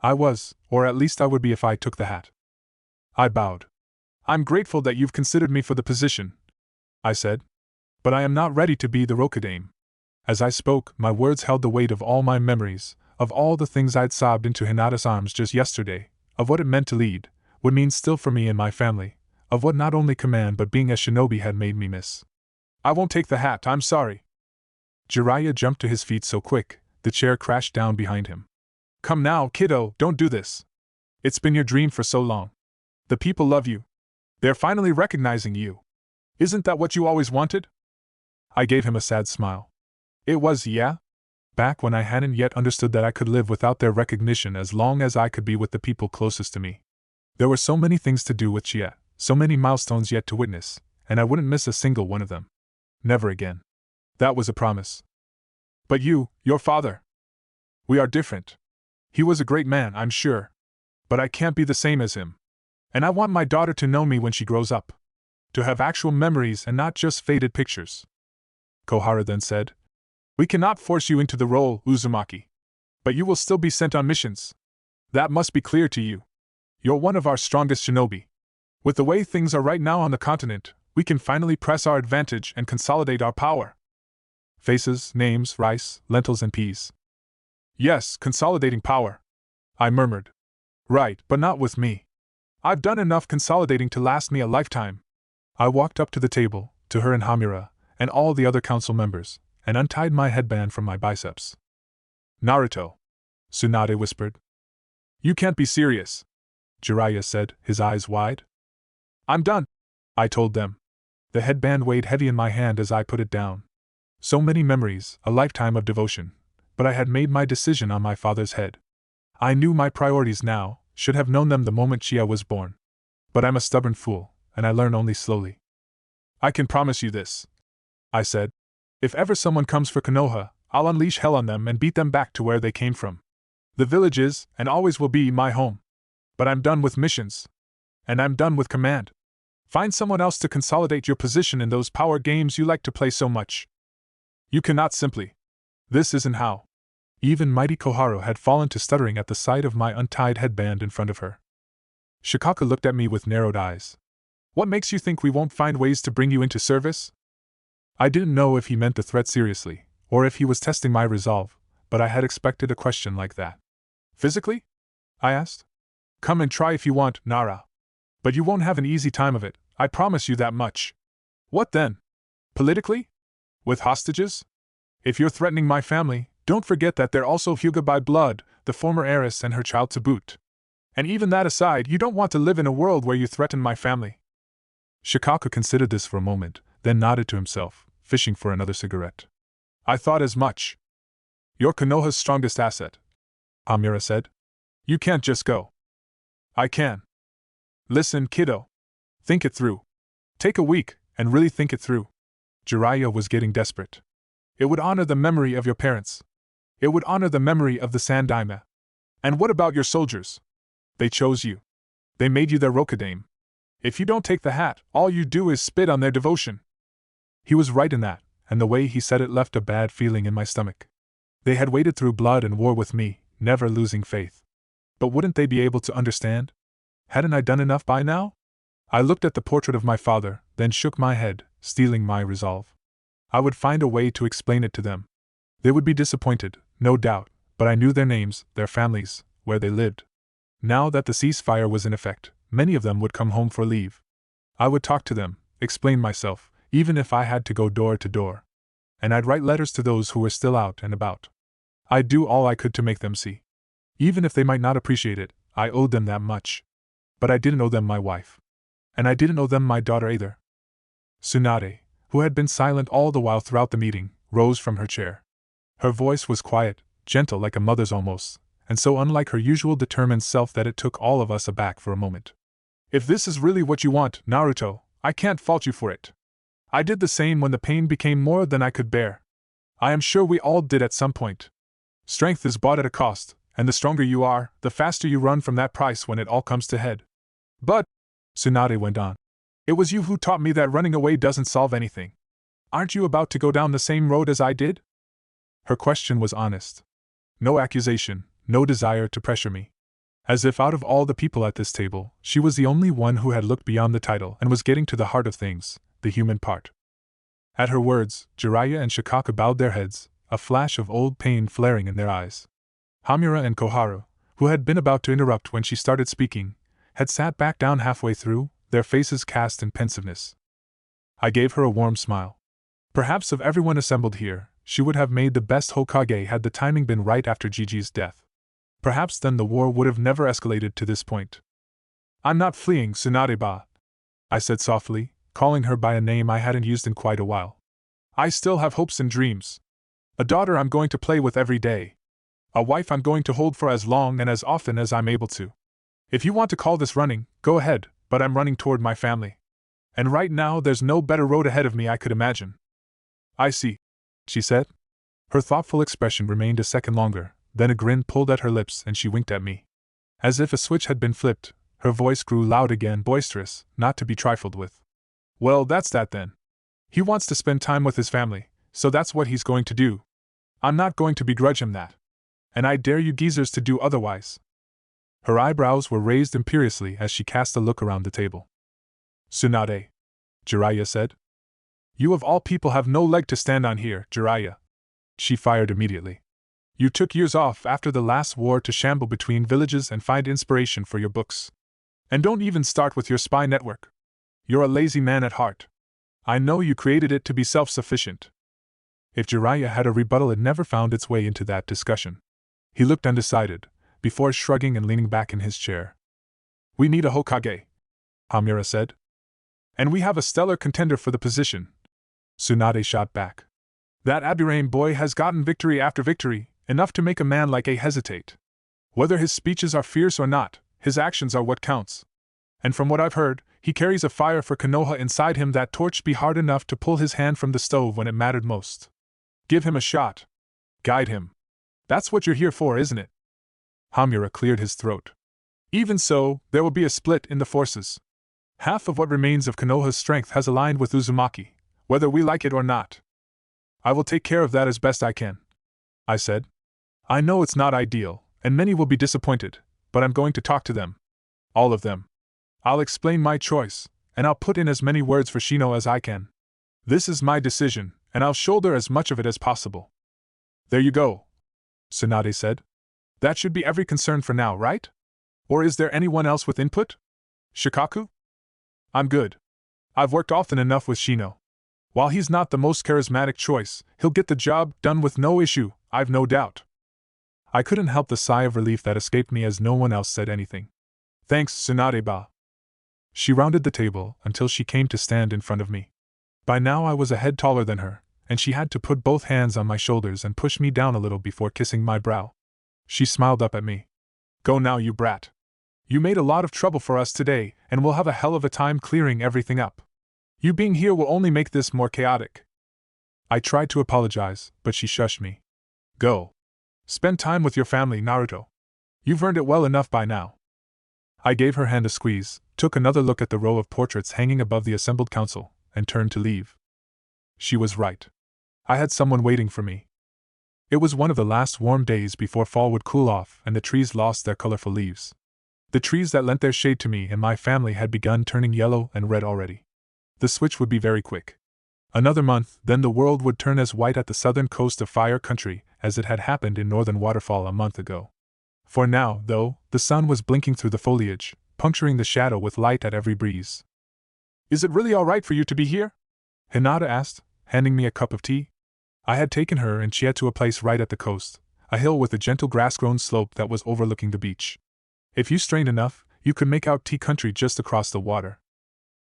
I was, or at least I would be if I took the hat. I bowed. I'm grateful that you've considered me for the position, I said. But I am not ready to be the Godaime. As I spoke, my words held the weight of all my memories, of all the things I'd sobbed into Hinata's arms just yesterday, of what it meant to lead, would mean still for me and my family, of what not only command but being a shinobi had made me miss. I won't take the hat, I'm sorry. Jiraiya jumped to his feet so quick, the chair crashed down behind him. Come now, kiddo, don't do this. It's been your dream for so long. The people love you. They're finally recognizing you. Isn't that what you always wanted? I gave him a sad smile. It was, yeah? Back when I hadn't yet understood that I could live without their recognition as long as I could be with the people closest to me. There were so many things to do with Chia, so many milestones yet to witness, and I wouldn't miss a single one of them. Never again. That was a promise. But you, your father. We are different. He was a great man, I'm sure. But I can't be the same as him. And I want my daughter to know me when she grows up. To have actual memories and not just faded pictures. Kohara then said, We cannot force you into the role, Uzumaki. But you will still be sent on missions. That must be clear to you. You're one of our strongest shinobi. With the way things are right now on the continent, we can finally press our advantage and consolidate our power. Faces, names, rice, lentils and peas. Yes, consolidating power. I murmured. Right, but not with me. I've done enough consolidating to last me a lifetime. I walked up to the table, to her and Hamura, and all the other council members, and untied my headband from my biceps. Naruto, Tsunade whispered. You can't be serious, Jiraiya said, his eyes wide. I'm done, I told them. The headband weighed heavy in my hand as I put it down. So many memories, a lifetime of devotion, but I had made my decision on my father's head. I knew my priorities now, should have known them the moment Chia was born. But I'm a stubborn fool, and I learn only slowly. I can promise you this, I said. If ever someone comes for Konoha, I'll unleash hell on them and beat them back to where they came from. The village is, and always will be, my home. But I'm done with missions. And I'm done with command. Find someone else to consolidate your position in those power games you like to play so much. You cannot simply. This isn't how. Even mighty Koharu had fallen to stuttering at the sight of my untied headband in front of her. Shikaka looked at me with narrowed eyes. What makes you think we won't find ways to bring you into service? I didn't know if he meant the threat seriously, or if he was testing my resolve, but I had expected a question like that. Physically? I asked. Come and try if you want, Nara. But you won't have an easy time of it, I promise you that much. What then? Politically? With hostages? If you're threatening my family, don't forget that they're also Hyuga by blood, the former heiress and her child to boot. And even that aside, you don't want to live in a world where you threaten my family. Shikaka considered this for a moment, then nodded to himself, fishing for another cigarette. I thought as much. You're Konoha's strongest asset, Hamura said. You can't just go. I can. Listen, kiddo. Think it through. Take a week, and really think it through. Jiraiya was getting desperate. It would honor the memory of your parents. It would honor the memory of the Sandaime. And what about your soldiers? They chose you. They made you their Rokudaime. If you don't take the hat, all you do is spit on their devotion. He was right in that, and the way he said it left a bad feeling in my stomach. They had waded through blood and war with me, never losing faith. But wouldn't they be able to understand? Hadn't I done enough by now? I looked at the portrait of my father, then shook my head, steeling my resolve. I would find a way to explain it to them. They would be disappointed, no doubt, but I knew their names, their families, where they lived. Now that the ceasefire was in effect, many of them would come home for leave. I would talk to them, explain myself, even if I had to go door to door. And I'd write letters to those who were still out and about. I'd do all I could to make them see. Even if they might not appreciate it, I owed them that much. But I didn't owe them my wife. And I didn't owe them my daughter either. Tsunade, who had been silent all the while throughout the meeting, rose from her chair. Her voice was quiet, gentle like a mother's almost, and so unlike her usual determined self that it took all of us aback for a moment. If this is really what you want, Naruto, I can't fault you for it. I did the same when the pain became more than I could bear. I am sure we all did at some point. Strength is bought at a cost, and the stronger you are, the faster you run from that price when it all comes to head. But, Tsunade went on, it was you who taught me that running away doesn't solve anything. Aren't you about to go down the same road as I did? Her question was honest. No accusation, no desire to pressure me. As if out of all the people at this table, she was the only one who had looked beyond the title and was getting to the heart of things, the human part. At her words, Jiraiya and Shikaka bowed their heads, a flash of old pain flaring in their eyes. Hamura and Koharu, who had been about to interrupt when she started speaking, had sat back down halfway through, their faces cast in pensiveness. I gave her a warm smile. Perhaps of everyone assembled here, she would have made the best Hokage had the timing been right after Gigi's death. Perhaps then the war would have never escalated to this point. "I'm not fleeing, Tsunade-ba," I said softly, calling her by a name I hadn't used in quite a while. "I still have hopes and dreams. A daughter I'm going to play with every day. A wife I'm going to hold for as long and as often as I'm able to. If you want to call this running, go ahead, but I'm running toward my family. And right now there's no better road ahead of me I could imagine." "I see," she said. Her thoughtful expression remained a second longer, then a grin pulled at her lips and she winked at me. As if a switch had been flipped, her voice grew loud again, boisterous, not to be trifled with. "Well, that's that then. He wants to spend time with his family, so that's what he's going to do. I'm not going to begrudge him that. And I dare you geezers to do otherwise." Her eyebrows were raised imperiously as she cast a look around the table. "Tsunade," Jiraiya said. "You of all people have no leg to stand on here, Jiraiya." She fired immediately. "You took years off after the last war to shamble between villages and find inspiration for your books. And don't even start with your spy network. You're a lazy man at heart. I know you created it to be self-sufficient." If Jiraiya had a rebuttal, it never found its way into that discussion. He looked undecided, before shrugging and leaning back in his chair. "We need a Hokage," Hamura said. "And we have a stellar contender for the position," Tsunade shot back. "That Aburain boy has gotten victory after victory, enough to make a man like A hesitate. Whether his speeches are fierce or not, his actions are what counts. And from what I've heard, he carries a fire for Konoha inside him that torch be hard enough to pull his hand from the stove when it mattered most. Give him a shot. Guide him. That's what you're here for, isn't it?" Hamura cleared his throat. "Even so, there will be a split in the forces. Half of what remains of Konoha's strength has aligned with Uzumaki, whether we like it or not. I will take care of that as best I can," I said. "I know it's not ideal, and many will be disappointed, but I'm going to talk to them. All of them. I'll explain my choice, and I'll put in as many words for Shino as I can. This is my decision, and I'll shoulder as much of it as possible." "There you go," Tsunade said. "That should be every concern for now, right? Or is there anyone else with input? Shikaku?" "I'm good. I've worked often enough with Shino. While he's not the most charismatic choice, he'll get the job done with no issue, I've no doubt." I couldn't help the sigh of relief that escaped me as no one else said anything. "Thanks, Tsunade-ba." She rounded the table until she came to stand in front of me. By now I was a head taller than her, and she had to put both hands on my shoulders and push me down a little before kissing my brow. She smiled up at me. "Go now, you brat. You made a lot of trouble for us today, and we'll have a hell of a time clearing everything up. You being here will only make this more chaotic." I tried to apologize, but she shushed me. "Go. Spend time with your family, Naruto. You've earned it well enough by now." I gave her hand a squeeze, took another look at the row of portraits hanging above the assembled council, and turned to leave. She was right. I had someone waiting for me. It was one of the last warm days before fall would cool off and the trees lost their colorful leaves. The trees that lent their shade to me and my family had begun turning yellow and red already. The switch would be very quick. Another month, then the world would turn as white at the southern coast of Fire Country as it had happened in northern Waterfall a month ago. For now, though, the sun was blinking through the foliage, puncturing the shadow with light at every breeze. "Is it really all right for you to be here?" Hinata asked, handing me a cup of tea. I had taken her and Chia to a place right at the coast, a hill with a gentle grass-grown slope that was overlooking the beach. If you strained enough, you could make out tea country just across the water.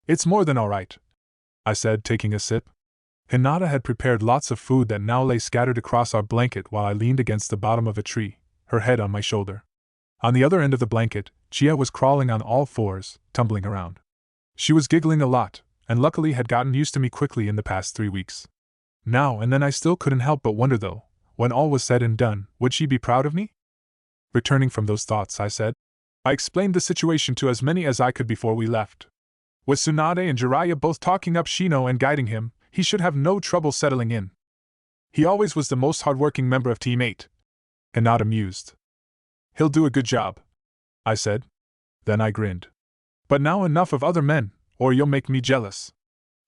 "It's more than all right," I said, taking a sip. Hinata had prepared lots of food that now lay scattered across our blanket while I leaned against the bottom of a tree, her head on my shoulder. On the other end of the blanket, Chia was crawling on all fours, tumbling around. She was giggling a lot, and luckily had gotten used to me quickly in the past 3 weeks. Now and then I still couldn't help but wonder though, when all was said and done, would she be proud of me? Returning from those thoughts, I said. I explained the situation to as many as I could before we left. With Tsunade and Jiraiya both talking up Shino and guiding him, he should have no trouble settling in. He always was the most hardworking member of Team 8. Hinata mused. He'll do a good job. I said. Then I grinned. But now enough of other men, or you'll make me jealous.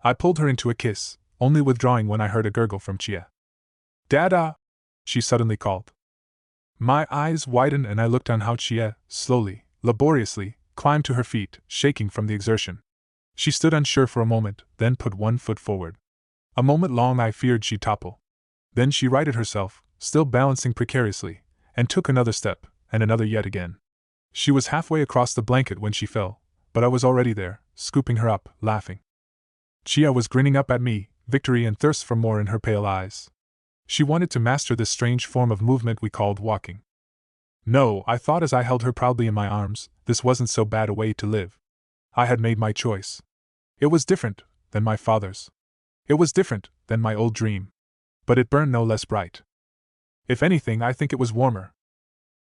I pulled her into a kiss, only withdrawing when I heard a gurgle from Chia. Dada! She suddenly called. My eyes widened and I looked on how Chia, slowly, laboriously, climbed to her feet, shaking from the exertion. She stood unsure for a moment, then put one foot forward. A moment long I feared she'd topple. Then she righted herself, still balancing precariously, and took another step, and another yet again. She was halfway across the blanket when she fell, but I was already there, scooping her up, laughing. Chia was grinning up at me, victory and thirst for more in her pale eyes. She wanted to master this strange form of movement we called walking. No, I thought as I held her proudly in my arms, this wasn't so bad a way to live. I had made my choice. It was different than my father's. It was different than my old dream. But it burned no less bright. If anything, I think it was warmer,